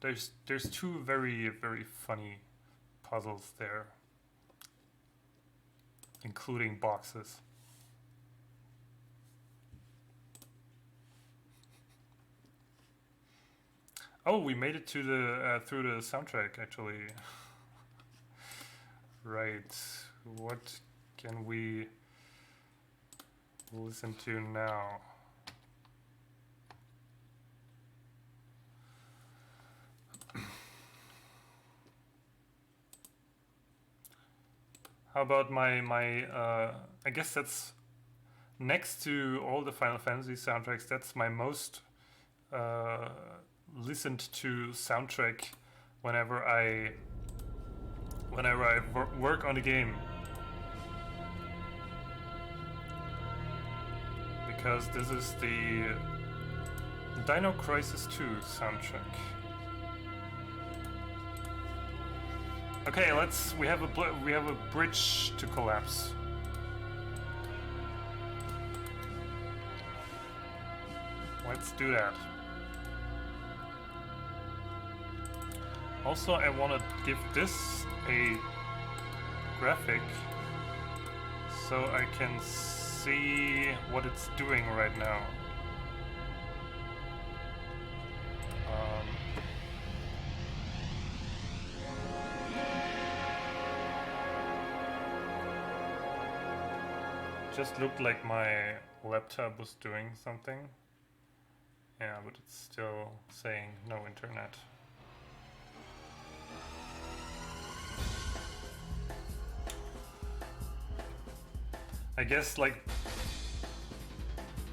There's two very funny puzzles there, including boxes. Oh, we made it to the through the soundtrack actually. Right. What can we listen to now? How about my I guess that's next to all the Final Fantasy soundtracks, that's my most listened to soundtrack whenever I work on a game. Because this is the Dino Crisis 2 soundtrack. Okay, we have a bridge to collapse. Let's do that. Also, I want to give this a graphic so I can see what it's doing right now. Just looked like my laptop was doing something. Yeah, but it's still saying no internet. I guess like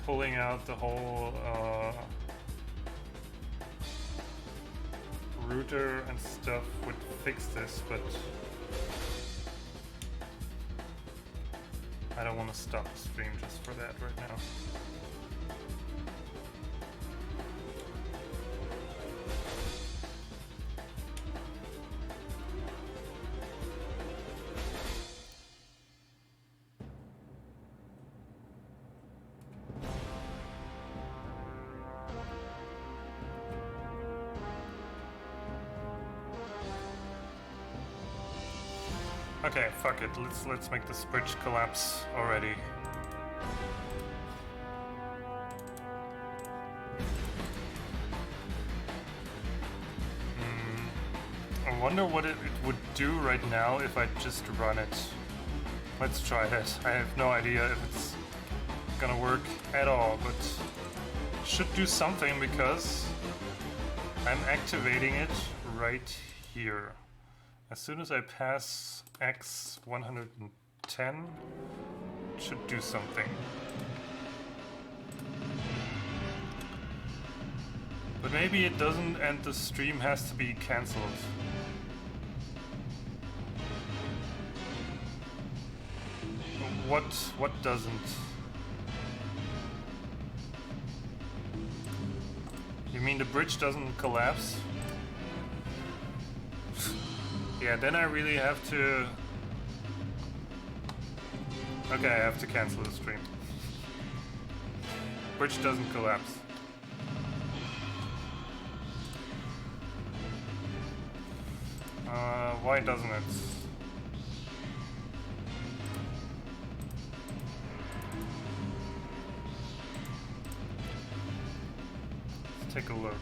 pulling out the whole router and stuff would fix this, but I don't want to stop the stream just for that right now. Okay, fuck it. Let's make this bridge collapse already. I wonder what it would do right now if I just run it. Let's try that. I have no idea if it's gonna work at all, but it should do something because I'm activating it right here. As soon as I pass X 110, it should do something. But maybe it doesn't and the stream has to be cancelled. What doesn't? You mean the bridge doesn't collapse? Yeah, then I really have to... Okay, I have to cancel the stream. Bridge doesn't collapse. Why doesn't it? Let's take a look.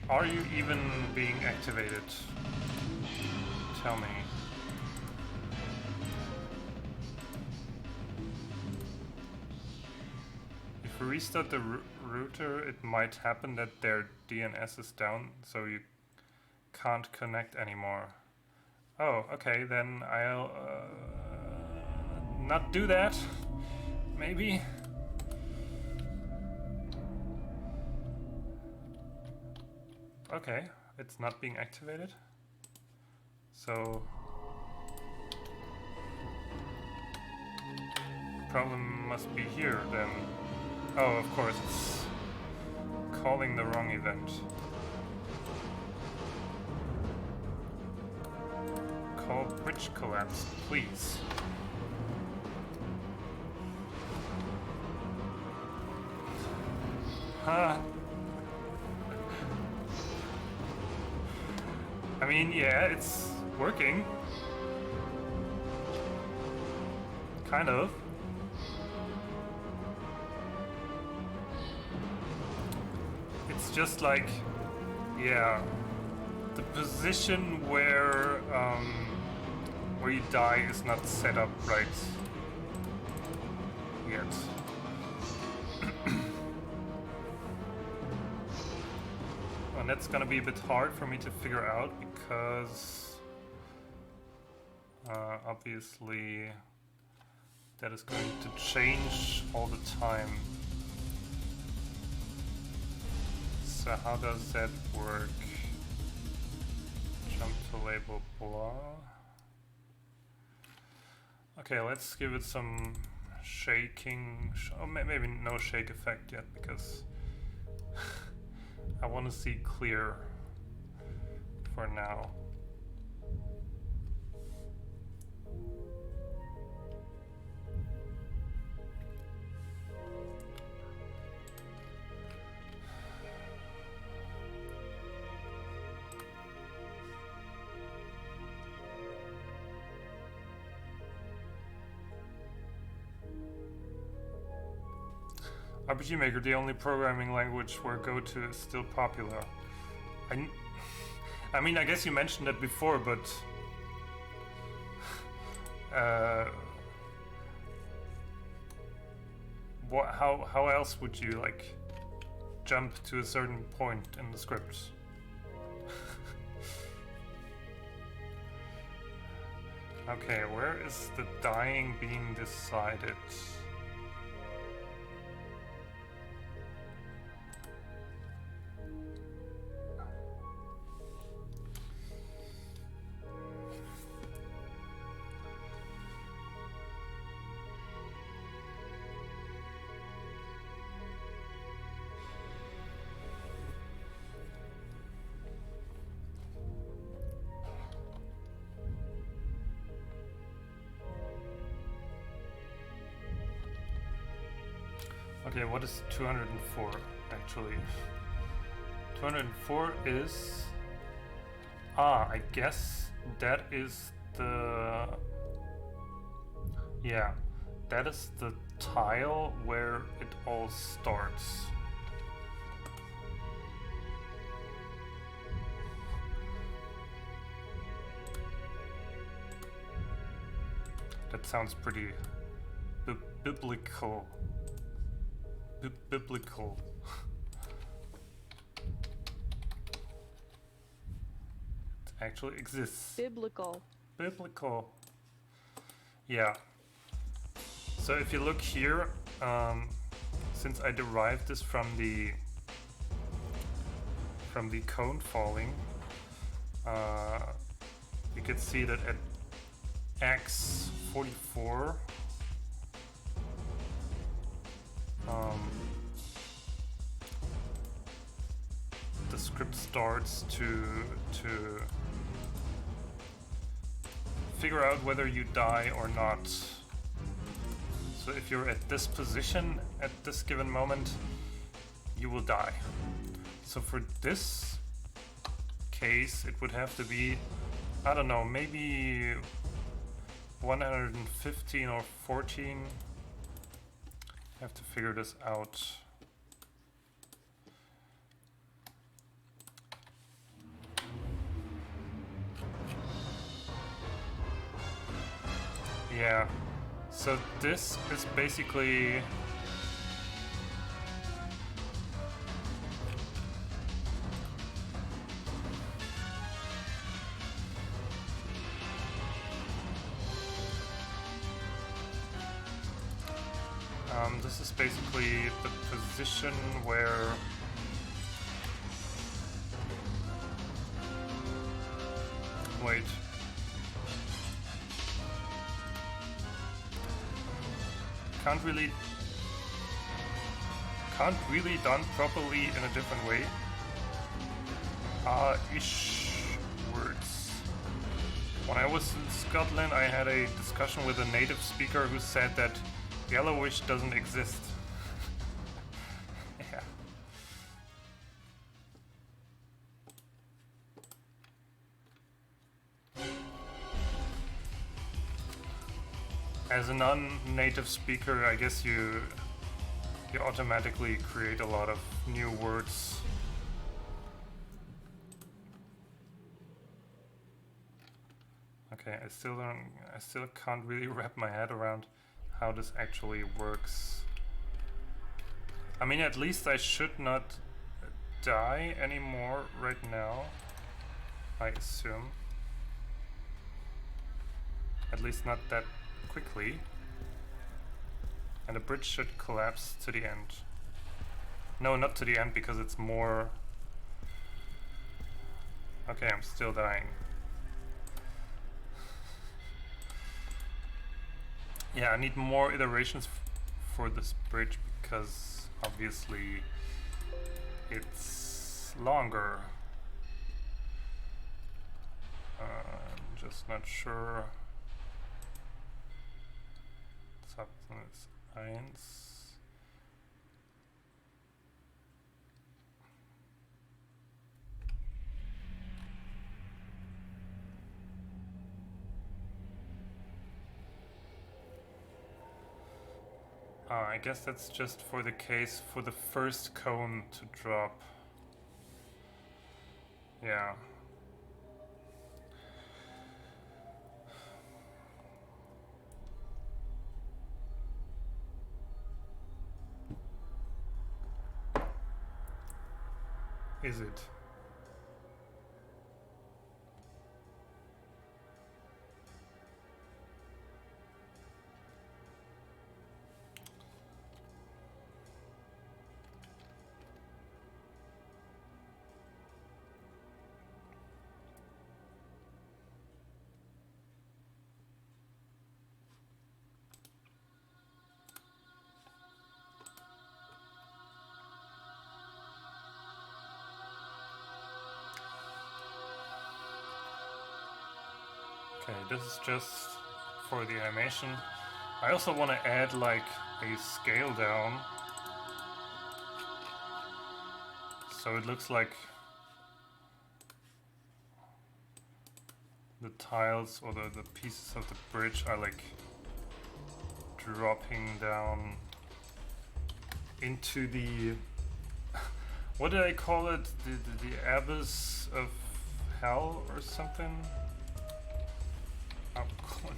Are you even being activated? Tell me. If we restart the router, it might happen that their DNS is down, so you can't connect anymore. Oh, okay, then I'll not do that. Maybe. Okay, it's not being activated. So problem must be here then. Oh, of course, it's calling the wrong event. Call bridge collapse, please. Huh. I mean, yeah, it's working. Kind of. It's just like, yeah, the position where you die is not set up right yet. And that's gonna be a bit hard for me to figure out because obviously that is going to change all the time. So how does that work? Jump to label blah. Okay, let's give it some shaking. Oh, maybe no shake effect yet because I want to see clear for now. RPG Maker, the only programming language where GoTo is still popular. I mean, I guess you mentioned that before, but how else would you like jump to a certain point in the script? Okay, where is the dying being decided? Okay, what is 204 actually? 204 is... Ah, I guess that is the... Yeah, that is the tile where it all starts. That sounds pretty biblical. Biblical. It actually exists. Biblical. Biblical. Yeah. So if you look here, since I derived this from the cone falling, you can see that at x 44, the script starts to figure out whether you die or not. So if you're at this position at this given moment, you will die. So for this case, it would have to be, I don't know, maybe 115 or 14. I have to figure this out. Yeah, so this is basically this is basically the position where wait. Can't really done properly in a different way. Ish words. When I was in Scotland, I had a discussion with a native speaker who said that yellowish doesn't exist. Yeah. As a non-native speaker, I guess you automatically create a lot of new words. Okay, I still can't really wrap my head around how this actually works. I mean, at least I should not die anymore right now, I assume. At least not that quickly. And the bridge should collapse to the end. No, not to the end, because it's more... Okay, I'm still dying. Yeah, I need more iterations for this bridge, because obviously it's longer. I'm just not sure. Substance 1. I guess that's just for the case for the first cone to drop. Yeah. Is it? Okay, this is just for the animation. I also want to add like a scale down. So it looks like the tiles or the pieces of the bridge are like dropping down into the what did I call it? The abyss of hell or something? Oh, God.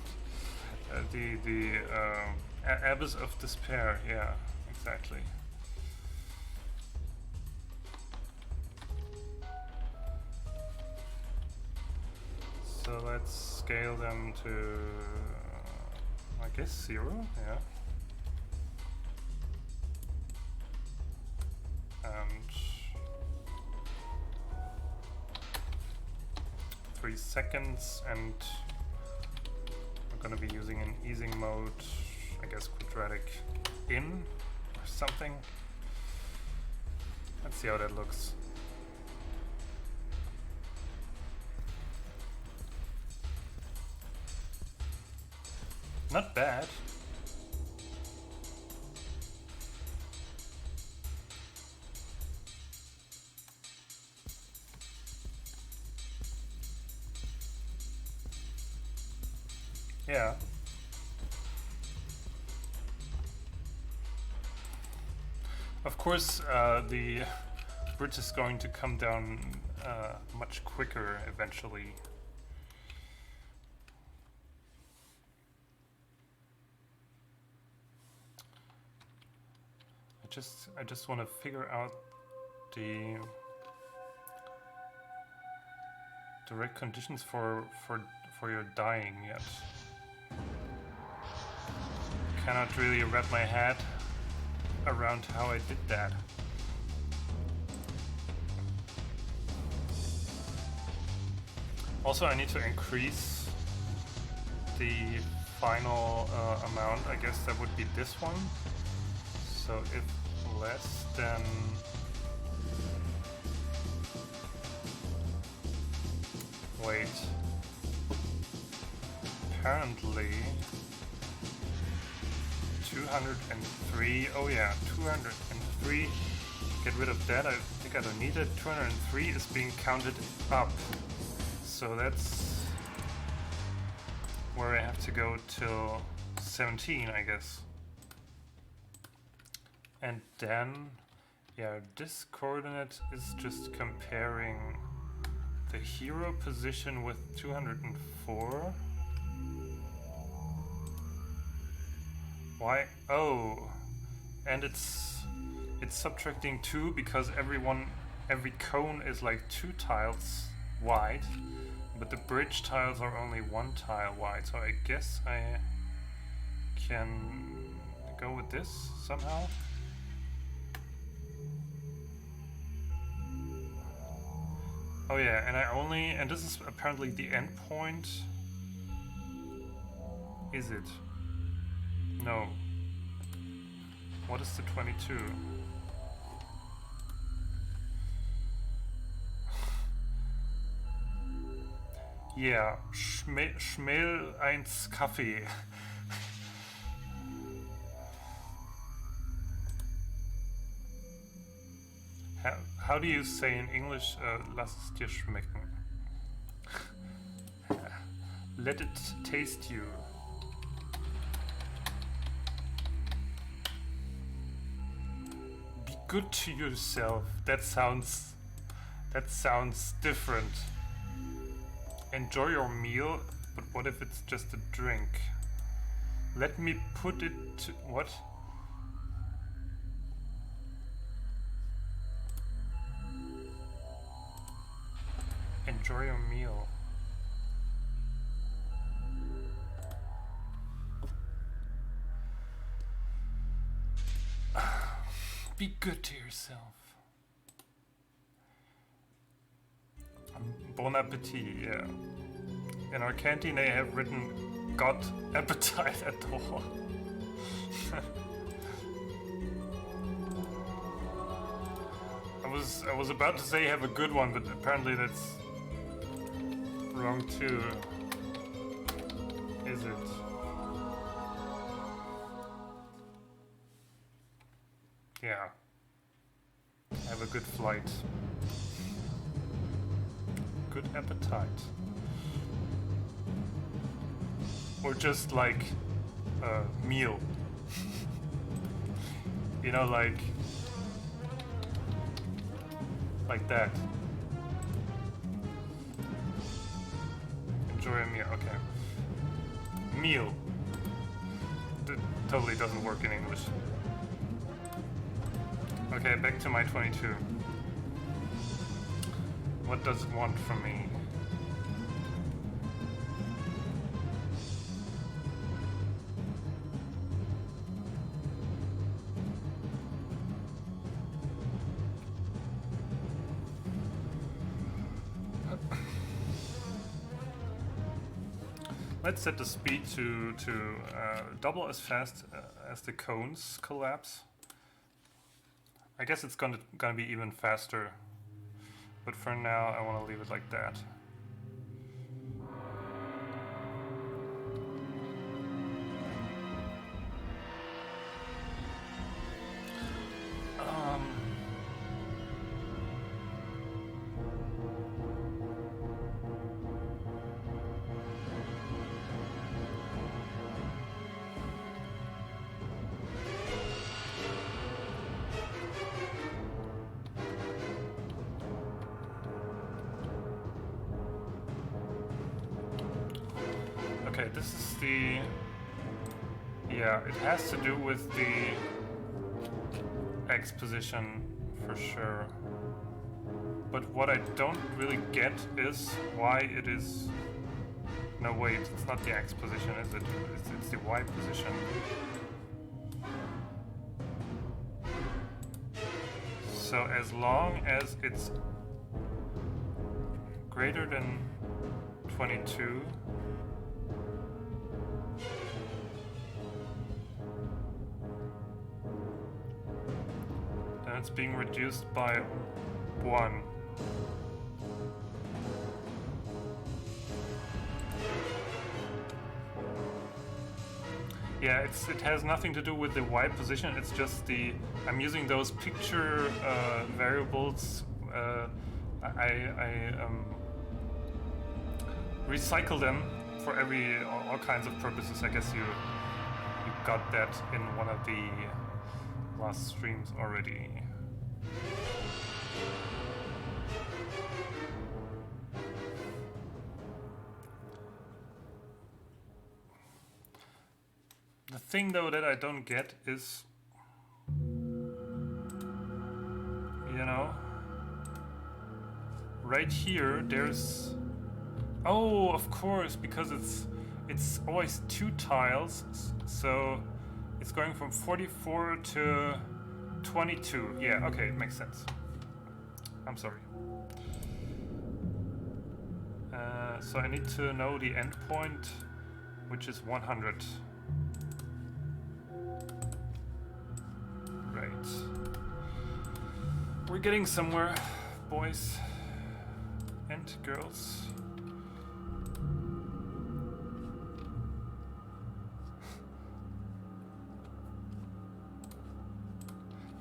The abyss of despair. Yeah, exactly. So let's scale them to, I guess 0. Yeah. And 3 seconds, and we're gonna be using an easing mode, I guess quadratic in or something. Let's see how that looks. Not bad. Yeah. Of course, the bridge is going to come down much quicker eventually. I just want to figure out the right conditions for your dying yet. Cannot really wrap my head around how I did that. Also, I need to increase the final amount. I guess that would be this one. So if less than wait, apparently 203. Oh yeah, 203. Get rid of that. I think I don't need it. 203 is being counted up. So that's where I have to go till 17, I guess. And then, yeah, this coordinate is just comparing the hero position with 204. Why? Oh, and it's subtracting 2 because every cone is like 2 tiles wide, but the bridge tiles are only 1 tile wide. So I guess I can go with this somehow. Oh yeah, and this is apparently the end point. Is it? No. What is the 22? Yeah, Schmel 1 Kaffee. How do you say in English, lass es dir schmecken? Let it taste you. Be good to yourself. That sounds different. Enjoy your meal, but what if it's just a drink? Let me put it to what? Enjoy your meal. Be good to yourself. Bon appetit, yeah. In our canteen they have written "Got appetite at all." I was about to say have a good one, but apparently that's wrong too. Is it? Yeah. Have a good flight. Good appetite. Or just like a meal. You know, like that. Enjoy a meal, okay. Meal. Totally doesn't work in English. Okay, back to my 22. What does it want from me? Let's set the speed to double as fast as the cones collapse. I guess it's gonna be even faster, but for now I want to leave it like that. Okay, this is the... Yeah, it has to do with the X position for sure. But what I don't really get is why it is... No, wait, it's not the X position, is it? It's the Y position. So as long as it's greater than 22, then it's being reduced by 1. Yeah, it has nothing to do with the Y position, it's just the... I'm using those picture variables. I recycle them for all kinds of purposes. I guess you got that in one of the last streams already. The thing though that I don't get is, you know, right here there's, oh, of course, because it's always 2 tiles, so it's going from 44 to 22. Yeah, okay, it makes sense. I'm sorry. So I need to know the endpoint, which is 100. Right. We're getting somewhere, boys and girls.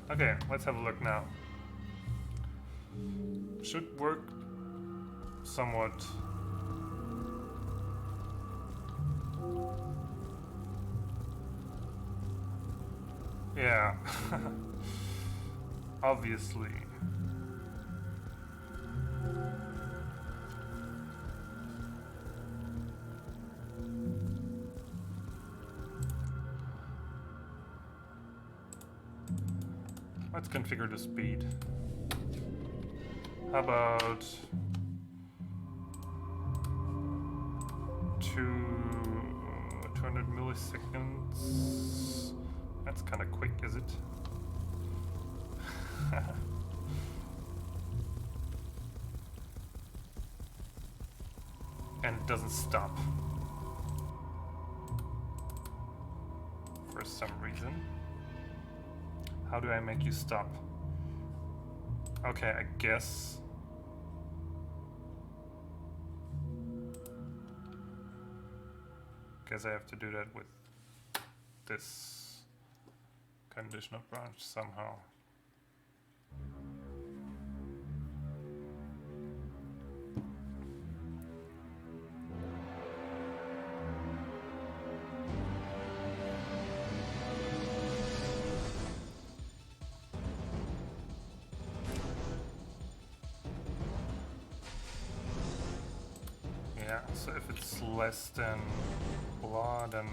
Okay, let's have a look now. Should work somewhat. Yeah, obviously. Let's configure the speed. How about 200 milliseconds? That's kind of quick, is it? And it doesn't stop for some reason. How do I make you stop? Okay, I guess. Guess I have to do that with this conditional branch somehow. so if it's less than blah, then...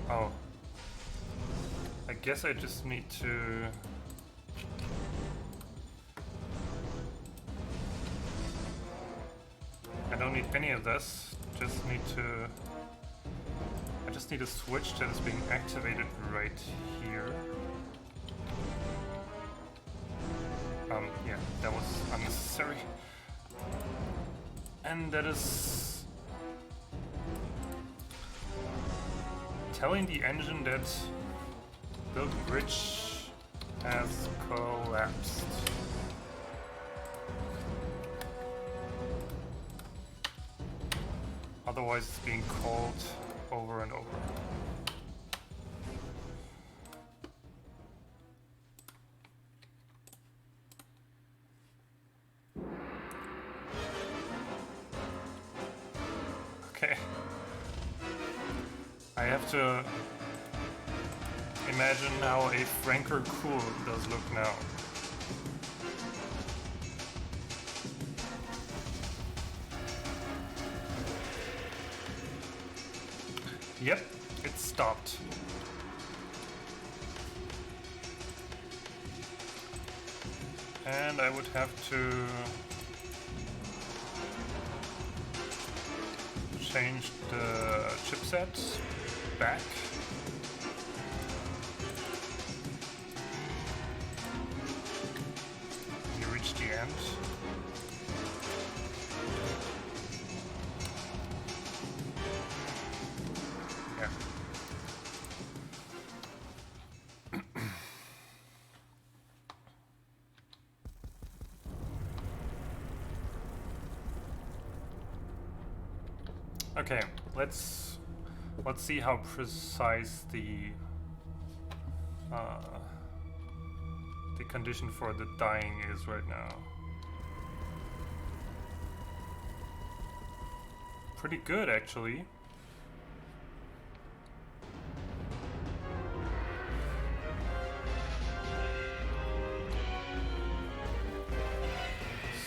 Oh. I guess I just need to... I don't need any of this, just need to... I just need a switch that is being activated right here. Yeah, that was unnecessary. And that is... telling the engine that the bridge has collapsed. Otherwise it's being called over and over. Okay. I have to imagine how a Franker Cool does look now. Yep, it stopped. And I would have to change the chipset back. You reach the end. Yeah. Okay, let's see how precise the condition for the dying is right now. Pretty good, actually.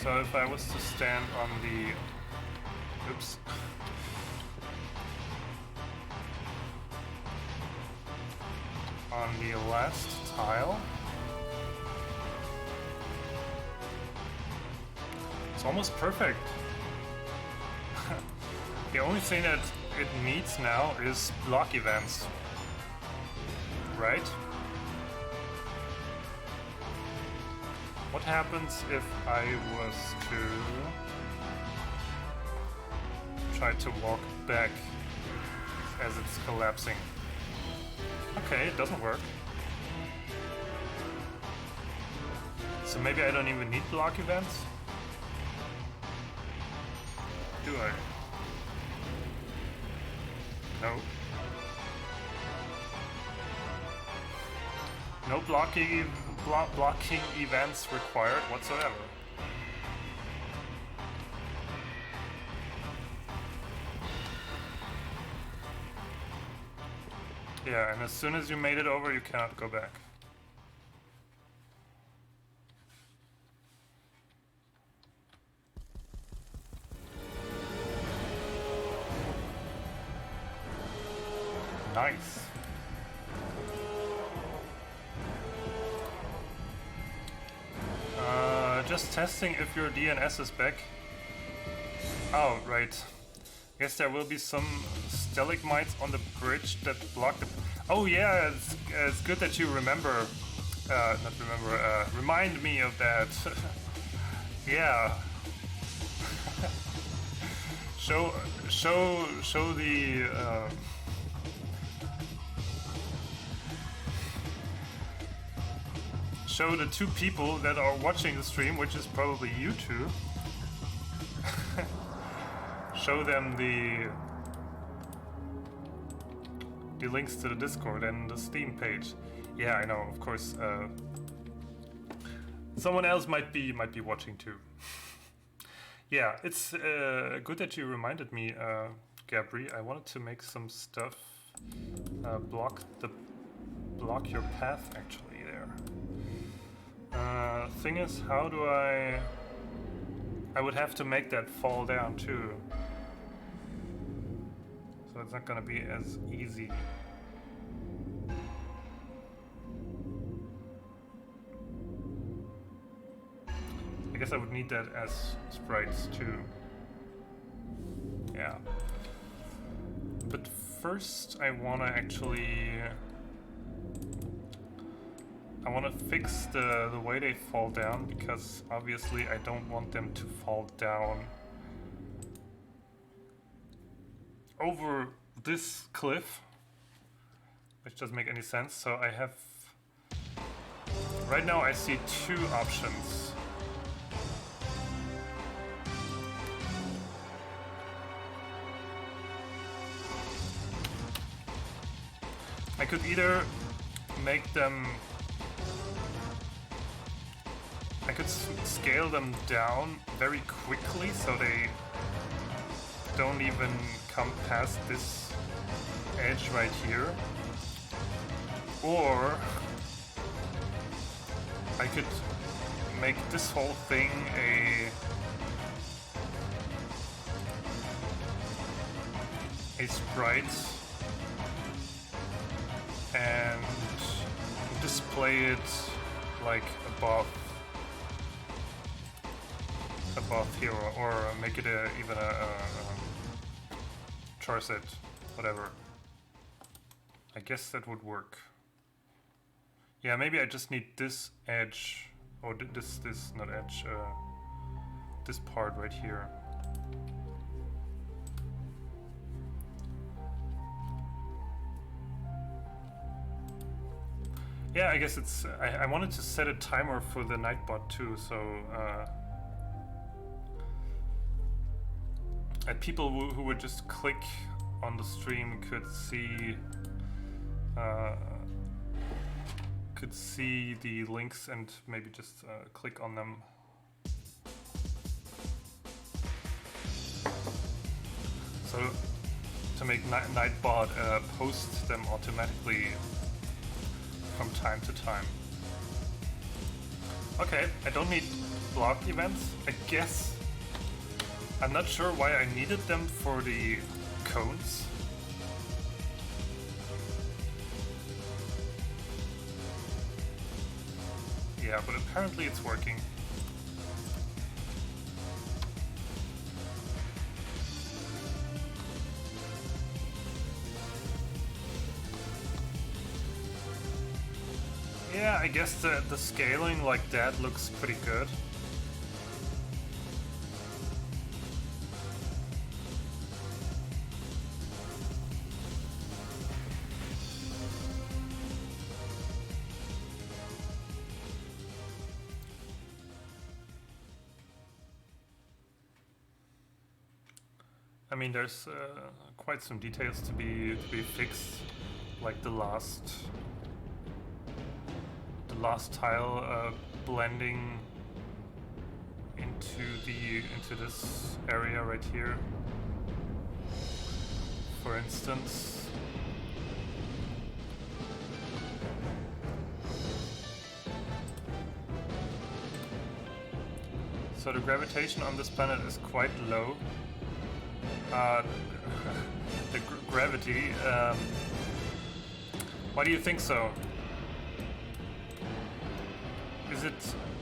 So if I was to stand on the... Oops. On the last tile. It's almost perfect. The only thing that it needs now is block events. Right? What happens if I was to try to walk back as it's collapsing? Okay, it doesn't work. So maybe I don't even need block events? Do I? No. No blocking events required whatsoever. Yeah, and as soon as you made it over, you cannot go back. Nice. Just testing if your DNS is back. Oh, right. Guess there will be some stalagmites on the bridge that block the... Oh yeah, it's good that you remember... remind me of that. Yeah. Show the... show the two people that are watching the stream, which is probably you two. Show them the links to the Discord and the Steam page. Yeah, I know, of course. Someone else might be watching too. Yeah, it's good that you reminded me, Gabri. I wanted to make some stuff block your path actually there. Thing is, how do I would have to make that fall down too. So it's not gonna be as easy. I guess I would need that as sprites too. Yeah. But first I wanna actually... I want to fix the way they fall down, because obviously I don't want them to fall down over this cliff, which doesn't make any sense. So I have... Right now I see two options. I could either make them... I could scale them down very quickly so they don't even come past this edge right here. Or I could make this whole thing a sprite and display it like above here, or make it even a char set, whatever. I guess that would work. Yeah, maybe I just need this edge, or this not edge, this part right here. Yeah, I guess it's... I wanted to set a timer for the Nightbot too, so... people who would just click on the stream could see the links and maybe just click on them. So to make Nightbot post them automatically from time to time. Okay, I don't need block events, I guess. I'm not sure why I needed them for the cones. Yeah, but apparently it's working. Yeah, I guess the scaling like that looks pretty good. I mean, there's quite some details to be fixed, like the last tile blending into this area right here, for instance. So the gravitation on this planet is quite low. The gravity. Why do you think so?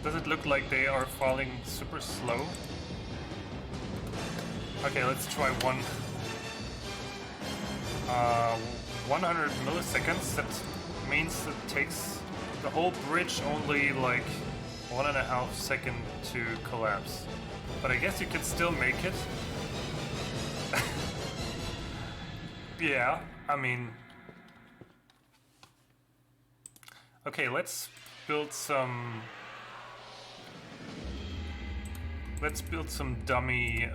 Does it look like they are falling super slow? Okay, let's try 100 milliseconds. That means it takes the whole bridge only like 1.5 seconds to collapse. But I guess you could still make it. Yeah, I mean... Okay, let's build some dummy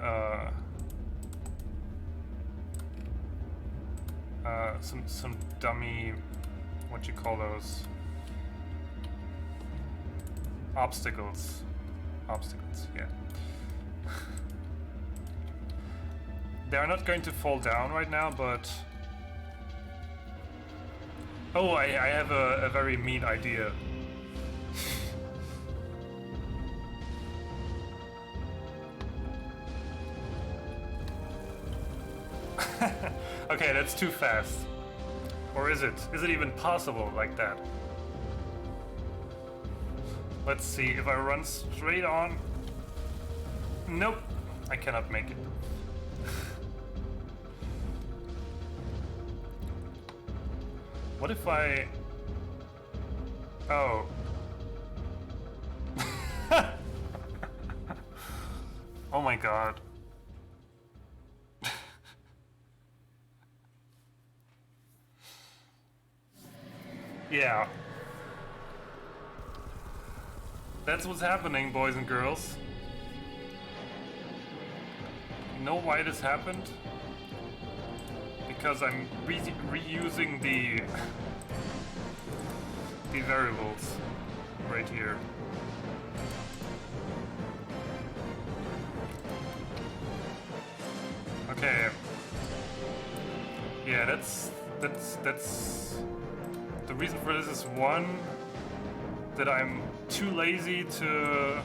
some dummy, what you call those, obstacles, yeah. They are not going to fall down right now, but... Oh, I have a very mean idea. Okay, that's too fast. Or is it? Is it even possible like that? Let's see, if I run straight on... Nope, I cannot make it. What if I... Oh. Oh my god. Yeah. That's what's happening, boys and girls. You know why this happened? Because I'm reusing the variables right here. Okay. Yeah, that's the reason for this is one, that I'm too lazy to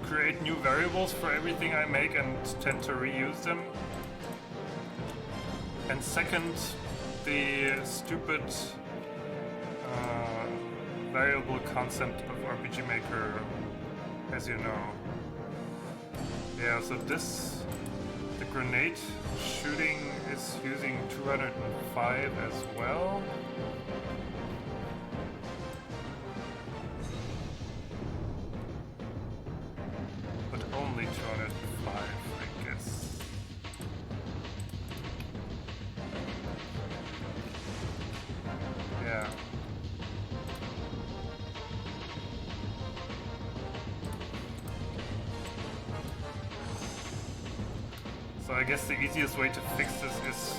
create new variables for everything I make and tend to reuse them. And second, the stupid variable concept of RPG Maker, as you know. Yeah, so this, the grenade shooting is using 205 as well. But only 205, I guess. Yeah. So I guess the easiest way to fix this is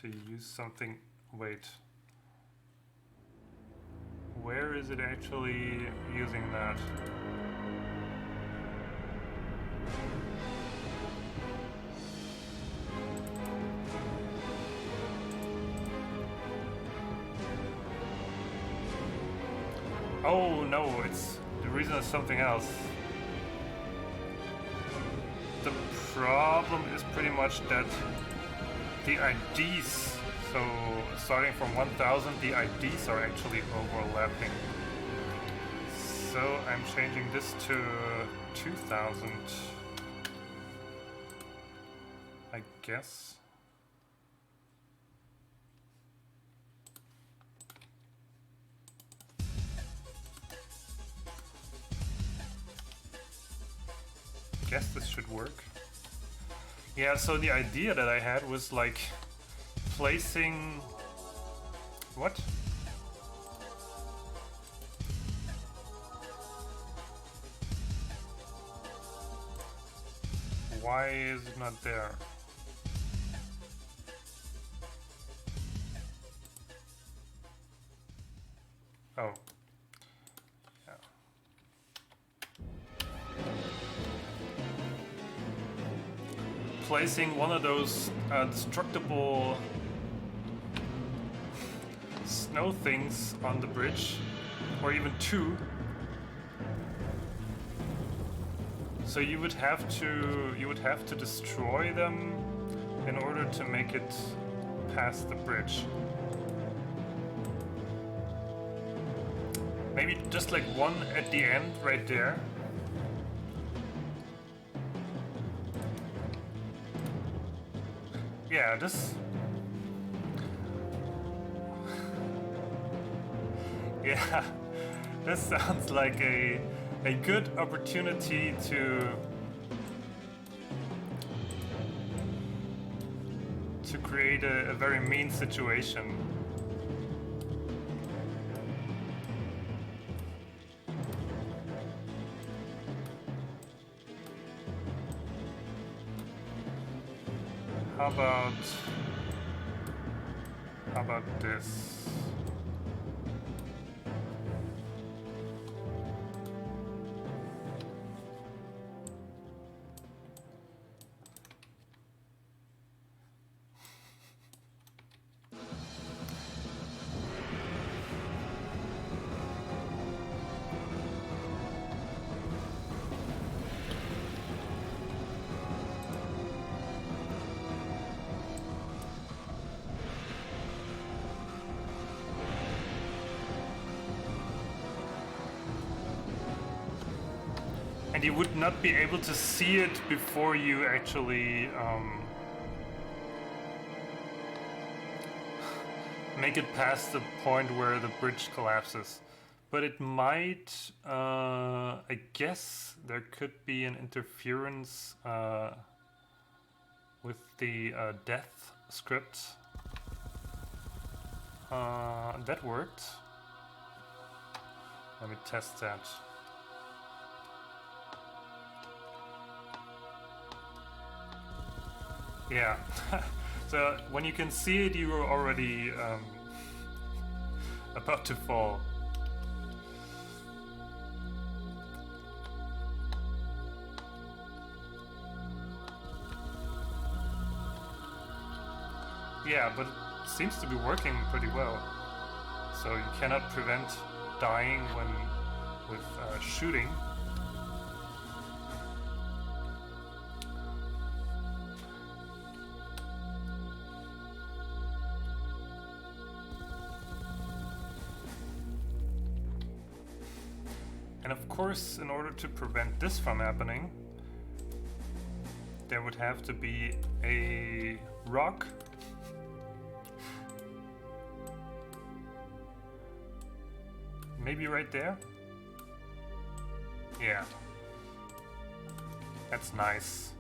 to use something. Wait, where is it actually using that? Oh no, it's the reason is something else. The problem is pretty much that the IDs, so starting from 1000, the IDs are actually overlapping. So I'm changing this to 2000, I guess. Guess this should work. Yeah, so the idea that I had was like placing... What? Why is it not there? Oh. Yeah. Placing one of those destructible snow things on the bridge, or even two. So you would have to destroy them in order to make it past the bridge. Maybe just like one at the end right there. Yeah, this... Yeah, this sounds like a good opportunity to create a very mean situation. How about this? And you would not be able to see it before you actually make it past the point where the bridge collapses. But it might, I guess there could be an interference with the death script. That worked. Let me test that. Yeah. So when you can see it, you are already about to fall. Yeah, but it seems to be working pretty well. So you cannot prevent dying when with shooting. And of course, in order to prevent this from happening, there would have to be a rock maybe right there? Yeah. That's nice.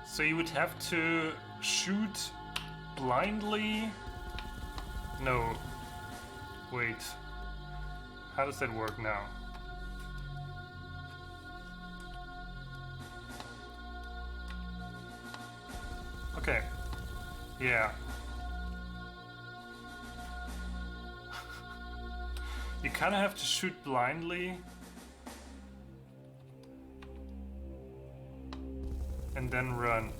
So you would have to shoot blindly? No. Wait. How does that work now? Okay. Yeah. You kind of have to shoot blindly. And then run.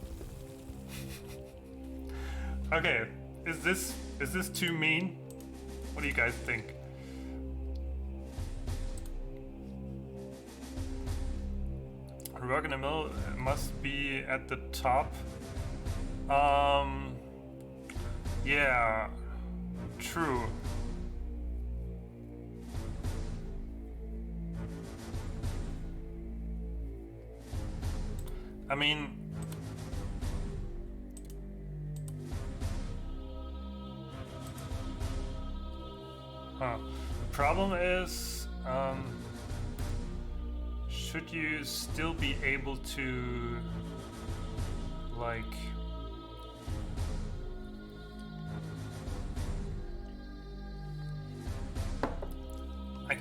Okay, is this too mean? What do you guys think? Rock in the middle must be at the top. Yeah, true. I mean, the problem is, should you still be able to, like,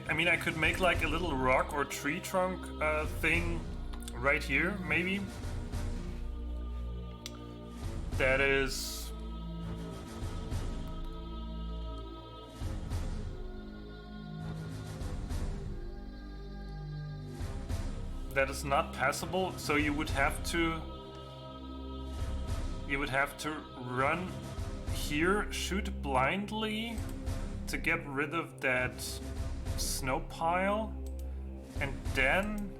I mean, I could make like a little rock or tree trunk thing right here, maybe. That is not passable, so you would have to run here, shoot blindly to get rid of that snow pile, and then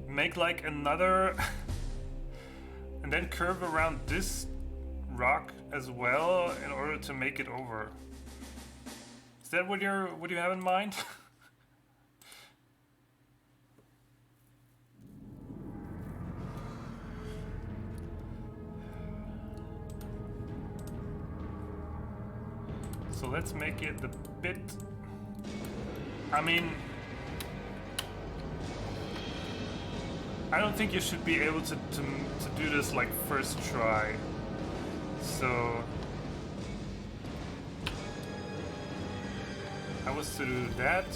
make like another and then curve around this rock as well in order to make it over. Is that what you have in mind? So let's make it a bit, I mean, I don't think you should be able to do this like first try. So I was to do that.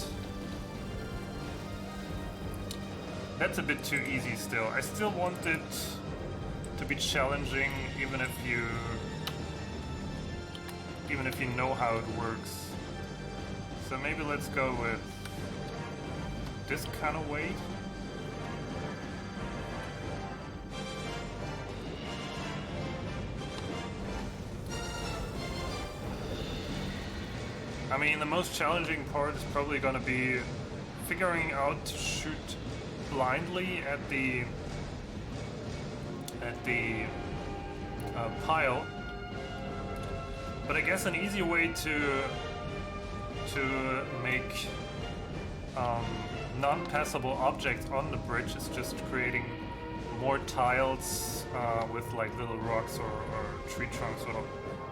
That's a bit too easy still. I still want it to be challenging, even if you know how it works. So maybe let's go with this kind of weight. I mean, the most challenging part is probably gonna be figuring out to shoot blindly at the pile. But I guess an easy way to make non-passable objects on the bridge is just creating more tiles with like little rocks or tree trunks, or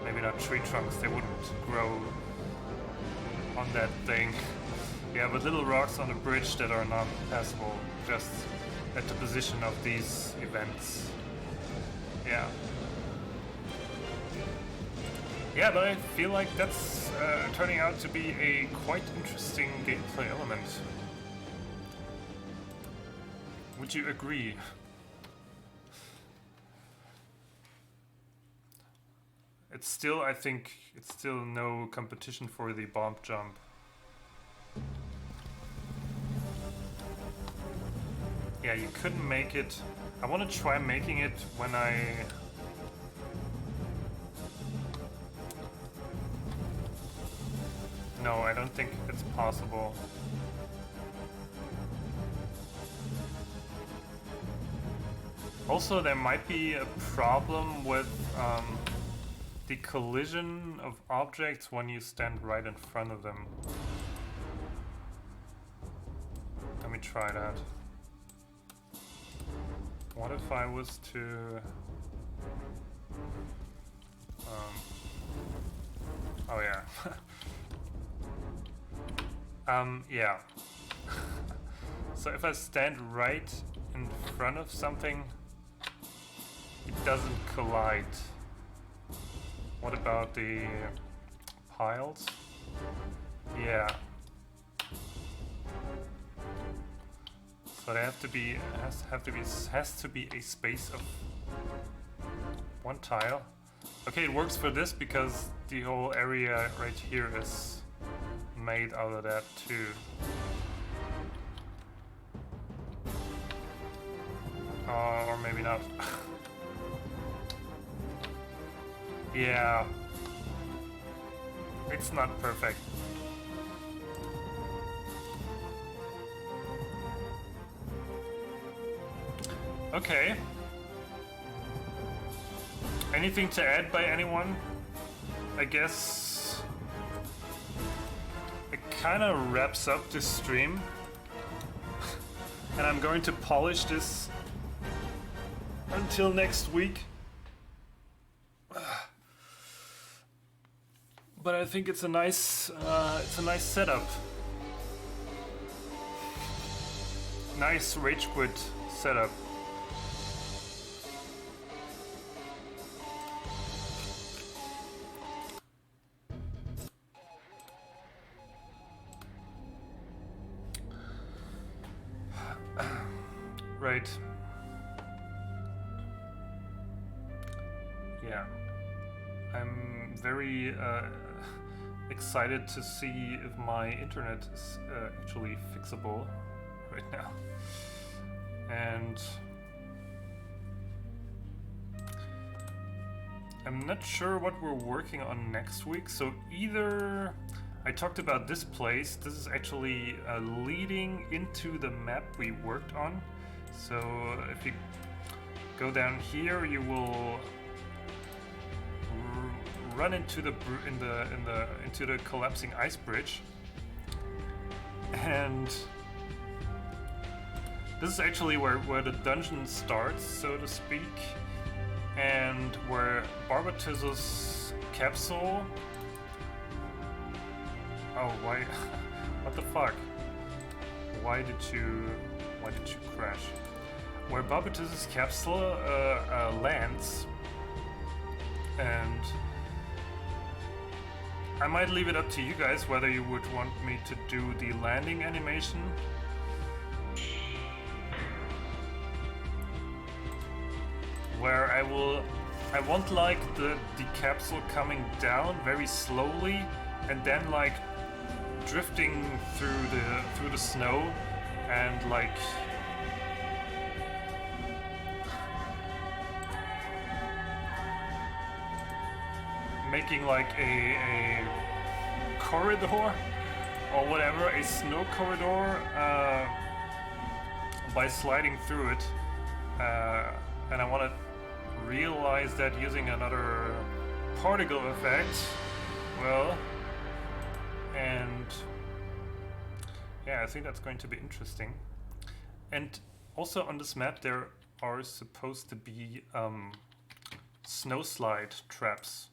maybe not tree trunks, they wouldn't grow on that thing. Yeah, but little rocks on the bridge that are non-passable just at the position of these events. Yeah. Yeah, but I feel like that's turning out to be a quite interesting gameplay element. Would you agree? It's still, I think, it's still no competition for the bomb jump. Yeah, you couldn't make it. I want to try making it when I... No, I don't think it's possible. Also, there might be a problem with the collision of objects when you stand right in front of them. Let me try that. What if I was to... oh yeah. Yeah. So if I stand right in front of something, it doesn't collide. What about the piles? Yeah. So there has to be a space of one tile. Okay, it works for this because the whole area right here is made out of that too. Or maybe not. Yeah. It's not perfect. Okay. Anything to add by anyone? I guess it kind of wraps up this stream. And I'm going to polish this until next week. But I think it's a nice setup. Nice rage quit setup. Right. Yeah. I'm very excited to see if my internet is actually fixable right now. And I'm not sure what we're working on next week, so either I talked about this place. This is actually leading into the map we worked on. So if you go down here, you will run into the into the collapsing ice bridge, and this is actually where the dungeon starts, so to speak, and where Barbatus's capsule. Oh, why? What the fuck? Why did you crash? Where Barbatus's capsule lands, and I might leave it up to you guys whether you would want me to do the landing animation. Where I want like the capsule coming down very slowly and then like drifting through the snow and like making like a corridor or whatever, a snow corridor by sliding through it. And I want to realize that using another particle effect. Well, and yeah, I think that's going to be interesting. And also on this map there are supposed to be snow slide traps.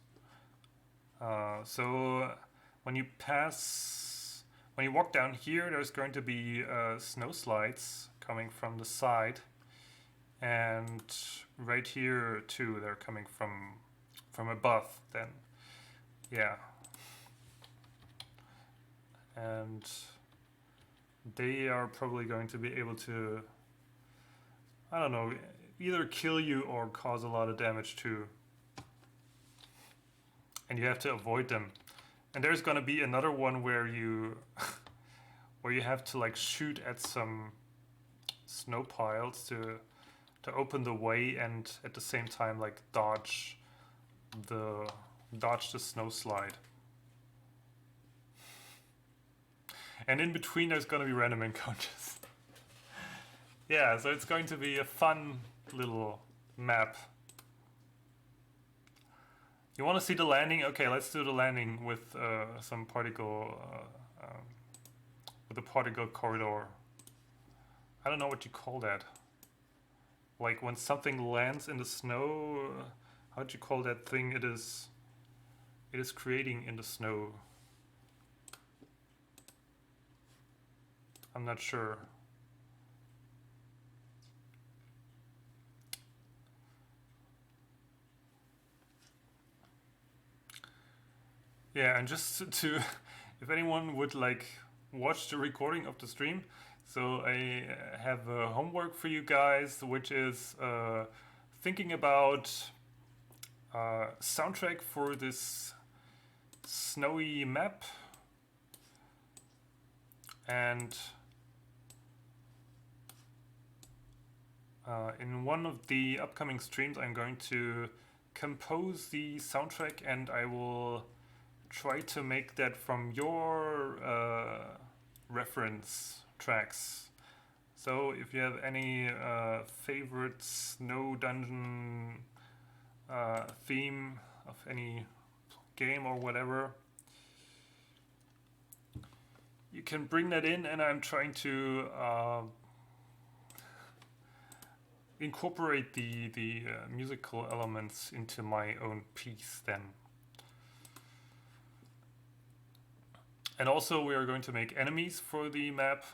So when you walk down here, there's going to be snow slides coming from the side, and right here too, they're coming from above. Then, yeah, and they are probably going to be able to, I don't know, either kill you or cause a lot of damage too. And you have to avoid them. And there's gonna be another one where you where you have to like shoot at some snow piles to open the way, and at the same time like dodge the snow slide. And in between there's gonna be random encounters. Yeah, so it's going to be a fun little map. You want to see the landing? Okay, let's do the landing with some particle, with a particle corridor. I don't know what you call that. Like when something lands in the snow, how do you call that thing it is creating in the snow? I'm not sure. Yeah, and just to, if anyone would like watch the recording of the stream, so I have homework for you guys, which is thinking about soundtrack for this snowy map, and in one of the upcoming streams I'm going to compose the soundtrack, and I will try to make that from your reference tracks. So if you have any favorite snow dungeon theme of any game or whatever, you can bring that in, and I'm trying to incorporate the musical elements into my own piece then. And also we are going to make enemies for the map,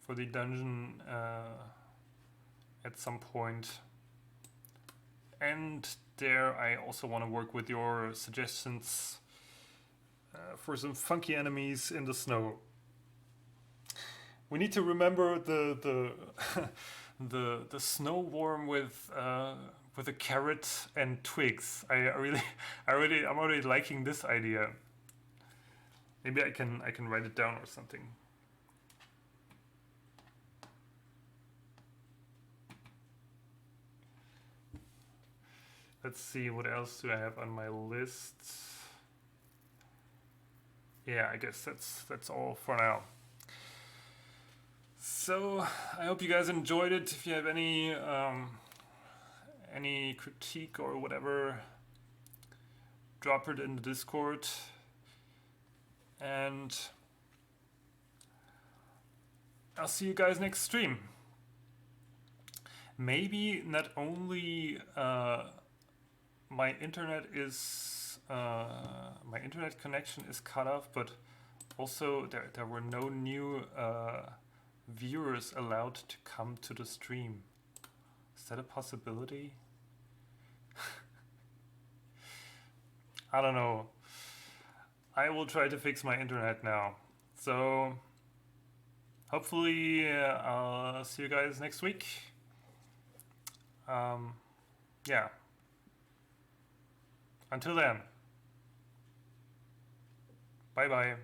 for the dungeon at some point. And there I also want to work with your suggestions for some funky enemies in the snow. We need to remember the the snow worm with a carrot and twigs. I'm already liking this idea. Maybe I can write it down or something. Let's see, what else do I have on my list? Yeah, I guess that's all for now. So I hope you guys enjoyed it. If you have any critique or whatever, drop it in the Discord. And I'll see you guys next stream. Maybe not only my internet connection is cut off, but also there were no new viewers allowed to come to the stream. Is that a possibility? I don't know. I will try to fix my internet now. So hopefully I'll see you guys next week. Yeah. Until then. Bye bye.